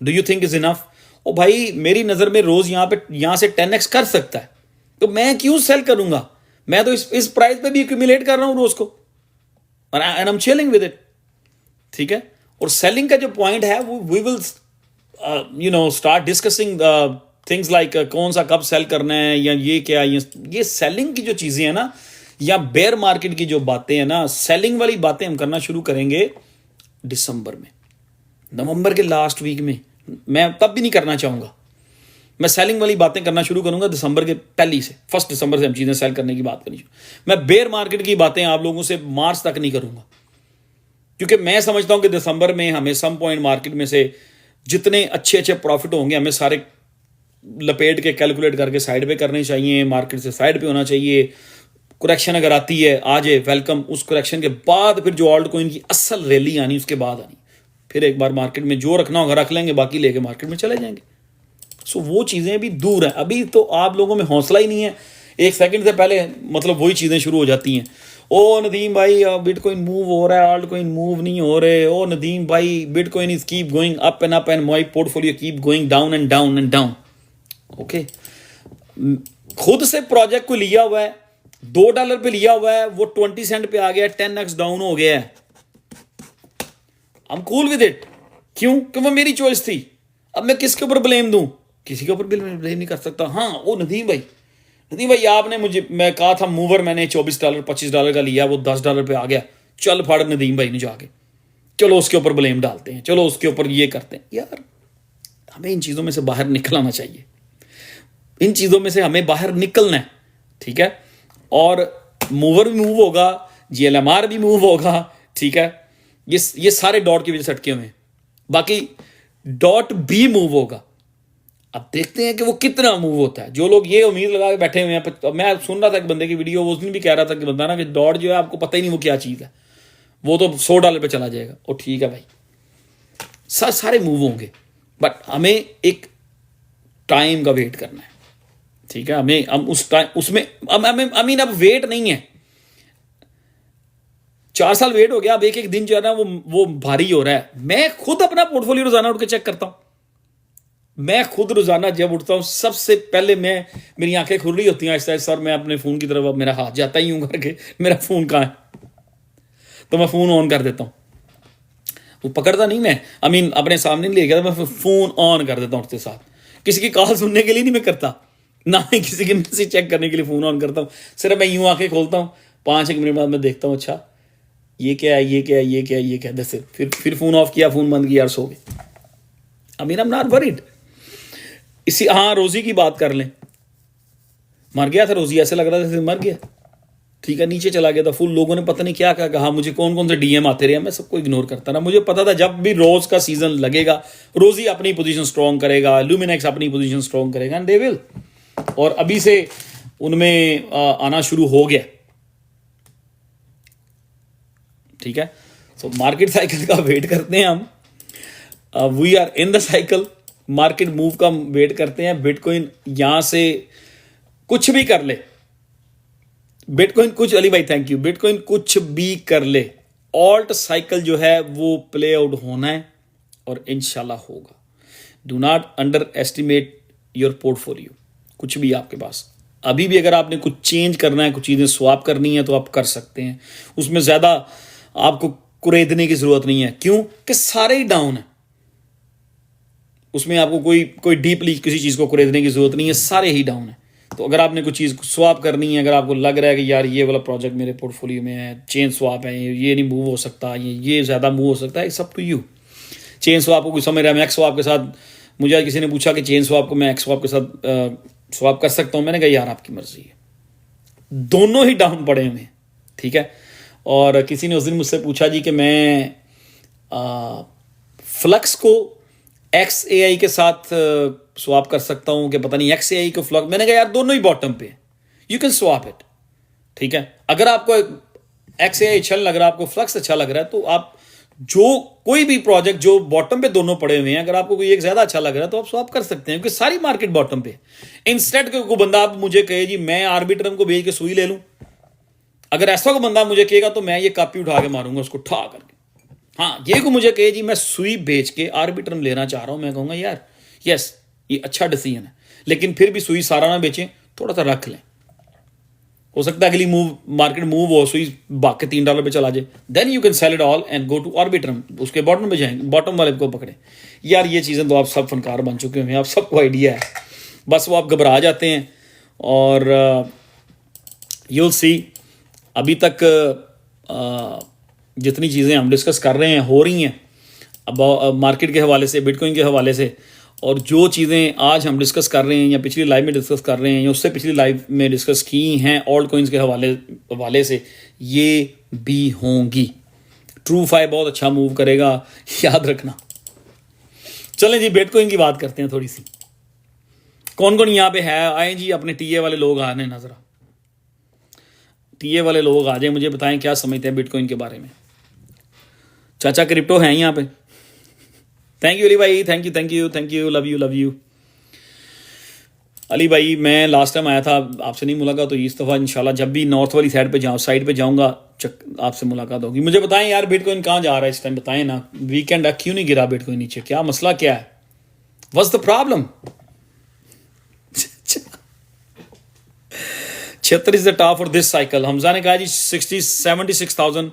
do you think is enough. ओ भाई, मेरी नजर में रोज यहाँ से 10x कर सकता है, तो मैं क्यों सेल करूंगा। मैं तो इस प्राइस पे भी एक्यूमुलेट कर रहा हूं रोज को, and I am chilling with it, ठीक है। और सेलिंग का जो पॉइंट है वो we will start discussing things like कौन सा कब सेल करना है, या ये क्या, ये सेलिंग की जो चीजें हैं ना, या बेयर मार्केट की जो बातें हैं ना, सेलिंग वाली बातें हम करना शुरू करेंगे दिसंबर में, नवंबर के लास्ट वीक में। मैं तब भी नहीं करना चाहूंगा, मैं सेलिंग वाली बातें करना शुरू करूंगा दिसंबर के पहली से, 1 दिसंबर से हम चीजें सेल करने की बात करनी शुरू। मैं बेयर मार्केट की बातें आप लोगों से मार्च तक नहीं करूंगा, क्योंकि मैं समझता हूं कि दिसंबर में हमें सम पॉइंट मार्केट में से जितने अच्छे अच्छे प्रॉफिट होंगे हमें सारे लपेट के कैलकुलेट करके साइड पे करने चाहिए, मार्केट से साइड पे होना चाहिए। करेक्शन अगर आती है आ जाए, वेलकम। उस करेक्शन के बाद फिर जो ऑल्ट कॉइन की असल रैली आनी, उसके बाद आनी, फिर एक बार मार्केट में जो रखना होगा रख लेंगे, बाकी लेके मार्केट में चले जाएंगे। सो वो चीज़ें अभी दूर हैं, अभी तो आप लोगों में हौसला ही नहीं है। 1 सेकंड से पहले मतलब वही चीज़ें शुरू हो जाती हैं। ओ नदीम भाई बिटकॉइन मूव हो रहा है, ऑल्ट कॉइन मूव नहीं हो रहे। ओ नदीम भाई bitcoin is keep going up and my portfolio keep going down and down and down. Okay, खुद से प्रोजेक्ट को लिया हुआ है, $2 पे लिया हुआ है, वो 20 सेंट पे आ गया, 10x डाउन हो गया है, I am cool with it. क्यों? कि वो मेरी चॉइस थी। अब मैं किसके ऊपर ब्लेम दूं? किसी के ऊपर ब्लेम नहीं कर सकता। हाँ, वो नदीम भाई आपने मुझे, मैं कहा था मूवर मैंने $24 $25 का लिया, वो $10 पे आ गया, चल फाड़ नदीम भाई ने जाके, चलो उसके ऊपर ब्लेम डालते हैं, चलो उसके ऊपर ये करते हैं। यार हमें इन चीज़ों में से बाहर निकल आना चाहिए, इन चीज़ों में से हमें बाहर निकलना है, ठीक है। और मूवर भी मूव होगा, GLMR भी मूव होगा, ठीक है। ये सारे डॉट की वजह से अटके हुए हैं, बाकी डॉट भी मूव होगा। अब देखते हैं कि वो कितना मूव होता है। जो लोग ये उम्मीद लगा के बैठे हुए हैं, मैं सुन रहा था एक बंदे की वीडियो, उस दिन भी कह रहा था कि बंदा ना कि डॉट जो है आपको पता ही नहीं वो क्या चीज़ है, वो तो $100 पे चला जाएगा। और ठीक है भाई, सारे मूव होंगे, बट हमें एक टाइम का वेट करना है, ठीक है। हम उस टाइम उसमें हमें अब वेट नहीं है, 4 साल वेट हो गया, अब एक दिन जो है ना वो भारी हो रहा है। मैं खुद अपना पोर्टफोलियो रोजाना उठ के चेक करता हूं। मैं खुद रोजाना जब उठता हूं, सबसे पहले मेरी आंखें खुल रही होती हैं ऐसा सर, मैं अपने फोन की तरफ, मेरा हाथ जाता ही हूं करके, मेरा फोन कहाँ है, तो मैं फोन ऑन कर देता हूं। वो पकड़ता नहीं, मैं अपने सामने नहीं ले गया, मैं फोन ऑन कर देता हूं उठते साथ। किसी की कॉल सुनने के लिए नहीं मैं करता, ना ही किसी के मैसेज चेक करने के लिए फोन ऑन करता हूं। सिर्फ मैं यूं आंखें खोलता हूं, 5-1 मिनट बाद मैं देखता हूं, अच्छा ये क्या है, ये क्या है, ये क्या है, ये क्या है, दस। फिर फोन ऑफ किया, फोन बंद किया, सो गए। आई एम नॉट वरीड। हाँ, रोजी की बात कर लें, मर गया था रोजी, ऐसे लग रहा था मर गया, ठीक है, नीचे चला गया था फुल। लोगों ने पता नहीं क्या क्या कहा, मुझे कौन कौन से DM आते रहे, मैं सबको इग्नोर करता रहा। मुझे पता था जब भी रोज का सीजन लगेगा, रोजी अपनी पोजीशन स्ट्रॉन्ग करेगा, ल्यूमिनेक्स अपनी पोजीशन स्ट्रॉन्ग करेगा, एंड दे विल। और अभी से उनमें आना शुरू हो गया, ठीक है। सो मार्केट साइकिल का वेट करते हैं हम, we are in the cycle, market move का वेट करते हैं। बिटकॉइन यहां से कुछ भी कर ले, बिटकॉइन कुछ, अली भाई थैंक यू, बिटकॉइन कुछ भी कर ले, ऑल्ट साइकिल जो है वो प्ले आउट होना है और इंशाल्लाह होगा। Do not under estimate your portfolio. कुछ भी आपके पास अभी भी, अगर आपने कुछ चेंज करना है, कुछ चीज़ें स्वैप करनी है, तो आप कर सकते हैं। उसमें ज़्यादा आपको कुरेदने की ज़रूरत नहीं है। क्यों? कि सारे ही डाउन है, उसमें आपको कोई डीपली किसी चीज़ को कुरेदने की ज़रूरत नहीं है, सारे ही डाउन है। तो अगर आपने कुछ चीज़ स्वैप करनी है, अगर आपको लग रहा है कि यार ये वाला प्रोजेक्ट मेरे पोर्टफोलियो में है, चेन स्वैप है, ये नहीं मूव हो सकता, ये ज़्यादा मूव हो सकता है, it's up to you. Chain swap को कोई समझ रहा है, मैं एक्स स्वैप के साथ, मुझे आज किसी ने पूछा कि चेन स्वैप को मैं एक्स स्वैप के साथ स्वैप कर सकता हूँ, मैंने कहा यार आपकी मर्जी है, दोनों ही डाउन पड़े हुए हैं, ठीक है। और किसी ने उस दिन मुझसे पूछा जी कि मैं फ्लक्स को XAI के साथ स्वैप कर सकता हूं कि पता नहीं XAI को फ्लक्स, मैंने कहा यार दोनों ही बॉटम पे, यू कैन स्वैप इट, ठीक है। अगर आपको XAI अच्छा लग रहा है, आपको फ्लक्स अच्छा लग रहा है, तो आप जो कोई भी प्रोजेक्ट जो बॉटम पे दोनों पड़े हुए हैं, अगर आपको कोई एक ज्यादा अच्छा लग रहा है तो आप स्वैप कर सकते हैं, क्योंकि सारी मार्केट बॉटम पे। इंस्टेंट कोई बंदा आप मुझे कहे जी मैं आर्बिट्रम को बेच के सुई ले लूं, अगर ऐसा कोई बंदा मुझे कहेगा तो मैं ये कापी उठा के मारूंगा उसको ठा करके। हाँ, ये को मुझे कहे जी मैं सुई बेच के आर्बिट्रम लेना चाह रहा हूं, मैं कहूंगा यार यस ये अच्छा डिसीजन है, लेकिन फिर भी सुई सारा ना बेचें, थोड़ा सा रख लें। हो सकता है अगली मार्केट मूव हो, सुई बाकी $3 पे चला जाए, then you can sell it all and go to Arbitrum, उसके बॉटम पे जाएंगे, बॉटम वाले को पकड़े। यार ये चीज़ें तो आप सब फनकार बन चुके हैं, आप सबको आइडिया है, बस वो आप घबरा जाते हैं। और यूल सी अभी तक जितनी चीज़ें हम डिस्कस कर रहे हैं हो रही हैं अब मार्केट के हवाले से, बिटकॉइन के हवाले से, और जो चीज़ें आज हम डिस्कस कर रहे हैं या पिछली लाइव में डिस्कस कर रहे हैं या उससे पिछली लाइव में डिस्कस की हैं ऑल्ट कॉइन्स के हवाले से, ये भी होंगी। TrueFi बहुत अच्छा मूव करेगा, याद रखना। चलें जी, बिटकॉइन की बात करते हैं थोड़ी सी। कौन कौन यहाँ पे है, आए जी, अपने TA वाले लोग आने नजर, TA वाले लोग आ जाए, मुझे बताएं क्या समझते हैं बिटकॉइन के बारे में। चाचा क्रिप्टो हैं यहाँ पे, थैंक यू अली भाई, thank you, love you Ali भाई। मैं लास्ट टाइम आया था, आपसे नहीं मुलाकात हुई, इस दफ़ा इंशाल्लाह जब भी नॉर्थ वाली साइड पे जाऊँगा आपसे मुलाकात होगी। मुझे बताएं यार बिटकॉइन कहाँ जा रहा है इस टाइम, बताएं ना। वीकेंड है, क्यों नहीं गिरा बिटकॉइन नीचे, क्या मसला क्या है, what's the problem? 76 is the top for this cycle. Hamza ने कहा जी 76,000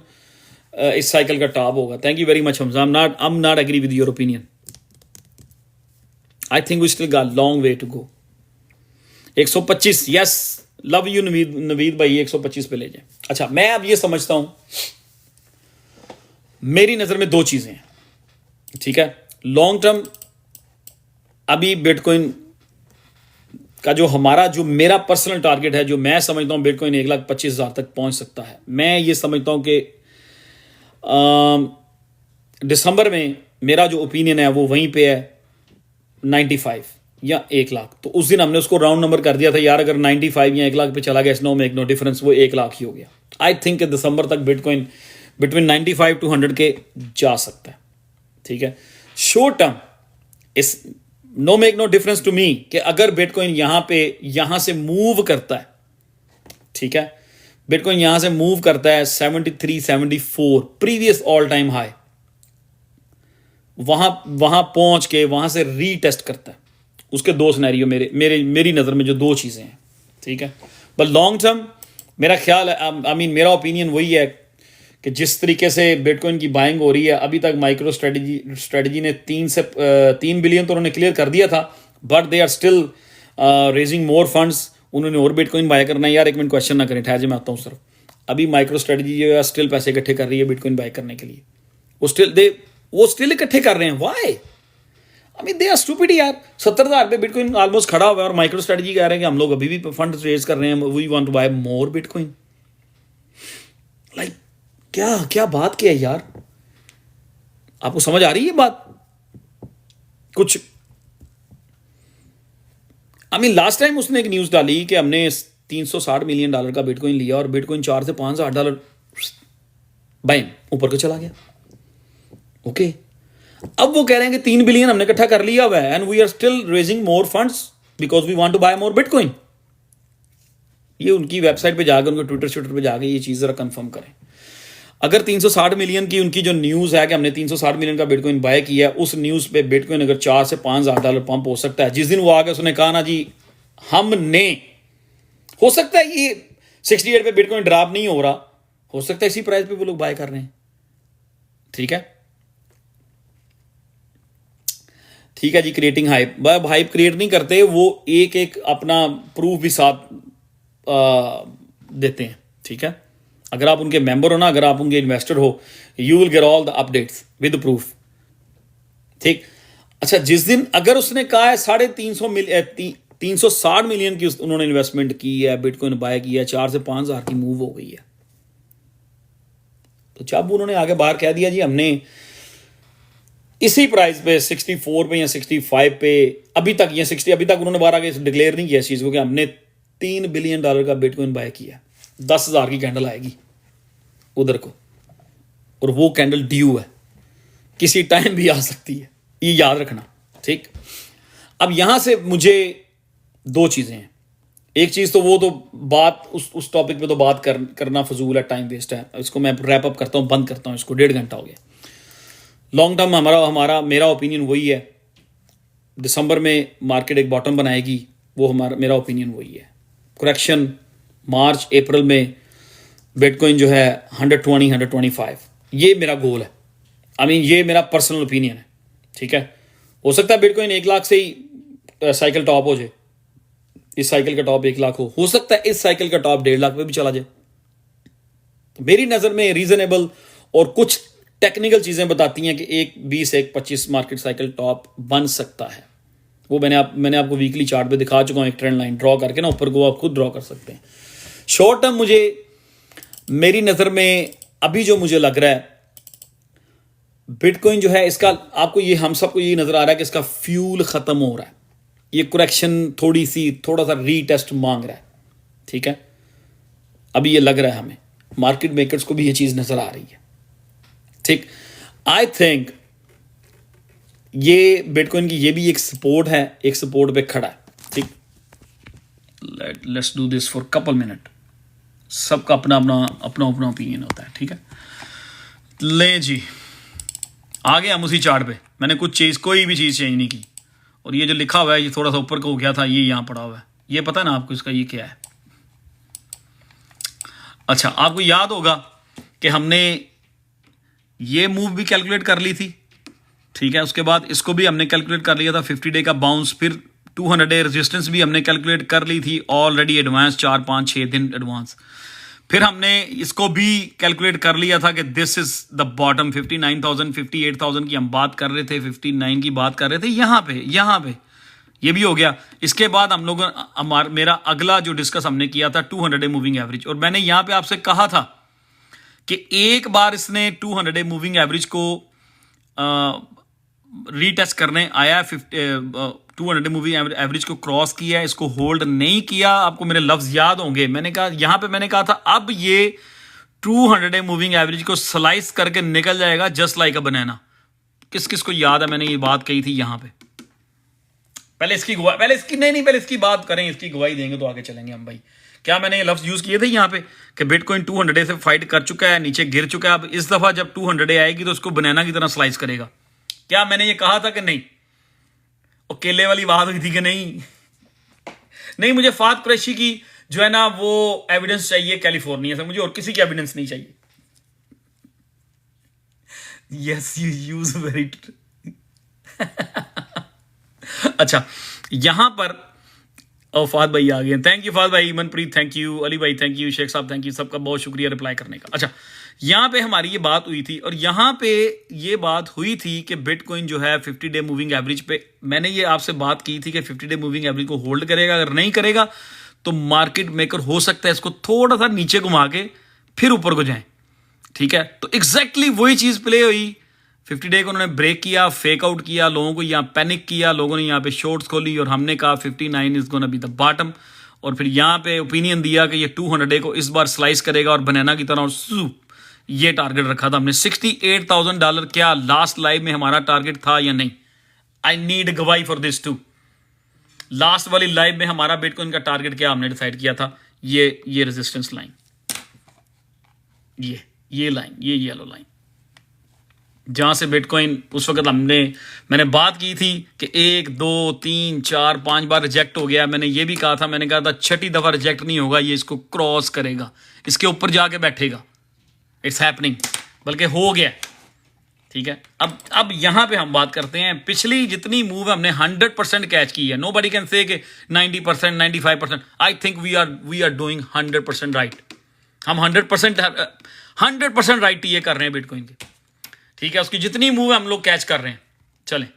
इस साइकिल का टॉप होगा। Thank you very much Hamza. I am not agree with your opinion. I think we still got long way to go. 125, yes, love you Naveed भाई, 125 पे ले जाए। अच्छा, मैं अब ये समझता हूं, मेरी नजर में दो चीजें हैं, ठीक है। लॉन्ग टर्म अभी बिटकॉइन का जो मेरा पर्सनल टारगेट है, जो मैं समझता हूं बिटकॉइन 1,25,000 तक पहुंच सकता है। मैं ये समझता हूं कि दिसंबर में मेरा जो ओपिनियन है वो वहीं पे है 95 या 1,00,000। तो उस दिन हमने उसको राउंड नंबर कर दिया था यार, अगर 95 या 1,00,000 पे चला गया, नो मेक नो डिफरेंस, वो 1,00,000 ही हो गया। आई थिंक दिसंबर तक बिटकॉइन बिटवीन 95 to 100 के जा सकता है, ठीक है। शॉर्ट टर्म इस no make no difference to me कि अगर बिटकॉइन यहां से मूव करता है, ठीक है, बिटकॉइन यहां से मूव करता है 73, 74 प्रीवियस ऑल टाइम हाई, वहां पहुंच के वहां से रीटेस्ट करता है, उसके दो सिनेरियो मेरी नजर में जो दो चीजें हैं, ठीक है। बट लॉन्ग टर्म मेरा ख्याल है, मेरा ओपिनियन वही है कि जिस तरीके से बिटकॉइन की बाइंग हो रही है, अभी तक माइक्रो स्ट्रेटजी ने 3 बिलियन तो उन्होंने क्लियर कर दिया था, but they are still raising more funds. उन्होंने और बिटकॉइन बाय करना है। यार एक मिनट, क्वेश्चन ना करें, ठहर जा मैं आता हूँ सर। अभी माइक्रो स्ट्रेटजी जो है स्टिल पैसे इकट्ठे कर रही है बिटकॉइन बाय करने के लिए। वो स्टिल इकट्ठे कर रहे हैं। व्हाई? दे आर स्टूपिड यार। 70,000 पे बिटकॉइन ऑलमोस्ट खड़ा हुआ है और माइक्रो स्ट्रेटजी कह रहे हैं कि हम लोग अभी भी फंड रेज कर रहे हैं, we want to buy more bitcoin. Like क्या बात क्या है यार? आपको समझ आ रही है बात? कुछ लास्ट टाइम उसने एक न्यूज डाली कि हमने $360 मिलियन का बिटकॉइन लिया और बिटकॉइन $4,000 से $5,000 बाइम ऊपर को चला गया। ओके, अब वो कह रहे हैं कि 3 बिलियन हमने इकट्ठा कर लिया हुआ है and we are still raising more funds because we want to buy more bitcoin. ये उनकी वेबसाइट पे जाकर, उनके ट्विटर पे जाकर ये चीज जरा कंफर्म करें। अगर 360 मिलियन की उनकी जो न्यूज है कि हमने 360 मिलियन का बिटकॉइन बाय किया है, उस न्यूज पे बिटकॉइन अगर $4,000 से $5,000 पंप हो सकता है। जिस दिन वो आ गया उसने कहा ना जी हमने, हो सकता है ये 68 पे बिटकॉइन ड्रॉप नहीं हो रहा, हो सकता है इसी प्राइस पे वो लोग बाय कर रहे हैं, ठीक है। ठीक है जी, क्रिएटिंग हाइप। वह हाइप क्रिएट नहीं करते, वो एक अपना प्रूफ भी साथ देते हैं, ठीक है। अगर आप उनके मेंबर हो ना, अगर आप उनके इन्वेस्टर हो, you will get all the updates with proof, ठीक। अच्छा, जिस दिन अगर उसने कहा है 360 मिलियन की उन्होंने इन्वेस्टमेंट की है, बिटकॉइन बाय किया है, 4,000 से 5,000 की मूव हो गई है, तो जब उन्होंने आगे बाहर कह दिया जी हमने इसी प्राइस पे 64 पे या 65 पे अभी तक या 60 अभी तक उन्होंने बाहर आगे डिक्लेयर नहीं किया इस चीज को कि हमने $3 बिलियन का बिटकॉइन बाय किया, 10,000 की कैंडल आएगी उधर को, और वो कैंडल ड्यू है, किसी टाइम भी आ सकती है, ये याद रखना, ठीक। अब यहां से मुझे दो चीजें हैं। एक चीज तो वो तो बात उस टॉपिक पे तो बात करना फजूल है, टाइम वेस्ट है। इसको मैं रैप अप करता हूं, बंद करता हूं इसको, 1.5 घंटा हो गया। लॉन्ग टर्म मेरा ओपिनियन वही है, दिसंबर में मार्केट एक बॉटम बनाएगी, वो मेरा ओपिनियन वही है। करेक्शन मार्च अप्रैल में बिटकॉइन जो है 120, 125, ये मेरा गोल है। ये मेरा पर्सनल ओपिनियन है, ठीक है। हो सकता है बिटकॉइन 1,00,000 से ही साइकिल टॉप हो जाए, इस साइकिल का टॉप 1,00,000 हो सकता है इस साइकिल का टॉप 1.5 पे भी चला जाए। तो मेरी नजर में रीजनेबल और कुछ टेक्निकल चीजें बताती हैं कि 1.20 1.25 मार्केट साइकिल टॉप बन सकता है। वो मैंने आपको वीकली चार्ट पे दिखा चुका हूं, एक ट्रेंड लाइन ड्रॉ करके ना, ऊपर को आप खुद ड्रॉ कर सकते हैं। शॉर्ट टर्म मेरी नजर में अभी जो मुझे लग रहा है बिटकॉइन जो है, इसका आपको ये हम सबको ये नजर आ रहा है कि इसका फ्यूल खत्म हो रहा है, ये करेक्शन थोड़ा सा रीटेस्ट मांग रहा है, ठीक है। अभी ये लग रहा है हमें, मार्केट मेकर्स को भी ये चीज नजर आ रही है, ठीक। आई थिंक ये बिटकॉइन की ये भी एक सपोर्ट है, एक सपोर्ट पे खड़ा है, ठीक। Let's do this for couple minute. सबका अपना ओपिनियन होता है, ठीक है। ले जी, आ गए हम उसी चार्ट पे। मैंने कोई भी चीज चेंज नहीं की, और ये जो लिखा हुआ है ये थोड़ा सा ऊपर को हो गया था, ये यहां पड़ा हुआ है, ये पता है ना आपको इसका ये क्या है, अच्छा, आपको याद होगा कि हमने ये मूव भी कैलकुलेट कर ली थी, ठीक है। उसके बाद इसको भी हमने कैलकुलेट कर लिया था 50 डे का बाउंस, फिर 200 डे रेजिस्टेंस भी हमने कैलकुलेट कर ली थी ऑलरेडी एडवांस, 4-5-6 दिन एडवांस। फिर हमने इसको भी कैलकुलेट कर लिया था कि दिस इज द बॉटम, 59,000 58,000 की हम बात कर रहे थे, 59 की बात कर रहे थे, यहां पे ये भी हो गया। इसके बाद हम लोग मेरा अगला जो डिस्कस हमने किया था 200 डे मूविंग एवरेज, और मैंने यहां पे आपसे कहा था कि एक बार इसने 200 डे मूविंग एवरेज को रीटेस्ट करने आया, 200 मूविंग एवरेज को क्रॉस किया, इसको होल्ड नहीं किया। आपको मेरे लफ्ज याद होंगे, मैंने कहा यहां पे मैंने कहा था अब ये 200 मूविंग एवरेज को स्लाइस करके निकल जाएगा जस्ट लाइक अ बनाना। किस किस को याद है मैंने ये बात कही थी यहां पे? पहले इसकी गवाही, पहले इसकी बात करें, इसकी गवाही देंगे तो आगे चलेंगे हम भाई। क्या मैंने ये लफ्ज यूज किए थे यहां पे कि बिटकॉइन 200 डे से फाइट कर चुका है, नीचे गिर चुका है, अब इस दफा जब 200 डे आएगी तो उसको बनाना की तरह स्लाइस करेगा? क्या मैंने ये कहा था कि नहीं? और केले वाली बात हुई थी कि नहीं? नहीं, मुझे फात कुरैशी की जो है ना वो एविडेंस चाहिए कैलिफोर्निया से, मुझे और किसी की एविडेंस नहीं चाहिए। यस, यू यूज वेरी अच्छा, यहां पर फाद भाई आ गए, थैंक यू फाद भाई, मनप्रीत थैंक यू, अली भाई थैंक यू, शेख साहब थैंक यू, सबका बहुत शुक्रिया रिप्लाई करने का। अच्छा, यहां पे हमारी ये बात हुई थी, और यहां पे ये बात हुई थी कि बिटकॉइन जो है 50 डे मूविंग एवरेज पे, मैंने ये आपसे बात की थी कि 50 डे मूविंग एवरेज को होल्ड करेगा, अगर नहीं करेगा तो मार्केट मेकर हो सकता है इसको थोड़ा सा नीचे घुमा के फिर ऊपर को जाए, ठीक है। तो एग्जैक्टली वही चीज प्ले हुई, 50 डे को उन्होंने ब्रेक किया, फेक आउट किया, लोगों को यहाँ पैनिक किया, लोगों ने यहाँ पे शॉर्ट्स खोली, और हमने कहा 59 is gonna be the bottom, और फिर यहाँ पे ओपिनियन दिया कि ये 200 डे को इस बार स्लाइस करेगा और बनाना की तरह, और ये टारगेट रखा था हमने $68,000। क्या लास्ट लाइव में हमारा टारगेट था या नहीं? आई नीड गवाही फॉर दिस टू। लास्ट वाली लाइव में हमारा बिटकॉइन का टारगेट क्या हमने डिसाइड किया था? ये रेजिस्टेंस लाइन, ये लाइन, ये येलो लाइन, जहां से बिटकॉइन उस वक्त मैंने बात की थी कि 1 2 3 4 5 बार रिजेक्ट हो गया। मैंने ये भी कहा था, मैंने कहा था छठी दफा रिजेक्ट नहीं होगा, ये इसको क्रॉस करेगा, इसके ऊपर जाके बैठेगा। इट्स हैपनिंग, बल्कि हो गया, ठीक है। अब यहां पे हम बात करते हैं, पिछली जितनी मूव हमने 100% कैच की है। नोबडी कैन से कि 90% 95%। I think we are doing 100% right. हम 100% राइट ये कर रहे हैं बिटकॉइन के, ठीक है। उसकी जितनी मूव है हम लोग कैच कर रहे हैं। चलें,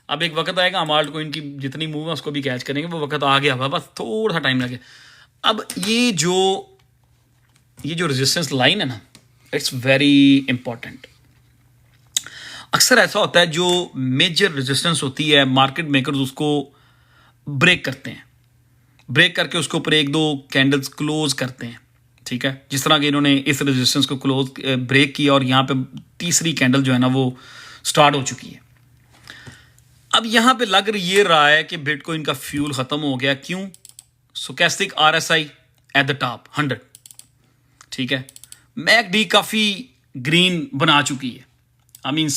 अब एक वक्त आएगा हम आल्ट कॉइन की जितनी मूव है उसको भी कैच करेंगे, वो वक्त आ गया हुआ, बस थोड़ा सा टाइम लगे। अब ये जो रेजिस्टेंस लाइन है ना, इट्स वेरी इंपॉर्टेंट। अक्सर ऐसा होता है जो मेजर रेजिस्टेंस होती है, मार्केट मेकर्स उसको ब्रेक करते हैं, ब्रेक करके उसके ऊपर 1-2 कैंडल्स क्लोज करते हैं, ठीक है। जिस तरह कि इन्होंने इस रेजिस्टेंस को क्लोज ब्रेक किया, और यहां पे तीसरी कैंडल जो है ना वो स्टार्ट हो चुकी है। अब यहां पे लग ये रहा है कि बिटकॉइन का फ्यूल खत्म हो गया। क्यों? Stochastic RSI at the top 100, ठीक है। मैकडी काफी ग्रीन बना चुकी है, आई मीन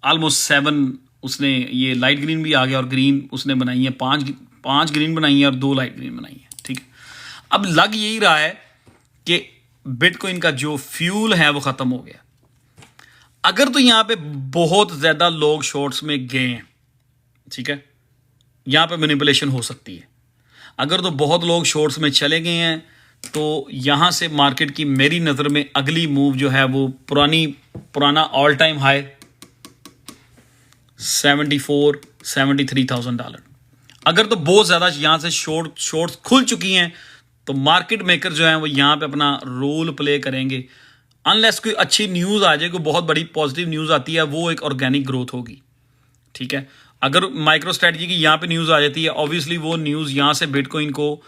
ऑलमोस्ट 7, उसने ये लाइट ग्रीन भी आ गया, और ग्रीन उसने बनाई है 5 ग्रीन बनाई है और 2 लाइट ग्रीन बनाई है, ठीक है। अब लग यही रहा है कि बिटकॉइन का जो फ्यूल है वो खत्म हो गया। अगर तो यहां पे बहुत ज्यादा लोग शॉर्ट्स में गए हैं, ठीक है, यहां पे मैनिपुलेशन हो सकती है। अगर तो बहुत लोग शॉर्ट्स में चले गए हैं तो यहां से मार्केट की मेरी नजर में अगली मूव जो है वो पुराना ऑल टाइम हाई $73,000। अगर तो बहुत ज्यादा यहां से शॉर्ट्स खुल चुकी हैं तो मार्केट मेकर जो है वो यहां पे अपना रोल प्ले करेंगे, अनलेस कोई अच्छी न्यूज आ जाए, कोई बहुत बड़ी पॉजिटिव न्यूज आती है, वो एक ऑर्गेनिक ग्रोथ होगी, ठीक है। अगर माइक्रो स्ट्रेटजी की यहां पे न्यूज आ जाती है, ऑब्वियसली वो न्यूज यहां से बिटकॉइन को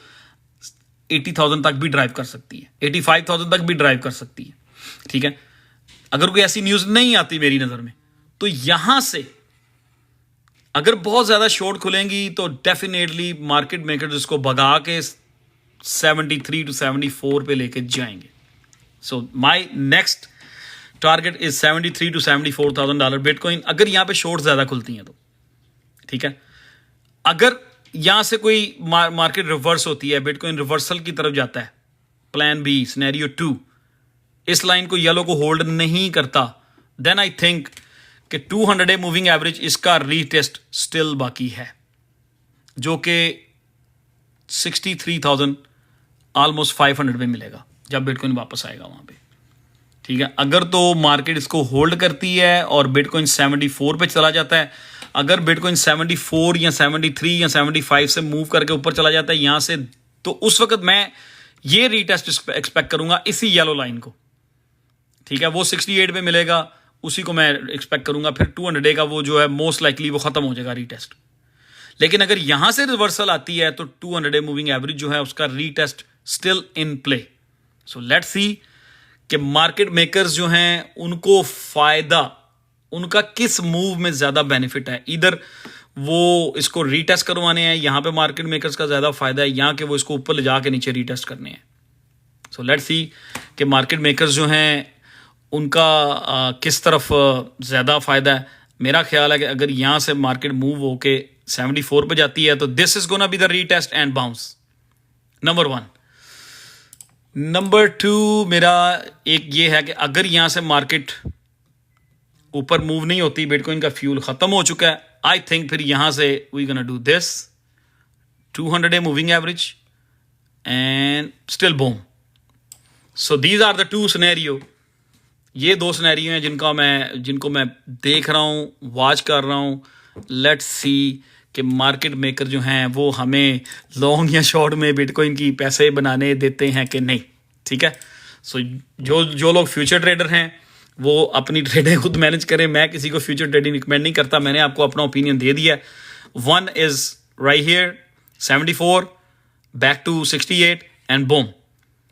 80,000 तक भी ड्राइव कर सकती है, 85,000 तक भी ड्राइव कर सकती है, ठीक है। अगर कोई ऐसी न्यूज नहीं आती मेरी नजर में, तो यहां से अगर बहुत ज्यादा शॉर्ट खुलेंगी तो डेफिनेटली मार्केट मेकर्स इसको भगा के 73 to 74 पे लेके जाएंगे। So my next target is 73 to 74,000 bitcoin, अगर यहां पे शॉर्ट ज्यादा खुलती हैं तो, ठीक है। अगर यहां से कोई मार्केट रिवर्स होती है, बिटकॉइन रिवर्सल की तरफ जाता है, प्लान बी सिनेरियो 2, इस लाइन को येलो को होल्ड नहीं करता, देन आई थिंक कि 200 डे मूविंग एवरेज इसका रीटेस्ट स्टिल बाकी है, जो कि 63,000 ऑलमोस्ट 500 पे मिलेगा जब बिटकॉइन वापस आएगा वहां पे। ठीक है, अगर तो मार्केट इसको होल्ड करती है और बिटकॉइन 74 पे चला जाता है, अगर बिटकॉइन 74 या 73 या 75 से मूव करके ऊपर चला जाता है यहां से, तो उस वक्त मैं ये रीटेस्ट एक्सपेक्ट करूंगा इसी येलो लाइन को। ठीक है, वो 68 पे मिलेगा, उसी को मैं एक्सपेक्ट करूंगा। फिर 200 डे का वो जो है मोस्ट लाइकली वो खत्म हो जाएगा रीटेस्ट। लेकिन अगर यहां से रिवर्सल आती है तो 200 डे मूविंग एवरेज जो है उसका retest still in play. So let's see कि मार्केट मेकर्स जो हैं उनको फायदा, उनका किस मूव में ज्यादा बेनिफिट है। इधर वो इसको रीटेस्ट करवाने हैं, यहां पे मार्केट मेकर्स का ज्यादा फायदा है, यहां के वो इसको ऊपर ले जाके नीचे रीटेस्ट करने हैं। सो लेट्स सी कि मार्केट मेकर्स जो हैं उनका किस तरफ ज्यादा फायदा है। मेरा ख्याल है कि अगर यहां से मार्केट मूव होके 74 पे जाती है तो this is gonna be the retest and bounce, number 1। Number 2 मेरा एक ये है कि अगर यहां से मार्केट ऊपर मूव नहीं होती, बिटकॉइन का फ्यूल खत्म हो चुका है, आई थिंक फिर यहां से we gonna do this 200 day moving average and still boom. So these are the 2 scenario. ये 2 सिनेरियो हैं जिनको मैं देख रहा हूं, वॉच कर रहा हूं। लेट्स सी कि मार्केट मेकर जो हैं वो हमें लॉन्ग या शॉर्ट में बिटकॉइन की पैसे बनाने देते हैं कि नहीं। ठीक है, सो जो लोग फ्यूचर ट्रेडर हैं वो अपनी ट्रेडिंग खुद मैनेज करें। मैं किसी को फ्यूचर ट्रेडिंग रिकमेंड नहीं करता, मैंने आपको अपना ओपिनियन दे दिया। 1 is right here 74 back to 68 and boom.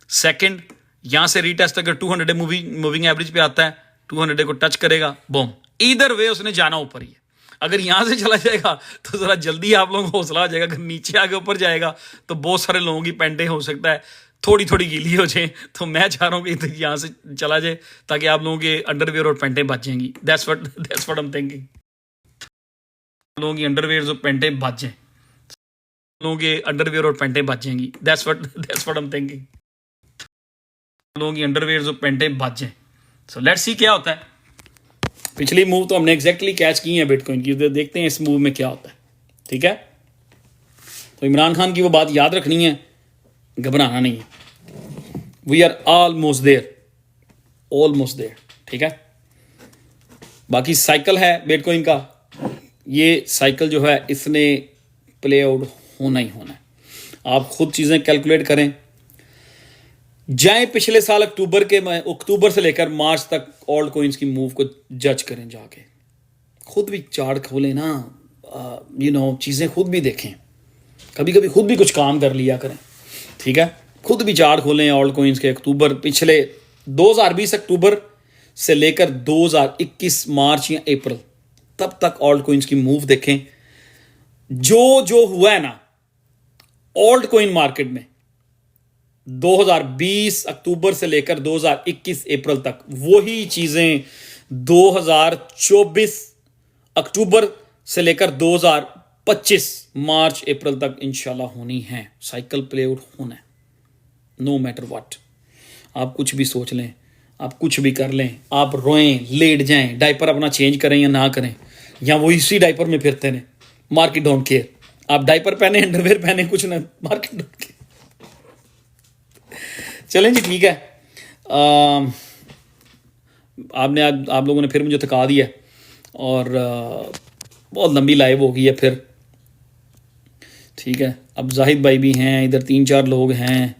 Second, यहां से रीटेस्ट अगर 200 डे मूविंग एवरेज पे आता है, 200 डे को टच करेगा, बूम। इधर वे उसने जाना ऊपर ही है। अगर यहां से चला जाएगा तो जरा जल्दी आप लोगों को हौसला आ जाएगा। अगर नीचे आगे ऊपर जाएगा तो बहुत सारे लोगों की पैंटें हो सकता है थोड़ी थोड़ी गीली हो जाए। तो मैं चाह रहा हूं कि यहां से चला जाए ताकि आप लोगों के अंडरवेयर और पैंटें बच जाएंगी। That's what I am thinking. लोगों की अंडरवेयर और पैंटें बच जाएं, लोगों के अंडरवेयर और पैंटें बच जाएंगी। That's what I am thinking. लोगों की अंडरवेयर और पैंटें बच जाएं। सो लेट्स सी क्या होता है। पिछली मूव तो हमने एग्जैक्टली कैच की है बिटकॉइन की, देखते हैं इस मूव में क्या होता है। ठीक है, तो इमरान खान की वो बात याद रखनी है, घबराना नहीं है। We are almost there. ठीक है, बाकी साइकिल है बिटकॉइन का, ये साइकिल जो है इसने प्ले आउट होना ही होना है। आप खुद चीजें कैलकुलेट करें, जाए पिछले साल अक्टूबर से लेकर मार्च तक ऑल्ट कॉइन्स की मूव को जज करें, जाके खुद भी चार्ट खोलें ना, चीज़ें खुद भी देखें, कभी कभी खुद भी कुछ काम कर लिया करें। ठीक है, खुद भी चार्ट खोलें ऑल्ट कॉइन्स के अक्टूबर, पिछले 2020 अक्टूबर से लेकर 2021 मार्च या अप्रैल तब तक ऑल्ट कॉइन्स की मूव देखें। जो हुआ है ना ऑल्ट कॉइन मार्केट में 2020 अक्टूबर से लेकर 2021 अप्रैल तक, वही चीजें 2024 अक्टूबर से लेकर 2025 मार्च अप्रैल तक इंशाल्लाह होनी है। साइकिल प्ले आउट होना है, नो मैटर व्हाट। आप कुछ भी सोच लें, आप कुछ भी कर लें, आप रोएं, लेट जाएं, डायपर अपना चेंज करें या ना करें, या वो इसी डायपर में फिरते रहें, मार्केट डोंट केयर। आप डायपर पहने, अंडरवेयर पहने, कुछ ना, मार्केट डोंट केयर। चलें जी, ठीक है। आप लोगों ने फिर मुझे थका दिया और बहुत लंबी लाइव हो गई है फिर। ठीक है, अब जाहिद भाई भी हैं इधर, 3-4 लोग हैं।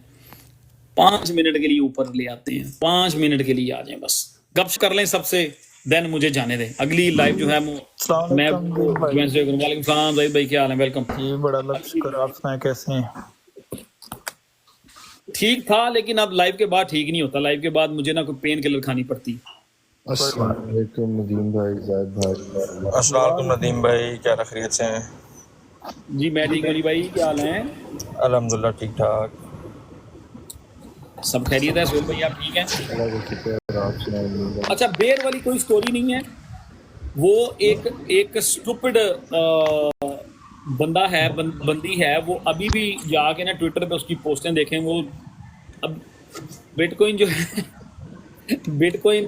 5 मिनट के लिए ऊपर ले आते हैं, 5 मिनट के लिए आ जाएं, बस गप कर लें सबसे, देन मुझे जाने दें। अगली लाइव जो है मैं वालेकुम सलाम जाहिद भाई, क्या हाल है? वेलकम। ये बड़ा लश्कर, आप सुनाएं कैसे हैं? ठीक था, लेकिन अब लाइव के बाद ठीक नहीं होता। लाइव के बाद मुझे ना कोई पेन किलर खानी पड़ती। अस्सलाम वालेकुम नदीम भाई, जायद भाई। अस्सलाम वालेकुम नदीम भाई, क्या खैरियत से हैं? जी मैं ठीक हूँ भाई, क्या हाल है? अल्हम्दुलिल्लाह ठीक ठाक, सब खैरियत है। सोहेल भाई आप ठीक हैं? अल्लाह का शुक्र है, आप सुनाइए। अच्छा, बेर वाली कोई स्टोरी नहीं है, वो एक स्टूपिड बंदा है, बंदी है, वो अभी भी जाके ना ट्विटर पे उसकी पोस्टें देखें। वो अब बिटकॉइन जो है बिटकॉइन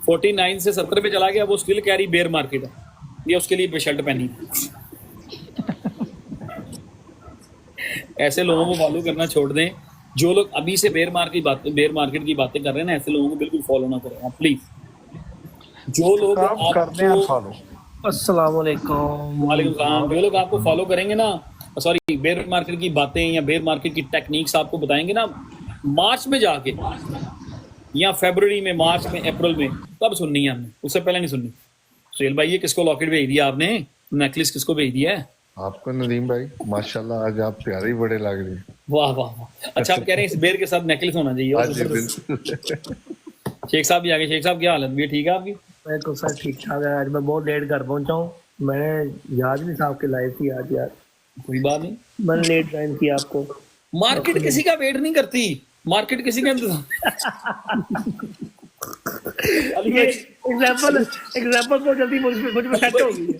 49 से 70 पे चला गया, वो स्टिल कैरी बेयर मार्केट है, ये उसके लिए शर्ट पहनी। ऐसे लोगों को फॉलो करना छोड़ दें, जो लोग अभी से बेयर मार्केट की बातें कर रहे हैं ना, ऐसे लोगों को बिल्कुल फॉलो ना करें प्लीज। जो लोग करते हैं आपको फॉलो। अस्सलाम वालेकुम। वालेकुम सलाम, जो लोग आपको फॉलो करेंगे ना, सॉरी बेयर मार्केट की बातें या बेयर मार्केट की टेक्निक्स आपको बताएंगे ना, मार्च में जाके या फरवरी में, मार्च में, अप्रैल में, तब सुननी है हमने, उससे पहले नहीं सुननी। सुहेल भाई, ये किसको लॉकेट भेज दिया आपने, नेकलेस किसको भेज दिया है? आपको नदीम भाई, माशाल्लाह आज आप प्यारे ही बड़े लग रहे हैं। वाह वाह वाह, अच्छा आप कह रहे हैं इस बेर के साथ नेकलेस होना चाहिए। आज जी बिल्कुल। शेख साहब भी आ गए। शेख साहब क्या हालत भी ठीक है आपकी? मैं तो सर ठीक ठाक है। आज मैं बहुत लेट घर पहुंचा हूँ, मैंने याद नहीं था आपकी लाइव थी आज यार। कोई बात नहीं, मैंने लेट ज्वाइन किया आपको। मार्केट किसी का वेट नहीं करती, मार्केट किसी का इंतजार। ये एग्जांपल बहुत जल्दी मुझ में सेट हो गई है।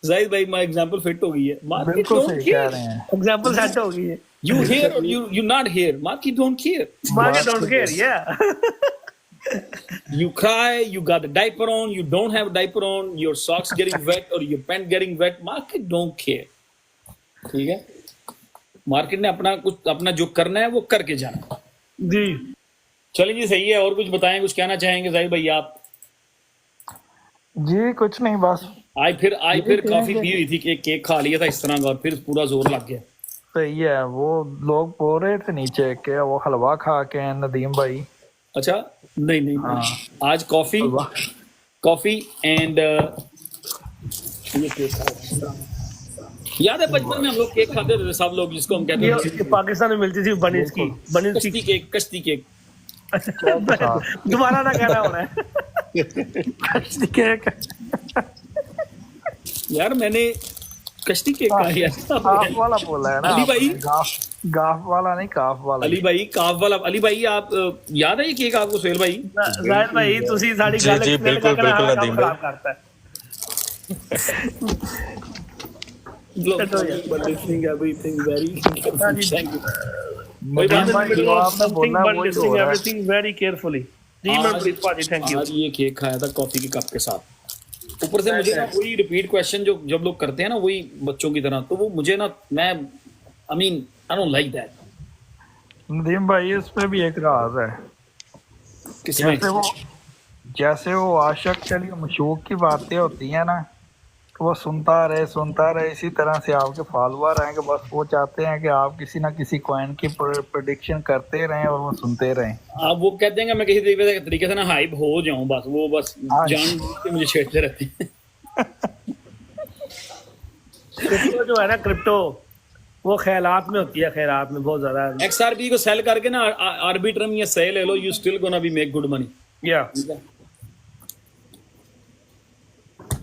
जाहिद भाई, माय एग्जांपल फिट हो गई है। मार्केट बिल्कुल डोंट सही कह केयर, रहे हैं। एग्जांपल सेट हो गई है। यू हियर और you not here, market don't care. Market don't care, या You cry, you got a diaper on, you don't have a diaper on, your socks getting wet or your pant getting wet, market don't care। ठीक है, मार्केट ने अपना जो करना है वो करके जाना जी। चलिए जी, सही है। और कुछ बताएं, कुछ कहना चाहेंगे जाहिद भाई आप? जी कुछ नहीं, बस आज फिर काफी पी हुई थी, केक खा लिया था इस तरह का और फिर पूरा जोर लग गया। सही है। वो लोग बोल रहे थे नीचे के वो हलवा खा के हैं नदीम भाई। अच्छा, नहीं आज कॉफी एंड ये केक खा। याद है बचपन में हम लोग केक खाते थे सब लोग, जिसको हम कहते ये पाकिस्तान में मिलती थी बनीज की कश्ती केक। दोबारा ना कहना हो रहा है। कश्ती केक यार, मैंने कश्ती केक कहा यार। काफ वाला बोला है ना अली भाई, गाफ वाला नहीं, काफ वाला। अली भाई काफ वाला। अली भाई, आप याद है ये केक आपको? सुहेल भाई, जाहिद भाई तुसी साडी जी, गल जी, बिल्कुल, बिल्कुल, नदीम भाई। खराब करता है। everything very thank you। Nadeem भाई जो आपने बोला वही हो रहा है। Everything very carefully. जी मैं प्लीज पाजी, थैंक यू। आज ये केक खाया था कॉफी के कप के साथ। ऊपर से मुझे ना वही रिपीट क्वेश्चन जो जब लोग करते हैं ना, वही बच्चों की तरह, तो वो मुझे ना, मैं I mean I don't like that. Nadeem भाई इसमें भी एक राज है। किसमें? जैसे वो आशिक चली मशूक की बातें होती हैं ना, तो वो सुनता रहे। इसी तरह से आपके फॉलोअर हैं कि बस वो चाहते हैं कि आप किसी ना किसी कॉइन की प्रेडिक्शन करते रहें और वो सुनते रहें। आप वो कहते हैं कि मैं किसी तरीके से ना हाइप हो जाऊं, बस वो जान के मुझे छेड़ते रहते हैं। क्रिप्टो जो है ना, क्रिप्टो वो ख्यालात में होती है, ख्यालात में बहुत ज्यादा। XRP को सेल करके ना आर्बिट्रम या सेल ले लो, you still gonna be make good money. या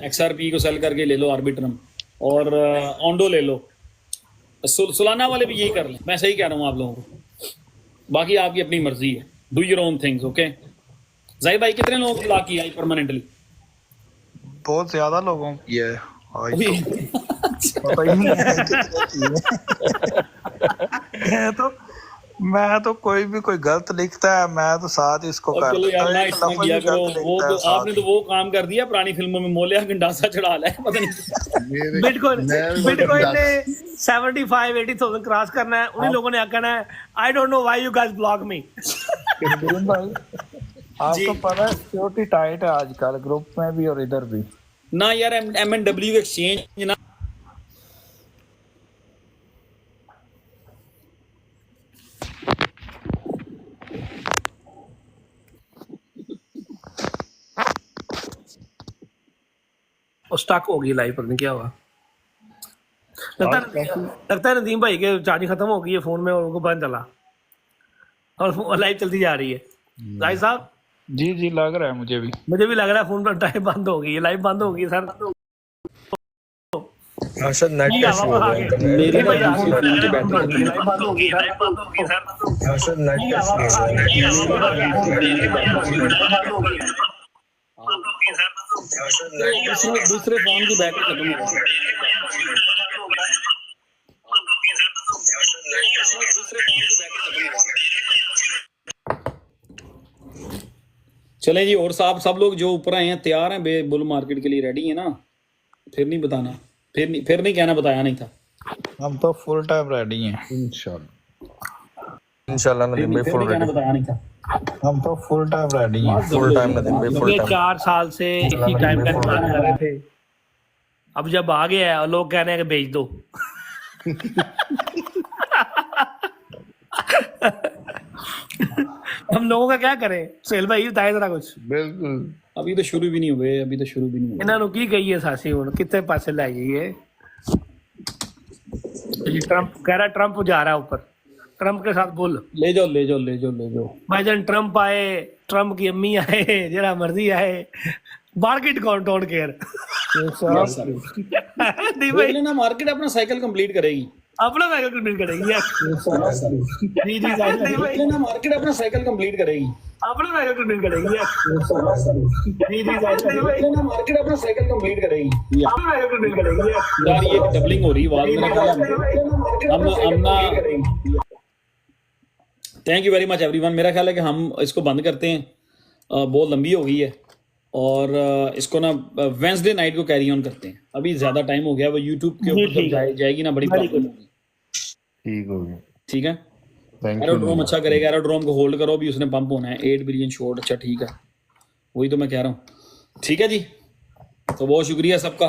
XRP को सेल करके ले लो आर्बिट्रम, और ऑन्डो ले लो। सुलाना वाले भी यही कर लें, मैं सही कह रहा हूँ आप लोगों को। बाकी आपकी अपनी मर्जी है, do your own things. Okay Zahid भाई, कितने लोगों को ब्लॉक किया परमानेंटली? बहुत ज्यादा लोगों की है। मैं तो कोई भी कोई गलत लिखता है मैं तो साथ इसको कर चलो यार, ना इसमें किया करो। वो तो आपने तो वो काम कर दिया पुरानी फिल्मों में, मोलिया गंडासा चढ़ा लिया, पता नहीं। बिटकॉइन ने 75-80,000 क्रॉस करना है, उन्हीं लोगों ने कहना है I don't know why you guys block me. आपको पता है सिक्योरिटी टाइट है आजकल, ग्रुप में भी और इधर भी ना यार। MNW एक्सचेंज ना, स्टक हो गई लाइव, पता नहीं क्या हुआ। लगता है नदीम भाई के चार्जिंग खत्म हो गई है फोन में और उनको पता चला, और लाइव चलती जा रही है। जाहिद साहब जी लग रहा है मुझे भी लग रहा है फोन पर टाइम बंद हो गई है, लाइव बंद हो गई है सर। शायद नेट का इशू हो गया। मेरी दूसरी फोन की बैटरी लाइव बंद हो गई सर। शायद नेट का इशू हो गया। दूसरे फोन की बैटरी खत्म हो गई। दूसरे फोन की बैटरी खत्म हो गई। चलें जी, और साहब सब लोग जो ऊपर आए हैं तैयार हैं, बुल मार्केट के लिए रेडी है ना? फिर नहीं बताना, फिर नहीं कहना बताया नहीं था। हम तो फुल टाइम रेडी हैं। इंशाल्लाह नदीम भाई फिर फुल नहीं कहना रेडी, बताया नहीं था। हम तो फुल टाइम रेडी हैं। फुल टाइम नदीम भाई फुल ये टाइम। 4 साल से इसी टाइम का इंतजार कर रहे थे, अब जब आ गया है और लोग कह रहे हैं कि भेज दो। हम लोगों का क्या करें? सुहेल भाई बताए जरा कुछ। बिल्कुल अभी तो शुरू भी नहीं हुए, ਇਹਨਾਂ ਨੂੰ ਕੀ ਕਹੀਏ ਸਾਸੀ ਹੁਣ ਕਿੱਥੇ ਪਾਸੇ ਲੈ ਜਾਈਏ? ये ट्रम्प कह रहा है ट्रम्प जा रहा है ऊपर, ट्रम्प के साथ बोल ले जाओ। भाईजान ट्रम्प आए, ट्रम्प की अम्मी आए, जरा मर्जी आए, मार्केट कौन डोंट केयर। नहीं भाई लेना मार्केट अपना साइकिल कंप्लीट करेगी, अपना साइकिल कंप्लीट करेगी यार। जी जी नहीं भाई लेना मार्केट अपना साइकिल कंप्लीट करेगी, अपना साइकिल कंप्लीट करेगी यार। जी जी नहीं भाई लेना मार्केट अपना साइकिल कंप्लीट करेगी अपना साइकिल कंप्लीट करेगी यार। यार। ये डबलिंग हो रही है आवाज, मेरा ख्याल है हम ना। Thank you very much everyone. मेरा ख्याल है कि हम इसको बंद करते हैं, बहुत लंबी हो गई है, और इसको ना वेंसडे नाइट को कैरी ऑन करते हैं। अभी ज्यादा टाइम हो गया, वो यूट्यूब के ऊपर जब जाएगी ना बड़ी प्रॉब्लम होगी। ठीक हो गया, ठीक है, थैंक एरोड्रोम यू। अच्छा करेगा, एरोड्रोम को होल्ड करो, भी उसने पंप होना है 8 बिलियन शॉट। अच्छा ठीक है, वही तो मैं कह रहा हूँ। ठीक है जी, तो बहुत शुक्रिया सबका।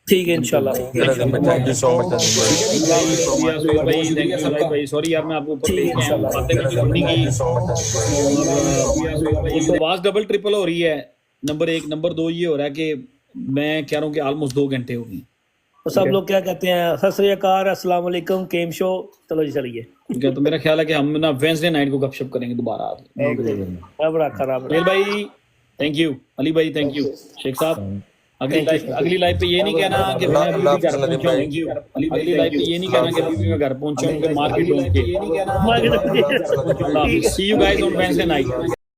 ठीक है इंशाल्लाह। Thank you so much Nadeem भाई। सॉरी यार, मैं आपको ऊपर लेके आया हूं, बातें भी करनी की। आवाज डबल ट्रिपल हो रही है, नंबर 1। नंबर 2 ये हो रहा है कि मैं कह रहा हूँ कि ऑलमोस्ट 2 घंटे हो गए। तो सब लोग क्या कहते हैं? सत श्री अकाल, अस्सलाम वालेकुम, केम शो। चलो जी चलिए। ठीक है, तो मेरा ख्याल है कि हम ना वेंसडे नाइट को गपशप करेंगे दोबारा आके। रब रखा रब सुहेल भाई थैंक यू, अली भाई थैंक यू, शेख साहब अगली लाइफ पे ये नहीं कहना कि मैं अभी भी घर पहुंचा हूं। अगली लाइफ पे ये नहीं कहना कि अभी भी मैं घर पहुंचा हूं, मार्केट ढूंढ के। See you guys on Wednesday night.